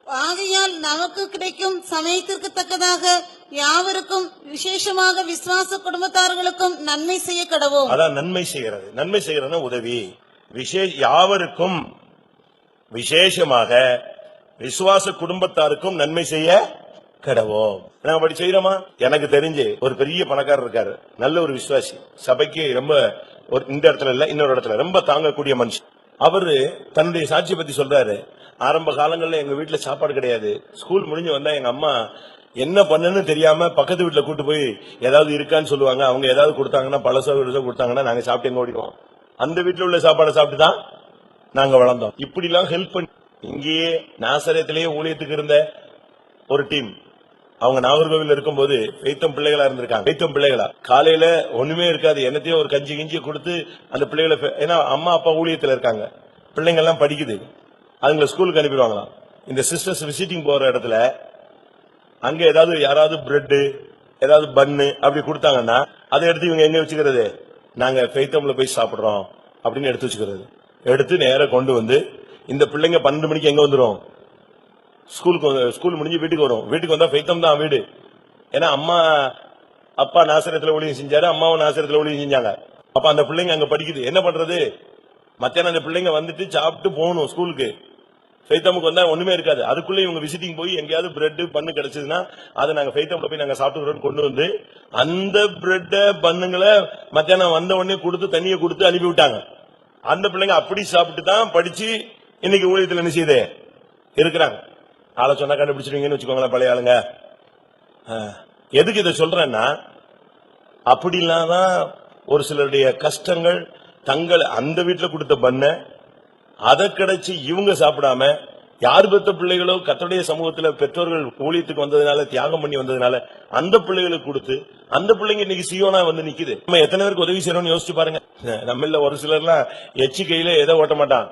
ஆகையால் நமக்கு கிடைக்கும் சமயத்திற்கு தக்கதாக யாவருக்கும் விசேஷமாக விசுவாச குடும்பத்தார்களுக்கும் நன்மை செய்ய கடவோம். அதான் நன்மை செய்கிறது. நன்மை செய்யறதுன்னா உதவி. யாவருக்கும் விசேஷமாக விசுவாச குடும்பத்தாருக்கும் நன்மை செய்ய கடவோம். நாங்க அப்படி செய்யறோமா? எனக்கு தெரிஞ்சு ஒரு பெரிய பணக்காரர் இருக்காரு, நல்ல ஒரு விசுவாசி, சபைக்கு ரொம்ப இந்த இடத்துல இல்ல இன்னொரு இடத்துல ரொம்ப தாங்கக்கூடிய மனுஷன். அவரு தன்னுடைய சாட்சியை பத்தி சொல்றாரு. ஆரம்ப காலங்கள்ல எங்க வீட்டுல சாப்பாடு கிடையாது. ஸ்கூல் முடிஞ்சு வந்தா எங்க அம்மா என்ன பண்ணுன்னு தெரியாம பக்கத்து வீட்டுல கூட்டு போய் ஏதாவது இருக்கான்னு சொல்லுவாங்க. அவங்க ஏதாவது கொடுத்தாங்கன்னா, பழசோ கொடுத்தாங்கன்னா நாங்க சாப்பிட்டு எங்க ஓடிடுவோம். அந்த வீட்டுல உள்ள சாப்பாடை சாப்பிட்டு தான் நாங்க வளர்ந்தோம். இப்படி எல்லாம் ஹெல்ப் பண்ணி இங்கேயே நாசரேத்திலேயே ஊழியத்துக்கு இருந்த ஒரு டீம், அவங்க நாகர்கோவில் இருக்கும்போது வைத்தம் பிள்ளைகளா இருந்திருக்காங்க. வைத்தம் பிள்ளைகளா காலையில ஒண்ணுமே இருக்காது, என்னத்தையும் ஒரு கஞ்சி கிஞ்சி கொடுத்து அந்த பிள்ளைகளை, ஏன்னா அம்மா அப்பா ஊழியத்துல இருக்காங்க, பிள்ளைங்க எல்லாம் படிக்குது, அதுங்களை ஸ்கூலுக்கு அனுப்பிடுவாங்களாம். இந்த சிஸ்டர்ஸ் விசிட்டிங் போற இடத்துல அங்க ஏதாவது யாராவது பிரெட் ஏதாவது பன்னு அப்படி கொடுத்தாங்கன்னா அதை எடுத்து இவங்க எங்க வச்சுக்கிறது? நாங்க ஃபெய்த்தம்ல போய் சாப்பிடுறோம் அப்படின்னு எடுத்து வச்சுக்கிறது. எடுத்து நேர கொண்டு வந்து இந்த பிள்ளைங்க 12 மணிக்கு எங்க வந்துரும்? ஸ்கூல் முடிஞ்சு வீட்டுக்கு வரும். வீட்டுக்கு வந்தா ஃபெய்த்தம் தான் வீடு. ஏன்னா அம்மா அப்பா நாசரத்துல ஊழியம் செஞ்சாரு, அம்மாவும் நாசரத்துல ஊழியம் செஞ்சாங்க. அப்ப அந்த பிள்ளைங்க அங்க படிக்குது. என்ன பண்றது? மத்தியானம் அந்த பிள்ளைங்க வந்துட்டு சாப்பிட்டு போகணும் ஸ்கூலுக்கு. ஃபெய்த்தமுக்கு வந்தா ஒண்ணுமே இருக்காது. அதுக்குள்ள இவங்க விசிட்டிங் போய் எங்கேயாவது பிரெட் பண்ணு கிடைச்சதுன்னா அதை நாங்க ஃபெய்த்தம்ல போய் நாங்க சாப்பிட்டு கொண்டு வந்து அந்த பிரெட் பண்ணுங்களை மத்தியானம் வந்த உடனே கொடுத்து தண்ணியை கொடுத்து அனுப்பி விட்டாங்க. அந்த பிள்ளைங்க அப்படி சாப்பிட்டு தான் படிச்சு இன்னைக்கு ஊழியத்தில் என்ன செய்யுது இருக்கிறாங்க. ஆளை சொன்னா கண்டுபிடிச்சிருவீங்கன்னு வச்சுக்கோங்களேன் பழைய ஆளுங்க. எதுக்கு இதை சொல்றேன்னா, அப்படி இல்லாதான் ஒரு சிலருடைய கஷ்டங்கள் தங்கள் அந்த வீட்டுல கொடுத்த பண்ண அதை கிடைச்சி இவங்க சாப்பிடாம, யார் பெற்ற பிள்ளைகளோ கர்த்தருடைய சமூகத்துல பெற்றோர்கள் ஊழியத்துக்கு வந்ததுனால தியாகம் பண்ணி வந்ததுனால அந்த பிள்ளைகளுக்கு கொடுத்து அந்த பிள்ளைங்க இன்னைக்கு சியோனா வந்து நிக்குது. நம்ம எத்தனை பேருக்கு உதவி செய்யறோம்னு யோசிச்சு பாருங்க. நம்ம ஒரு சிலர்லாம் எச்சி கையில எதை ஓட்ட மாட்டான்,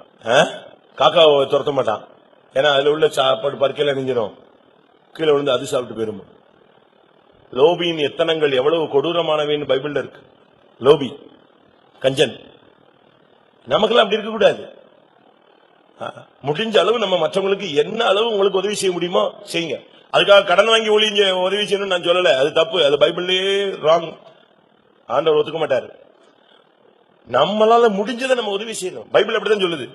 காக்காவை துரத்த மாட்டான். ஏன்னா அதுல உள்ள சாப்பாடு பருக்கையில நெஞ்சிடும், கீழே விழுந்து அது சாப்பிட்டு போயிரும். லோபியின் எத்தனங்கள் எவ்வளவு கொடூரமானவைன்னு பைபிள்ல இருக்கு. லோபி, கஞ்சன். நமக்கெல்லாம் அப்படி இருக்க கூடாது. முடிஞ்ச அளவு நம்ம மற்றவங்களுக்கு என்ன அளவு உங்களுக்கு உதவி செய்ய முடியுமோ செய்யுங்க. அதுக்காக கடன் வாங்கி உதவி செய்யணும்னு நான் சொல்லல, அது தப்பு, அது பைபிள்லயே ராங். ஆண்டவர் ஒத்துக்க மாட்டாரு. நம்மளால முடிஞ்சதை நம்ம உதவி செய்யணும். பைபிள் அப்படிதான் சொல்லுது.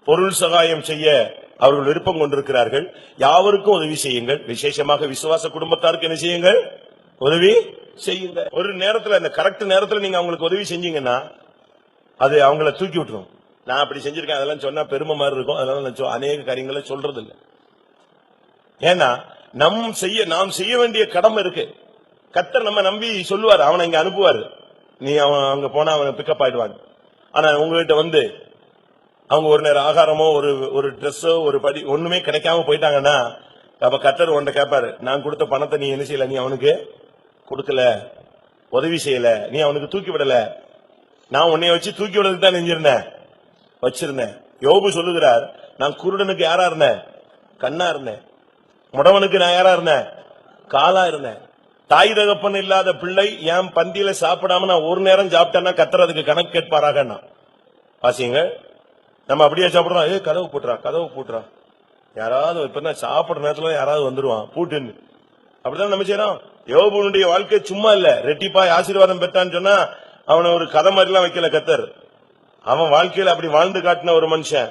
பொருள் சகாயம் செய்ய அவர்கள் விருப்பம் கொண்டிருக்கிறார்கள், யாவருக்கும் உதவி செய்யுங்கள், விசேஷமாக விசுவாச குடும்பத்தாருக்கு என்ன செய்யுங்கள்? உதவி செய்யுங்க. ஒரு நேரத்துல இந்த கரெக்ட் நேரத்துல நீங்க அவங்களுக்கு உதவி செஞ்சீங்கன்னா அது அவங்கள தூக்கி விட்டுரும். நான் அப்படி செஞ்சிருக்கேன் அதெல்லாம் சொன்னா பெருமை மாதிரி இருக்கும், அதனால நான் அநேக காரியங்களை சொல்றது இல்லை. ஏன்னா நாம் செய்ய வேண்டிய கடமை இருக்கு. கர்த்தர் நம்ம நம்பி சொல்லுவார், அவனை இங்க அனுப்புவாரு, நீ அவன் அங்க போனா அவனை பிக்கப் ஆயிடுவான். ஆனா உங்ககிட்ட வந்து அவங்க ஒரு நேரம் ஆகாரமோ ஒரு ட்ரெஸ்ஸோ ஒரு படி ஒண்ணுமே கிடைக்காம போயிட்டாங்கன்னா அப்ப கர்த்தர் உன்கிட்ட கேட்பாரு, நான் கொடுத்த பணத்தை நீ என்ன செய்யல, நீ அவனுக்கு கொடுக்கல, உதவி செய்யல, நீ அவனுக்கு தூக்கி விடல. நான் உன்னைய வச்சு தூக்கி விடுறதுக்கு தான் வச்சிருந்தேன். யோபு சொல்லுகிறார், நான் குருடனுக்கு யாரா இருந்தேன்? கண்ணா இருந்தேன். முடவனுக்கு நான் யாரா இருந்தேன்? காலா இருந்தேன். தாய் தகப்பன் இல்லாத பிள்ளை என் பந்தியில சாப்பிடாம நான் ஒரு நேரம் சாப்பிட்டேன்னா கர்த்தர் அதுக்கு கணக்கு கேட்பாராக. வாசிங்க, நம்ம அப்படியே சாப்பிடுறோம், கதவு பூட்டுறான், யாராவது இப்ப சாப்பிடுற நேரத்துல யாராவது வந்துருவான் பூட்டுன்னு, அப்படிதான் நம்ம செய்யறோம். யோபுனுடைய வாழ்க்கை சும்மா இல்ல, ரெட்டிப்பாய் ஆசீர்வாதம் பெற்றான்னு சொன்னா அவனை ஒரு கதை மாதிரி எல்லாம் வைக்கல கர்த்தர். அவன் வாழ்க்கையில அப்படி வாழ்ந்து காட்டின ஒரு மனுஷன்.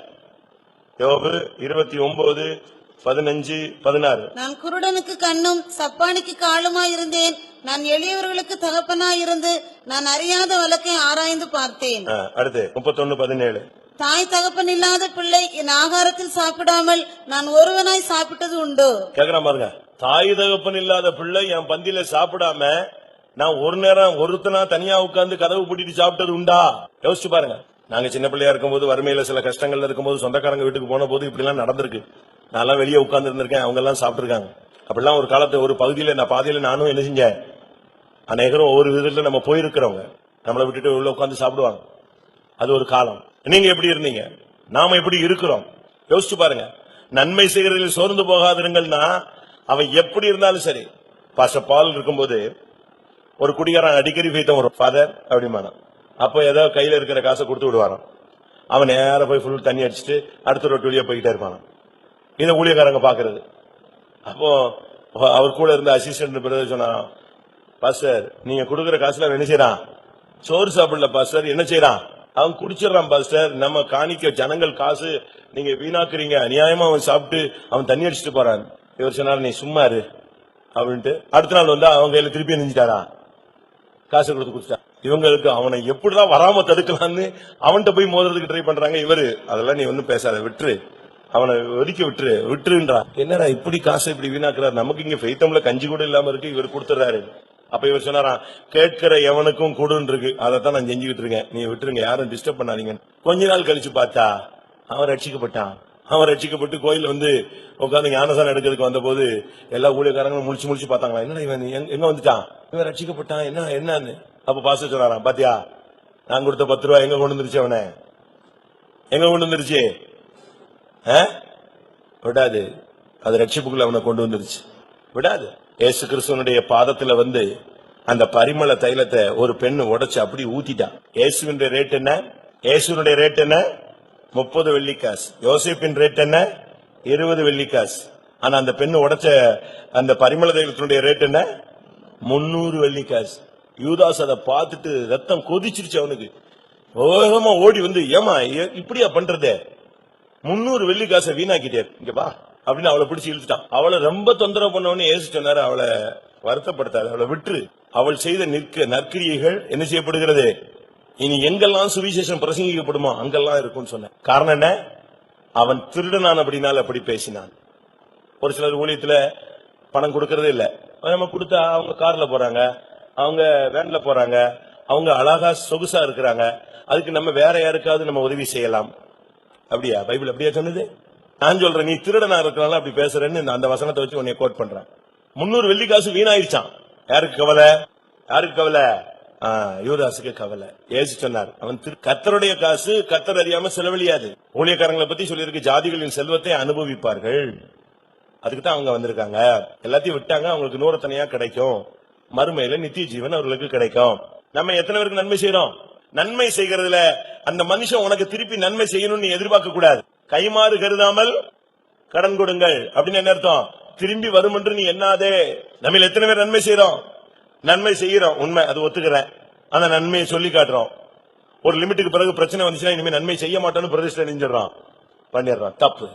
யோபு 29:15-16. நான் குருடனுக்கு கண்ணும் சப்பானிக்கு காலுமா இருந்தேன், நான் எளியவர்களுக்கு தகப்பனா இருந்து நான் அறியாத வழக்கை ஆராய்ந்து பார்த்தேன். அடுத்து 31:17. தாய் தகப்பன் இல்லாத பிள்ளை என் ஆகாரத்தில் சாப்பிடாமல் நான் ஒருவனாய் சாப்பிட்டது உண்டு. கேக்குறான் பாருங்க, தாய் தகப்பன் இல்லாத பிள்ளை என் பந்தியில சாப்பிடாம நான் ஒரு நேரம் ஒருத்தனா தனியா உட்கார்ந்து கதவு பூட்டிட்டு சாப்பிட்டது உண்டா? யோசிச்சு பாருங்க. நாங்க சின்ன பிள்ளையா இருக்கும்போது வறுமையில சில கஷ்டங்கள்ல இருக்கும்போது சொந்தக்காரங்க வீட்டுக்கு போன போது இப்படி எல்லாம் நடந்திருக்கு. நான் வெளியே உட்கார்ந்து இருந்திருக்கேன், அவங்க எல்லாம் சாப்பிட்டு இருக்காங்க. அப்படிலாம் ஒரு காலத்துல ஒரு பகுதியில நான் பாதியில நானும் என்ன செஞ்சேன், அநேகரும் ஒவ்வொரு விதத்துல நம்ம போயிருக்கிறவங்க நம்மளை விட்டுட்டு உள்ள உட்கார்ந்து சாப்பிடுவாங்க. அது ஒரு காலம். நீங்க எப்படி இருந்தீங்க, நாம எப்படி இருக்கிறோம் யோசிச்சு பாருங்க. நன்மை செய்கிறதில் சோர்ந்து போகாதிருங்கள்னா அவன் எப்படி இருந்தாலும் சரி. பாஸ்டர் பால் இருக்கும்போது ஒரு குடிகாரன் அடிக்கடி போய்த்தான் ஒரு ஃபாதர் அப்படிமான, அப்போ ஏதோ கையில இருக்கிற காசை கொடுத்து விடுவாராம். அவன் நேரம் போய் ஃபுல் தண்ணி அடிச்சுட்டு அடுத்த ரோட்டு வழியா போய்கிட்டே இருப்பான். இதை ஊழியக்காரங்க பாக்குறது. அப்போ அவர் கூட இருந்த அசிஸ்டன்ட் பிரதர் சொன்னா, பாஸ்டர் நீங்க கொடுக்குற காசுல என்ன செய்யறான், சோறு சாப்பிடல பாஸ்டர், என்ன செய்யறான், அவன் குடிச்சிடறான் பாஸ்டர், நம்ம காணிக்க ஜனங்கள் காசு நீங்க வீணாக்குறீங்க, அநியாயமா அவன் சாப்பிட்டு அவன் தண்ணி அடிச்சுட்டு போறான். இவர் சொன்னார், நீ சும்மா இரு அப்படின்ட்டு அடுத்த நாள் வந்து அவங்க கையில திருப்பி நெஞ்சிட்டாரா, காசு கொடுத்து குடிச்சிட்டான். இவங்களுக்கு அவனை எப்படிதான் வராம தடுக்கலான்னு அவன்கிட்ட போய் மோதுறதுக்கு ட்ரை பண்றாங்க. இவரு அதெல்லாம் நீ ஒன்னும் பேசாத, விட்டுரு, அவனை ஒதுக்கி விட்டுருன்றா. என்னடா இப்படி காசை இப்படி வீணாக்குறாரு, நமக்கு இங்க ஃபெய்த்தம்ல கஞ்சி கூட இல்லாம இருக்கு, இவர் கொடுத்துறாரு. அப்ப இவர் சொன்னாரா, கேட்கிற எவனுக்கும் கொடுன்னு இருக்கு, அதைத்தான் நான் செஞ்சுக்கிட்டு இருக்கேன், நீ விட்டுருங்க, யாரும் டிஸ்டர்ப் பண்ணாதீங்க. கொஞ்ச நாள் கழிச்சு பார்த்தா அவன் ரட்சிக்கப்பட்டான். அவன் ரட்சிக்கப்பட்டு கோயில் வந்து உட்காந்து ஞானசானம் எடுக்கிறதுக்கு வந்த போது எல்லா ஊழியக்காரங்களும் முடிச்சு பார்த்தாங்களா, என்னடா இவன் எங்க வந்துட்டான், இவன் ரட்சிக்கப்பட்டான், என்னன்னு. அப்ப பாஸ்டர் சொன்னாராம், பாத்தியா நான் கொடுத்த 10 ரூபாய் எங்க கொண்டு வந்துருச்சு, அவனை எங்க கொண்டு வந்துருச்சு, விடாது, அது ரட்சிப்புக்குள்ள அவனை கொண்டு வந்துருச்சு, விடாது. இயேசு கிறிஸ்துவனுடைய பாதத்துல வந்து அந்த பரிமள தைலத்தை ஒரு பெண்ணு உடைச்சு அப்படி ஊத்திட்டான். இயேசுவினுடைய ரேட் என்ன, இயேசுனுடைய ரேட் என்ன, 30 வெள்ளிக்காசு. யோசேப்பின் ரேட் என்ன, 20 வெள்ளிக்காசு. ஆனா அந்த பெண்ணு உடைச்ச அந்த பரிமள தைலத்தினுடைய ரேட் என்ன, 300 வெள்ளிக்காசு. யூதாஸ் அதை பார்த்துட்டு ரத்தம் கொதிச்சிருச்சு அவனுக்கு. வேகமா ஓடி வந்து, ஏமா இப்படியா பண்றதே, 300 வெள்ளிக்காசை வீணாக்கிட்டே, இங்க வா அப்படின்னு அவளை பிடிச்சு இழுத்துட்டான். அவளை ரொம்ப தொந்தரவு பண்ணவனே ஏசு சொன்னாரு, அவளை வருத்தப்படுத்தாது, அவளை விட்டு. அவள் செய்த நற்கிரியைகள் என்ன செய்யப்படுகிறது, இனி எங்கெல்லாம் சுவிசேஷம் பிரசங்கிக்கப்படுமோ அங்கெல்லாம் இருக்கும்னு சொன்ன. காரணம் என்ன, அவன் திருடனான் அப்படின்னால அப்படி பேசினான். ஒரு சிலர் ஊழியத்துல பணம் கொடுக்கறதே இல்ல, நம்ம கொடுத்தா அவங்க கார்ல போறாங்க, அவங்க வேன்ல போறாங்க, அவங்க அழகா சொகுசா இருக்கிறாங்க, அதுக்கு நம்ம வேற யாருக்காவது நம்ம உதவி செய்யலாம். அப்படியா பைபிள் அப்படியா சொன்னது? நான் சொல்றேன், நீ திருடனா இருக்கிறனால அப்படி பேசுறேன்னு அந்த வசனத்தை வச்சு உன்னை கோட் பண்றேன். 300 வெள்ளிக்காசு வீணாயிருச்சான். யாருக்கு கவலை, யாருக்கு கவலை, யூதாசுக்கு கவலை. ஏசு சொன்னார், அவன் கர்த்தருடைய காசு கர்த்தர் அறியாம செலவழியாது. ஊழியக்காரங்களை பத்தி சொல்லியிருக்கு, ஜாதிகளின் செல்வத்தை அனுபவிப்பார்கள். அதுக்கு தான் அவங்க வந்திருக்காங்க. எல்லாத்தையும் விட்டாங்க, அவங்களுக்கு 100 தனியா கிடைக்கும், மறுமையில நித்திய ஜீவன் அவர்களுக்கு கிடைக்கும். நம்ம எத்தனை பேருக்கு நன்மை செய்யறோம்? நன்மை செய்கிறதுல அந்த மனுஷன் உனக்கு திருப்பி நன்மை செய்யணும்னு நீ எதிர்பார்க்க கூடாது. கைமாறு கருதாமல் கடன் கொடுங்கள் அப்படின்னு என்ன அர்த்தம், திரும்பி வரும் என்று நீ எண்ணாதே. நம்ம எத்தனை பேர் நன்மை செய்யறோம்? நன்மை செய்யறோம், உண்மை, அது ஒத்துக்கிறேன். அந்த நன்மையை சொல்லி காட்டுறோம். ஒரு லிமிட்டுக்கு பிறகு பிரச்சனை வந்துச்சுன்னா இனிமே நன்மை செய்ய மாட்டோம்னு பிரதிஷ்டை அணிஞ்சிடறோம், பண்ணிடுறோம். தப்பு.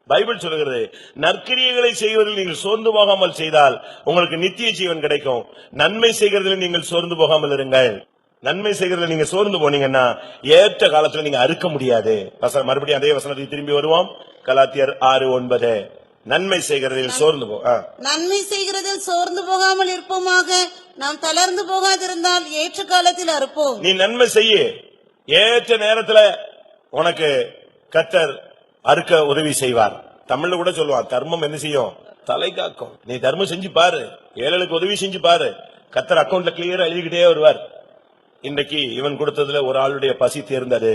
பைபிள் சொல்லுகிறது, நற்கிரியைகளை செய்வதில் நீங்கள் சோர்ந்து போகாமல் செய்தால் உங்களுக்கு நித்திய ஜீவன் கிடைக்கும். நன்மை செய்கிறதில் நீங்கள் சோர்ந்து போகாமல் இருங்கள். நன்மை செய்கிறதுல நீங்க சோர்ந்து போனீங்கன்னா ஏற்ற காலத்துல நீங்க அறுக்க முடியாது. மறுபடியும் அதே வசனத்துக்கு திரும்பி வருவோம். கலாத்தியர் 6:9. நன்மை செய்கிறதில் சோர்ந்து நன்மை செய்கிறதில் சோர்ந்து போகாமல் இருப்போமாக. நாம் தளர்ந்து போகாதிருந்தால் ஏற்ற காலத்தில் அறுப்போம். நீ நன்மை செய்ய, ஏற்ற நேரத்துல உனக்கு கர்த்தர் அறுக்க உதவி செய்வார். தமிழ்ல கூட சொல்லுவான், தர்மம் என்ன செய்யும், தலை காக்கும். நீ தர்மம் செஞ்சு பாரு, ஏழைகளுக்கு உதவி செஞ்சு பாரு, கர்த்தர் அக்கௌண்ட்ல கிளியரா எழுதிக்கிட்டே வருவார். இன்றைக்கு இவன் கொடுத்ததுல ஒரு ஆளுடைய பசி தேர்ந்தது,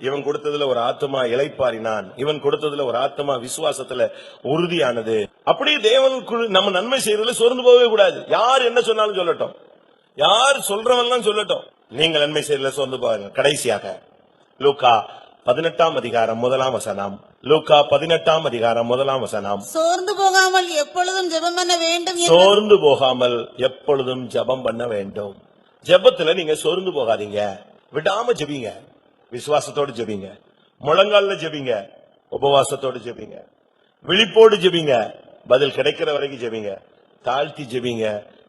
இவன் கொடுத்ததுல ஒரு ஆத்மா இளைப்பாறினான், இவன் கொடுத்ததுல ஒரு ஆத்மா விசுவாசத்துல உறுதியானது. அப்படியே தேவனுக்கு நம்ம நன்மை செய்யறதுல சோர்ந்து போகவே கூடாது. யார் என்ன சொன்னாலும் சொல்லட்டும், யார் சொல்றவெல்லாம் சொல்லட்டும், நீங்கள் நன்மை செய்யறதுல சோர்ந்து போகாது. கடைசியாக லூக்கா 18ஆம் அதிகாரம் 1ஆம் வசனம். லூக்கா 18ஆம் அதிகாரம் 1ஆம் வசனம். சோர்ந்து போகாமல் எப்பொழுதும் ஜெபம் பண்ண வேண்டும். சோர்ந்து போகாமல் எப்பொழுதும் ஜெபம் பண்ண வேண்டும். ஜெபத்துல நீங்க சோர்ந்து போகாதீங்க, விடாம ஜெபிங்க, விசுவாசத்தோடு ஜெபிங்க, முழங்கால்ல ஜெபிங்க, உபவாசத்தோடு ஜெபிங்க, விழிப்போடு ஜெபிங்க, பதில் கிடைக்கிற வரைக்கும் ஜெபிங்க, தாழ்த்தி ஜெபிங்க,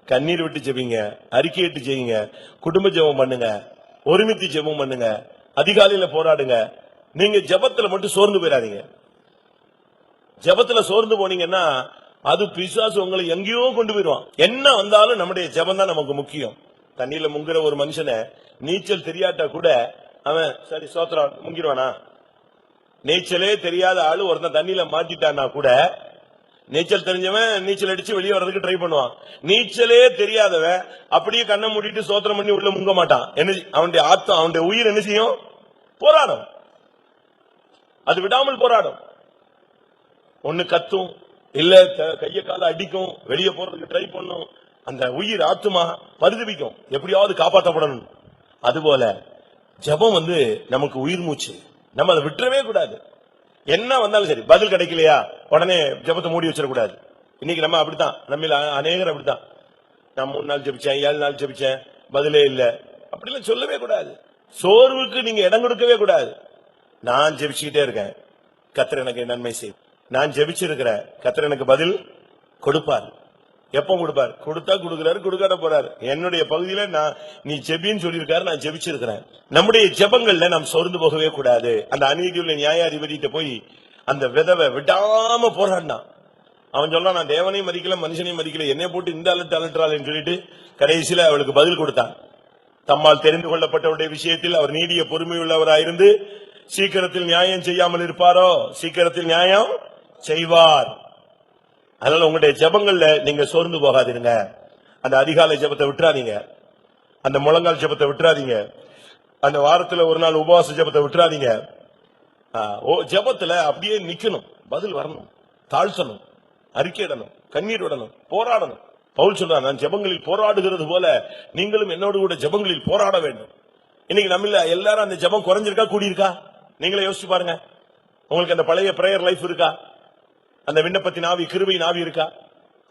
கண்ணீர் விட்டு ஜெபிங்க, அறிக்கையிட்டு ஜெபிங்க, குடும்ப ஜெபம் பண்ணுங்க, ஒருமித்து ஜெபம் பண்ணுங்க, அதிகாலையில போராடுங்க. நீங்க ஜெபத்துல மட்டும் சோர்ந்து போயிடாதீங்க. ஜெபத்துல சோர்ந்து போனீங்கன்னா அது பிசாசு உங்களை எங்கேயோ கொண்டு போயிடுவான். என்ன வந்தாலும் நம்முடைய ஜெபம் தான் நமக்கு முக்கியம். தண்ணியில முங்குற ஒரு மனுஷனை நீச்சல் தெரியாட்டா கூட அவன் சரி சோத்திரம் முங்கிடுவானா? நீச்சலே தெரியாத ஆளு ஒருத்தன் தண்ணியில மாட்டிட்டான்னா கூட நீச்சல் தெரிஞ்சவன் நீச்சல் அடிச்சு வெளியே வர்றதுக்கு ட்ரை பண்ணுவான். நீச்சலே தெரியாதவன் அப்படியே கண்ணை மூடிட்டு சோத்திரம் பண்ணி உள்ள முங்க மாட்டான். என்ன அவனுடைய ஆத்மா, அவனுடைய உயிர் என்ன செய்யும்? போராடும். அது விடாமல் போராடும். ஒண்ணு கத்தும், இல்ல கைய கால அடிக்கும், வெளியே போறதுக்கு ட்ரை பண்ணும். அந்த உயிர் ஆத்மா பரிதபிக்கும், எப்படியாவது காப்பாற்றப்படணும். அதுபோல ஜெபம் நமக்கு உயிர் மூச்சு. நம்ம அதை விட்டுறவே கூடாது. என்ன வந்தாலும் சரி, பதில் கிடைக்கலையா உடனே ஜெபத்தை மூடி வச்சிடக்கூடாது. இன்னைக்கு நம்ம அப்படித்தான், நம்ம அநேகர் அப்படித்தான். நான் 3 நாள் ஜெபிச்சேன், 7 நாள் ஜெபிச்சேன், பதிலே இல்ல, அப்படிலாம் சொல்லவே கூடாது. சோர்வுக்கு நீங்க இடம் கொடுக்கவே கூடாது. நான் ஜெபிச்சுக்கிட்டே இருக்கேன், கர்த்தர் எனக்கு நன்மை செய். நான் ஜெபிச்சிருக்கிறேன், கர்த்தர் எனக்கு பதில் கொடுப்பார். எப்ப கொடுப்பார்? கொடுத்தா கொடுக்கிறாரு, கொடுக்காத போறாரு. என்னுடைய பகுதியில நீ ஜெபின்னு சொல்லியிருக்காரு, நான் ஜெபிச்சிருக்கிறேன். நம்முடைய ஜெபங்கள்ல நாம் சோர்ந்து போகவே கூடாது. அந்த அநீதியுள்ள நியாயாதிபதிட்ட போய் அந்த விதவை விடாம போராடினான். அவன் சொல்றான், நான் தேவனையும் மதிக்கல மனுஷனையும் மதிக்கல, என்னை போட்டு இந்த அலட்டாளன்னு சொல்லிட்டு கடைசியில அவளுக்கு பதில் கொடுத்தான். தம்மால் தெரிந்து கொள்ளப்பட்டவருடைய விஷயத்தில் அவர் நீடிய பொறுமையுள்ளவராயிருந்து சீக்கிரத்தில் நியாயம் செய்யாமல் இருப்பாரோ? சீக்கிரத்தில் நியாயம் செய்வார். அதனால உங்களுடைய ஜெபங்கள்ல நீங்க சோர்ந்து போகாதீங்க. அந்த அதிகாலை ஜெபத்தை விட்டுறாதீங்க, அந்த முழங்கால் ஜெபத்தை விட்டுறாதீங்க, அந்த வாரத்துல ஒரு நாள் உபவாச ஜெபத்தை விட்டுறாதீங்க. ஜெபத்துல அப்படியே நிக்கணும், பதில் வரணும், தாழ்த்தணும், அறிக்கையிடணும், கண்ணீர் விடணும், போராடணும். பவுல் சொல்றான், நான் ஜெபங்களில் போராடுகிறது போல நீங்களும் என்னோடு கூட ஜெபங்களில் போராட வேண்டும். இன்னைக்கு நம்ம எல்லாரும் அந்த ஜெபம் குறைஞ்சிருக்கா கூடியிருக்கா? நீங்களே யோசிச்சு பாருங்க. உங்களுக்கு அந்த பழைய பிரேயர் லைஃப் இருக்கா? அந்த விண்ணப்பத்தின் ஆவி, கிருபையின் ஆவி இருக்கா?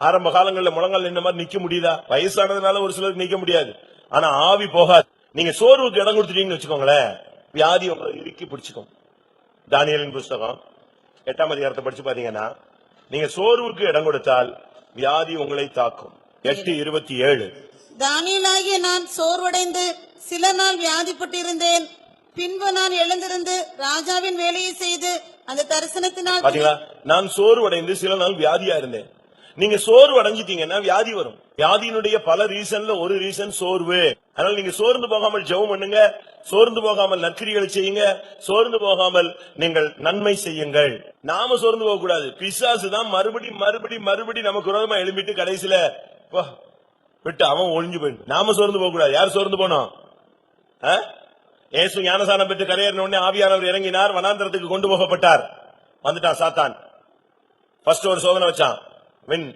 ஆரம்ப காலங்களில் முழங்கால் நின்ன மாதிரி நிக்க முடியுதா? வயசானதுனால ஒரு சிலருக்கு நிக்க முடியாது, ஆனா ஆவி போகாது. நீங்க சோர்வுக்கு இடம் கொடுத்துட்டீங்கன்னு வச்சுக்கோங்களேன், வியாதி உங்களை இறுக்கி பிடிச்சுக்கும். தானியேலின் புஸ்தகம் 8ஆம் அதிகாரத்தை படிச்சு பாத்தீங்கன்னா, நீங்க சோர்வுக்கு இடம் கொடுத்தால் வியாதி உங்களை தாக்கும். 8:27. தானியேலாகிய நான் சோர்வடைந்து சில நாள் வியாதிப்பட்டிருந்தேன். பின்பு நான் எழுந்திருந்து ராஜாவின் வேலையை செய்து அந்த தரிசனத்தினால் பாத்தீங்களா, நான் சோர்வடைந்து சில நாள் வியாதியா இருந்தேன். நீங்க சோர்வு அடைஞ்சிட்டீங்கன்னா வியாதி வரும். வியாதியினுடைய பல ரீசன்ல ஒரு ரீசன் சோர்வு. அதனால நீங்க சோர்ந்து போகாமல் ஜெபம் பண்ணுங்க, சோர்ந்து போகாமல் நற்கிரிகளை செய்யுங்க, சோர்ந்து போகாமல் நீங்கள் நன்மை செய்யுங்கள். நாம சோர்ந்து போக கூடாது. பிசாசு தான் மறுபடி நமக்கு விரோதமா எழும்பிட்டு கடைசியில விட்டு அவன் ஒழிஞ்சு போயிடும். நாம சோர்ந்து போக கூடாது. யார் சோர்ந்து போனோம்? இயேசு ஞானசானம் பெற்று கரையேறின உடனே ஆவியானவர் இறங்கினார், வனாந்தரத்துக்கு கொண்டு போகப்பட்டார். வந்துட்டான் சாத்தான். ஃபர்ஸ்ட் ஒரு சோதனை வச்சான், வின்.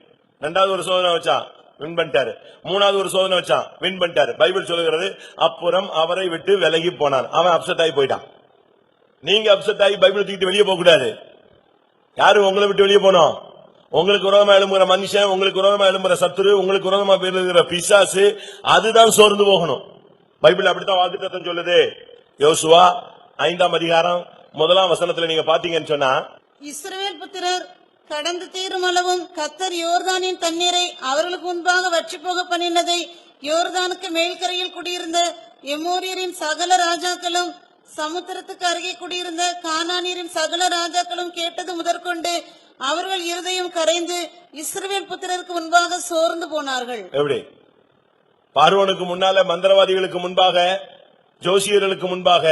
ரெண்டாவது ஒரு சோதனை வச்சான், வின் பண்ணிட்டாரு. மூணாவது ஒரு சோதனை வச்சான், வின் பண்ணிட்டாரு. பைபிள் சொல்லுகிறது, அப்புறம் அவரை விட்டு விலகி போனான். அவன் அப்செட் ஆகி போயிட்டான். நீங்க அப்செட் ஆகி பைபிள் தூக்கிட்டு வெளியே போக கூடாது. யாரு உங்களை விட்டு வெளியே போனோம்? உங்களுக்கு விரோதமா எழும்புற மனுஷன், உங்களுக்கு விரோதமா எழும்புற சத்துரு, உங்களுக்கு விரோதமா பேருகிற பிசாசு, அதுதான் சோர்ந்து போகணும். பைபிள் அப்படித்தான் வாக்குத்தத்தம் சொல்லுது. யோசுவா 5ஆம் அதிகாரம் 1ஆம் வசனத்துல நீங்க பாத்தீங்கன்னு சொன்னா, இஸ்ரவேல் புத்திரர் கடந்து தீரும் அளவும் கர்த்தர் யோர்தானின் தண்ணீரை அவர்களுக்கு முன்பாக வற்றி போக பண்ணினதை யோர்தானுக்கு மேல்கரையில் குடியிருந்த எமோரியரின் சகல ராஜாக்களும் சமுத்திரத்துக்கு அருகே குடியிருந்த கானானியரின் சகல ராஜாக்களும் கேட்டது முதற்கொண்டு அவர்கள் இருதயம் கரைந்து இஸ்ரவேல் புத்திரருக்கு முன்பாக சோர்ந்து போனார்கள். எப்படி? பார்வோனுக்கு முன்னால மந்திரவாதிகளுக்கு முன்பாக, ஜோசியர்களுக்கு முன்பாக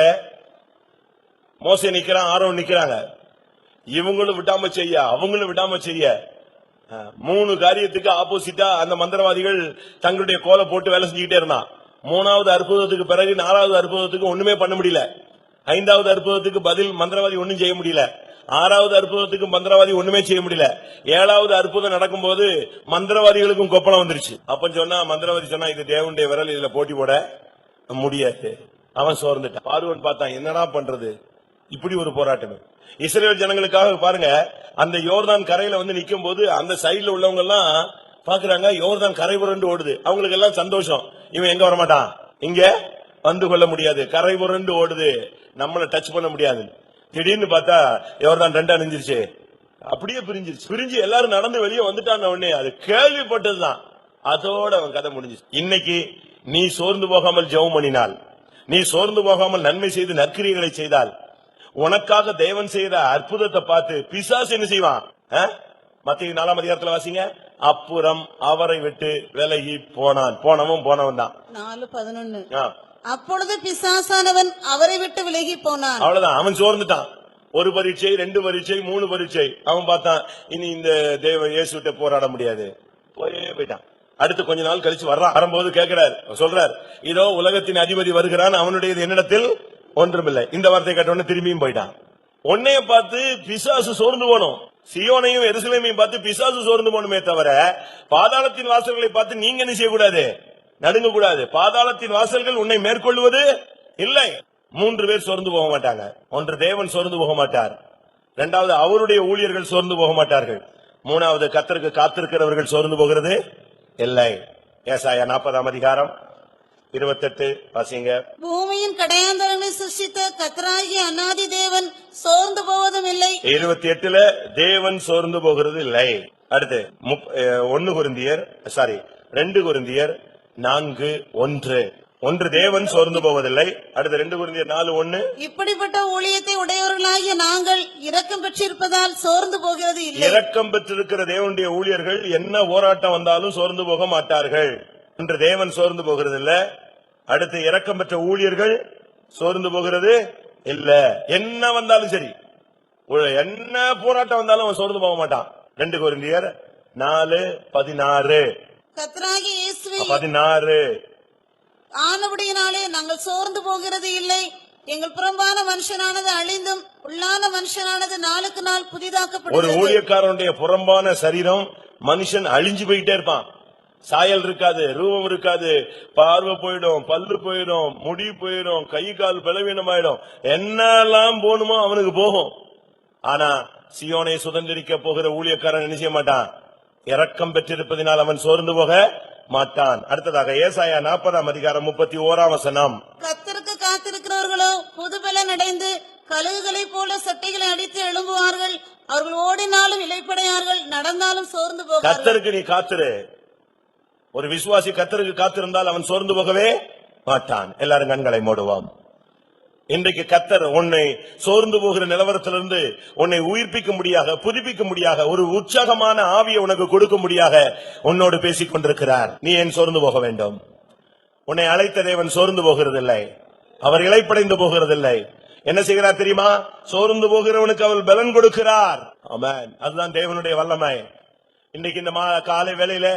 மோசே நிக்கிறான், ஆரோன் நிக்கிறாங்க. இவங்களும் விடாம செய்ய, அவங்களும் விடாம செய்ய, 3 காரியத்துக்கு ஆப்போசிட்டா அந்த மந்திரவாதிகள் தங்களுடைய கோலை போட்டு வேலை செஞ்சுக்கிட்டே இருந்தான். 3வது அற்புதத்துக்கு பிறகு 4வது அற்புதத்துக்கு ஒண்ணுமே பண்ண முடியல. 5வது அற்புதத்துக்கு பதில் மந்திரவாதி ஒண்ணும் செய்ய முடியல. 6வது அற்புதத்துக்கு மந்திரவாதி ஒண்ணுமே செய்ய முடியல. 7வது அற்புதம் நடக்கும் போது மந்திரவாதிகளுக்கும் கொப்பளம் வந்துருச்சு. அப்ப சொன்னா மந்திரவாதி சொன்னா, இது தேவனுடைய விரல், இதுல போட்டி போட முடியாது. அவன் சோர்ந்துட்டான். பார்வோன் பார்த்தான், என்னடா பண்றது, இப்படி ஒரு போராட்டம். இஸ்ரவேல் ஜனங்களுக்காக பாருங்க, அந்த யோர்தான் கரையில நிக்கும் போது அந்த சைடுல உள்ளவங்க எல்லாம் பாக்குறாங்க, யோர்தான் கரை புரண்டு ஓடுது. அவங்களுக்கு எல்லாம் சந்தோஷம், இவன் எங்க வரமாட்டான், இங்க வந்து கொள்ள முடியாது, கரை புரண்டு ஓடுது, நம்மள டச் பண்ண முடியாது. திடீர்னு பார்த்தா யோர்தான் 2ஆ நெஞ்சிருச்சு, அப்படியே பிரிஞ்சிருச்சு. பிரிஞ்சு எல்லாரும் நடந்து வெளியே வந்துட்டான். உடனே அது கேள்விப்பட்டதுதான், அதோட அவன் கதை முடிஞ்சிச்சு. இன்னைக்கு நீ சோர்ந்து போகாமல் ஜெபம் பண்ணினால், நீ சோர்ந்து போகாமல் நன்மை செய்து நற்கிரியைகளை செய்தால், உனக்காக தேவன் செய்யற அற்புதத்தை பார்த்து பிசாசு என்ன செய்வான்? மத்தேயு 4ஆம் அதிகாரத்துல வாசிங்க. அப்புறம் அவரை விட்டு விலகி போனான். போனவன் தான் 4:11. அப்பொழுது பிசாசானவன் அவரை விட்டு விலகி போனான். அவ்வளவுதான், அவன் சோர்ந்துட்டான். ஒரு பரீட்சை, 2 பரீட்சை, 3 பரீட்சை. அவன் பார்த்தான், இனி இந்த தேவ இயேசுகிட்ட போராட முடியாது, போயிட்டான். அடுத்து கொஞ்ச நாள் கழிச்சு வரும்போது கேட்கிறார், சொல்றார், இதோ உலகத்தின் அதிபதி வருகிறான், அவனுடையது என்னிடத்தில் ஒன்றுமில்லை. இந்த வார்த்தை கேட்டவொடனே திரும்பியும் போயிட்டான். உன்னைய பார்த்து பிசாசு சோர்ந்து போனோம், சியோனையும் எருசலேமையும் பார்த்து பிசாசு சோர்ந்து போனுமே தவிர பாதாளத்தின் வாசல்களை பார்த்து நீங்க என்ன செய்யக்கூடாது, நடுங்க கூடாது. பாதாளத்தின் வாசல்கள் உன்னை மேற்கொள்வது இல்லை. 3 பேர் சோர்ந்து போக மாட்டாங்க. ஒன்று, தேவன் சோர்ந்து போக மாட்டார். 2வது, அவருடைய ஊழியர்கள் சோர்ந்து போக மாட்டார்கள். 3வது, கர்த்தருக்கு காத்திருக்கிறவர்கள் சோர்ந்து போகிறது இல்லை. ஏசாயா 40 அதிகாரம் 28 வாசிங்க. பூமியின் கடையாந்தரங்களை சிருஷ்டித்த கர்த்தராகிய அநாதி தேவன் சோர்ந்து போவதும் இல்லை. 28 தேவன் சோர்ந்து போகிறது இல்லை. அடுத்து 2 கொரிந்தியர் 4:1. ஒன்று, தேவன் சோர்ந்து போவதில்லை. அடுத்து 2 கொரிந்தியர் 4:1. இப்படிப்பட்ட ஊழியத்தை உடையவர்களாகிய நாங்கள் இரக்கம் பெற்றிருப்பதால் சோர்ந்து போகிறது இல்லை. இரக்கம் பெற்றிருக்கிற தேவனுடைய ஊழியர்கள் என்ன போராட்டம் வந்தாலும் சோர்ந்து போக மாட்டார்கள். ஒன்று, தேவன் சோர்ந்து போகிறது இல்ல. அடுத்து, இரக்கம் பெற்ற ஊழியர்கள் சோர்ந்து போகிறது இல்ல. என்ன வந்தாலும் சரி, என்ன போராட்டம் வந்தாலும் அவன் சோர்ந்து போக மாட்டான். 2 கொரிந்தியர் 4:16. கர்த்தராகிய இயேசுவே 16 ஆனபடியினாலே நாங்கள் சோர்ந்து போகிறது இல்லை. எங்கள் புறம்பான மனுஷனானது அழிந்தும் உள்ளான மனுஷனானது நாளுக்கு நாள் ஒரு புதிதாக்கப்படுகிறது. ஊழியக்காரனுடைய புறம்பான சரீரம், மனுஷன் அழிஞ்சு போயிட்டே இருப்பான். சாயல் இருக்காது, ரூபம் இருக்காது, பார்வை போயிடும், பல்லு போயிடும், முடி போயிடும், கை கால் பலவீனமாயிடும், என்னெல்லாம் போகணுமோ அவனுக்கு போகும். ஆனா சியோனை சுதந்திரிக்க போகிற ஊழியக்காரன் என்ன செய்ய மாட்டான், இரக்கம் பெற்றிருப்பதினால் அவன் சோர்ந்து போக மாட்டான். அடுத்ததாக ஏசாயா 40 அதிகாரம் 31. கர்த்தருக்கு காத்திருக்கிறவர்களோ புதுபலன் அடைந்து கழுகுகளைப் போல சட்டைகளை அடித்து எழும்புவார்கள். அவர்கள் ஓடினாலும் இளைப்படையார்கள், நடந்தாலும் சோர்ந்து போவார்கள். கர்த்தருக்கு நீ காத்திரு. ஒரு விசுவாசி கர்த்தருக்கு காத்திருந்தால் அவன் சோர்ந்து போகவே மாட்டான். எல்லாரும் கண்களை மூடுவோம். இன்றைக்கு கர்த்தர் உன்னை சோர்ந்து போகிற நிலவரத்திலிருந்து உன்னை உயிர்ப்பிக்க முடியாக, புதுப்பிக்க முடியாக, ஒரு உற்சாகமான ஆவியை உனக்கு கொடுக்க முடியாக உன்னோடு பேசிக் கொண்டிருக்கிறார். நீ ஏன் சோர்ந்து போக வேண்டும்? உன்னை அழைத்த தேவன் சோர்ந்து போகிறதில்லை, அவர் இளைப்படைந்து போகிறதில்லை. என்ன செய்கிறார் தெரியுமா? சோர்ந்து போகிறவனுக்கு அவர் பலன் கொடுக்கிறார். ஆமென். அதுதான் தேவனுடைய வல்லமை. இன்னைக்கு இந்த காலை வேளையில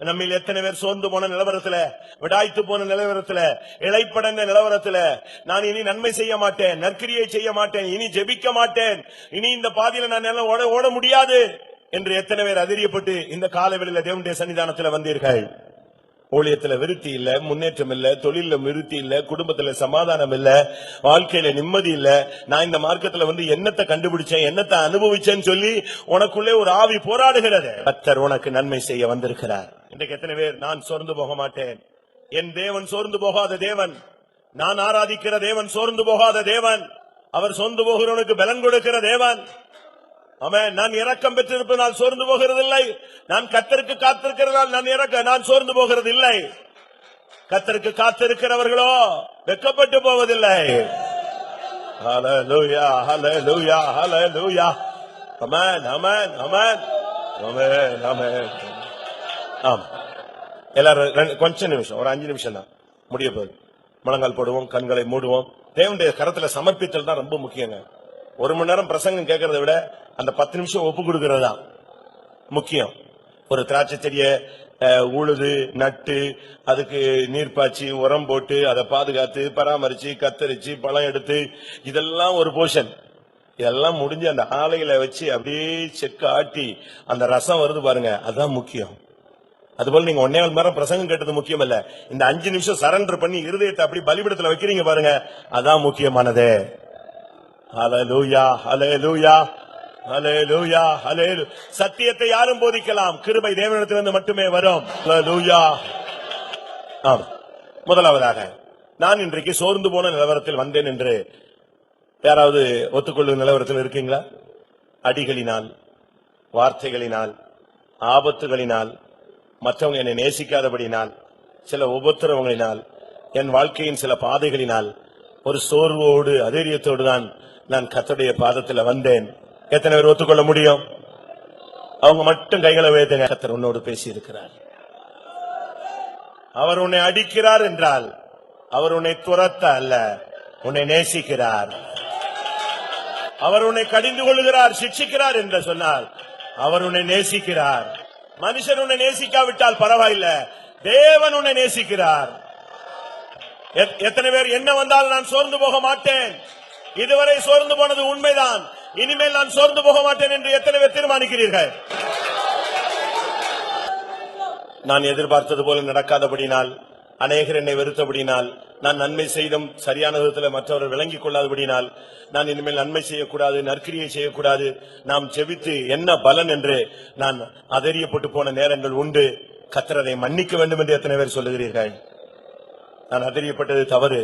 நம்ம எத்தனை பேர் சோர்ந்து போன நிலவரத்துல, விடாய்த்து போன நிலவரத்துல, இளைப்படைந்த நிலவரத்துல, நான் இனி நன்மை செய்ய மாட்டேன், நற்கிரியை செய்ய மாட்டேன், இனி ஜெபிக்க மாட்டேன், இனி இந்த பாதியில நான் ஓட முடியாது என்று எத்தனை பேர் அதிரியப்பட்டு இந்த காலை வேளையில தேவனுடைய சன்னிதானத்துல வந்தீர்கள். ஊழியத்துல விருத்தி இல்ல, முன்னேற்றம் இல்ல, தொழில விருத்தி இல்ல, குடும்பத்துல சமாதானம் இல்ல, வாழ்க்கையில நிம்மதி இல்ல. நான் இந்த மார்க்கத்துல என்னத்தை கண்டுபிடிச்சேன், என்னத்தை அனுபவிச்சேன்னு சொல்லி உனக்குள்ளே ஒரு ஆவி போராடுகிறது. கர்த்தர் உனக்கு நன்மை செய்ய வந்திருக்கிறார். இன்றைக்கு எத்தனை பேர் நான் சோர்ந்து போக மாட்டேன், என் தேவன் சோர்ந்து போகாத தேவன், நான் ஆராதிக்கிற தேவன் சோர்ந்து போகாத தேவன், அவர் சோர்ந்து போகிறவனுக்கு பலன் கொடுக்கிற தேவன். ஆமென். நான் இரக்கம் பெற்றிருப்பதால் சோர்ந்து போகிறதில்லை. நான் கர்த்தருக்கு காத்திருக்கிறதால் நான் சோர்ந்து போகிறது இல்லை. கர்த்தருக்கு காத்திருக்கிறவர்களோ வெட்கப்பட்டு போவதில்லை. ஹல்லேலூயா, ஹல்லேலூயா, ஹல்லேலூயா. ஆமென், ஆமென், ஆமென், ஆமென், ஆமென். ஆம். எல்லாரும் கொஞ்ச நிமிஷம், ஒரு 5 நிமிஷம் தான் முடிய போகுது. முழங்கால் போடுவோம், கண்களை மூடுவோம். தேவனுடைய கரத்துல சமர்ப்பித்தல் தான் ரொம்ப முக்கியங்க. 1 மணி நேரம் பிரசங்கம் கேட்கறதை விட அந்த 10 நிமிஷம் ஒப்பு கொடுக்கிறது தான் முக்கியம். ஒரு திராட்சை செடியை உழுது நட்டு, அதுக்கு நீர் பாய்ச்சி, உரம் போட்டு, அதை பாதுகாத்து, பராமரிச்சு, கத்தரிச்சு, பழம் எடுத்து, இதெல்லாம் ஒரு போர்ஷன். இதெல்லாம் முடிஞ்சு அந்த ஆலையில வச்சு அப்படியே செக்க ஆட்டி அந்த ரசம் வருது பாருங்க, அதுதான் முக்கியம். அதுபோல நீங்க 1.5 மணி நேரம் பிரசங்கம் கேட்டது முக்கியம் இல்ல, இந்த 5 நிமிஷம் சரண்டர் பண்ணி இருதயத்தை அப்படி பலிபீடத்துல வைக்கிறீங்க பாருங்க, அதான் முக்கியமானது. ஹல்லேலூயா, ஹல்லேலூயா, ஹல்லேலூயா, ஹல்லேலூயா. சத்தியத்தை யாரும் போதிக்கலாம், கிருபை தேவனிடத்திலிருந்து மட்டுமே வரும். ஹல்லேலூயா. முதலாவதாக, நான் இன்றைக்கு சோர்ந்து போன நிலவரத்தில் வந்தேன் என்று யாராவது ஒத்துக்கொள்ளும் நிலவரத்தில் இருக்கீங்களா? அடிகளினால், வார்த்தைகளினால், ஆபத்துகளினால், மற்றவங்க என்னை நேசிக்காதபடினால், சில உபத்திரவங்களினால், என் வாழ்க்கையின் சில பாதைகளினால் ஒரு சோர்வோடு அதைரியத்தோடு தான் நான் கர்த்தருடைய பாதத்தில் வந்தேன். எத்தனை பேர் ஒத்துக்கொள்ள முடியும்? அவங்க மட்டும் கைகளை உயர்த்துங்க. கர்த்தர் உன்னோடு பேசி இருக்கிறார். அவர் உன்னை அடிக்கிறார் என்றால் அவர் உன்னை துரத்த அல்ல, உன்னை நேசிக்கிறார். அவர் உன்னை கடிந்து கொள்கிறார், சிட்சிக்கிறார் என்று சொன்னால் அவர் உன்னை நேசிக்கிறார். மனுஷன் உன்னை நேசிக்காவிட்டால் பரவாயில்ல, தேவன் உன்னை நேசிக்கிறார். எத்தனை பேர் என்ன வந்தாலும் நான் சோர்ந்து போக மாட்டேன், இதுவரை சோர்ந்து போனது உண்மைதான், இனிமேல் நான் சோர்ந்து போக மாட்டேன் என்று எத்தனை பேர் தீர்மானிக்கிறீர்கள்? நான் எதிர்பார்த்தது போல நடக்காதபடினால், அநேகர் என்னை வெறுத்தபடினால், நான் நன்மை செய்தும் சரியான விதத்தில் மற்றவர்கள் விளங்கிக் கொள்ளாதபடினால், நான் இனிமேல் நன்மை செய்யக்கூடாது, நற்கிரியை செய்யக்கூடாது, நாம் ஜெபித்து என்ன பலன் என்று நான் அதறியப்பட்டு போன நேரங்கள் உண்டு. கர்த்தர் அதை மன்னிக்க வேண்டும் என்று எத்தனை பேர் சொல்லுகிறீர்கள்? நான் அதறியப்பட்டது தவறு,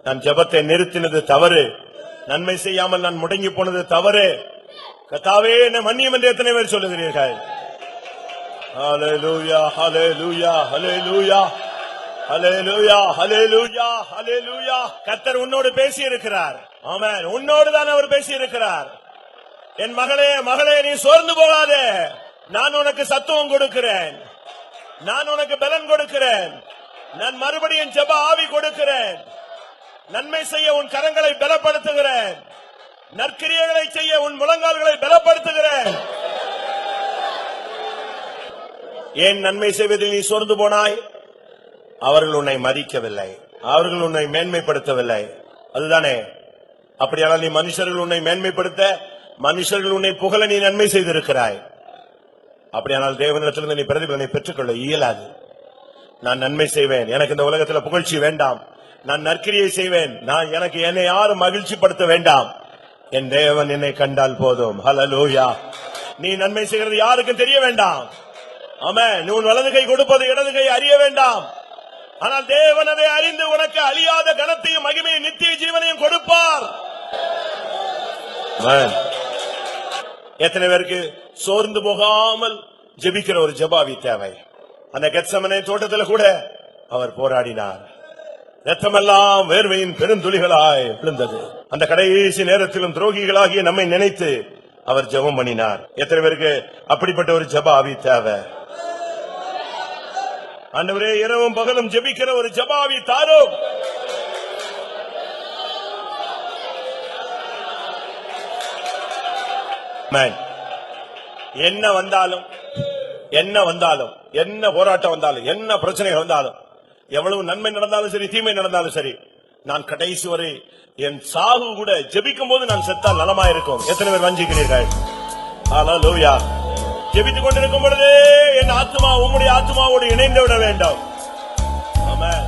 நான் ஜெபத்தை நிறுத்தினது தவறு, நன்மை செய்யாமல் நான் முடங்கி போனது தவறு. கர்த்தாவே என்னை மன்னியும் என்று எத்தனை பேர் சொல்லுகிறீர்கள்? ஹல்லேலூயா, ஹல்லேலூயா, ஹல்லேலூயா, ஹல்லேலூயா, ஹல்லேலூயா, ஹல்லேலூயா. கர்த்தர் உன்னோடு பேசி இருக்கிறார். ஆமென். உன்னோடு தான் அவர் பேசி இருக்கிறார். என் மகளே, மகளே, நீ சோர்ந்து போகாதே, நான் உனக்கு சத்துவம் கொடுக்கிறேன், நான் உனக்கு பலன் கொடுக்கிறேன், நான் மறுபடியும் ஜெப ஆவி கொடுக்கிறேன், நன்மை செய்ய உன் கரங்களை பலப்படுத்துகிறேன், நற்கிரியைகளை செய்ய உன் முழங்கால்களை பலப்படுத்துகிறேன். ஏன் நன்மை செய்வதில் நீ சோர்ந்து போனாய்? அவர்கள் உன்னை மதிக்கவில்லை, அவர்கள் உன்னை மேன்மைப்படுத்தவில்லை, அதுதானே? அப்படியானால் நீ மனுஷர்கள் உன்னை மேன்மைப்படுத்த, மனுஷர்கள் உன்னை புகழ நீ நன்மை செய்திருக்கிறாய். அப்படியானால் தேவனிடத்திலிருந்து நீ பிரதிபலனை பெற்றுக்கொள்ள இயலாது. நான் நன்மை செய்வேன், எனக்கு இந்த உலகத்தில் புகழ்ச்சி வேண்டாம், நான் நற்கிரியை செய்வேன், நான் எனக்கு என்னை யாரும் மகிழ்ச்சி படுத்த வேண்டாம், என் தேவன் என்னை கண்டால் போதும். ஹல்லேலூயா. நீ நன்மை செய்கிறது யாருக்கும் தெரிய வேண்டாம். ஆமென். நீ உன் வலது கை கொடுப்பது இடது கை அறிய வேண்டாம். ஆனால் தேவன் அதை அறிந்து உனக்கு அழியாத கனத்தையும் மகிமையும் நித்திய ஜீவனையும் கொடுப்பார். எத்தனை பேருக்கு சோர்ந்து போகாமல் ஜெபிக்கிற ஒரு ஜெபாவி தேவை? அந்த கெத்செமனே தோட்டத்தில் கூட அவர் போராடினார், ரத்தமெல்லாம் வேர்வையின் பெருந்துளிகளாய் விழுந்தது. அந்த கடைசி நேரத்திலும் துரோகிகளாகிய நம்மை நினைத்து அவர் ஜெபம் பண்ணினார். எத்தனை பேருக்கு அப்படிப்பட்ட ஒரு ஜெபாவி தேவை? ஆண்டவரே, இரவும் பகலும் ஜெபிக்கிற ஒரு ஜெபாவி தாரும். என்ன வந்தாலும், என்ன வந்தாலும், என்ன போராட்டம் வந்தாலும், என்ன பிரச்சனைகள் வந்தாலும், எவ்வளவு நன்மை நடந்தாலும் சரி, தீமை நடந்தாலும் சரி, நான் கடைசி வரை என் சாவு கூட ஜெபிக்கும் போது நான் செத்தால் நலமாயிருக்கும். எத்தனை பேர் வஞ்சிக்கிறீர்கள்? ஹல்லேலூயா. ஜெபித்துக் கொண்டிருக்கும் பொழுது என் ஆத்மா உம்முடைய ஆத்மாவோடு இணைந்து விட வேண்டும். ஆமென்.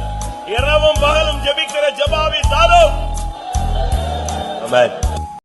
இரவும் பகலும் ஜெபிக்கிற ஜெபாவி தாரும். ஆமென்.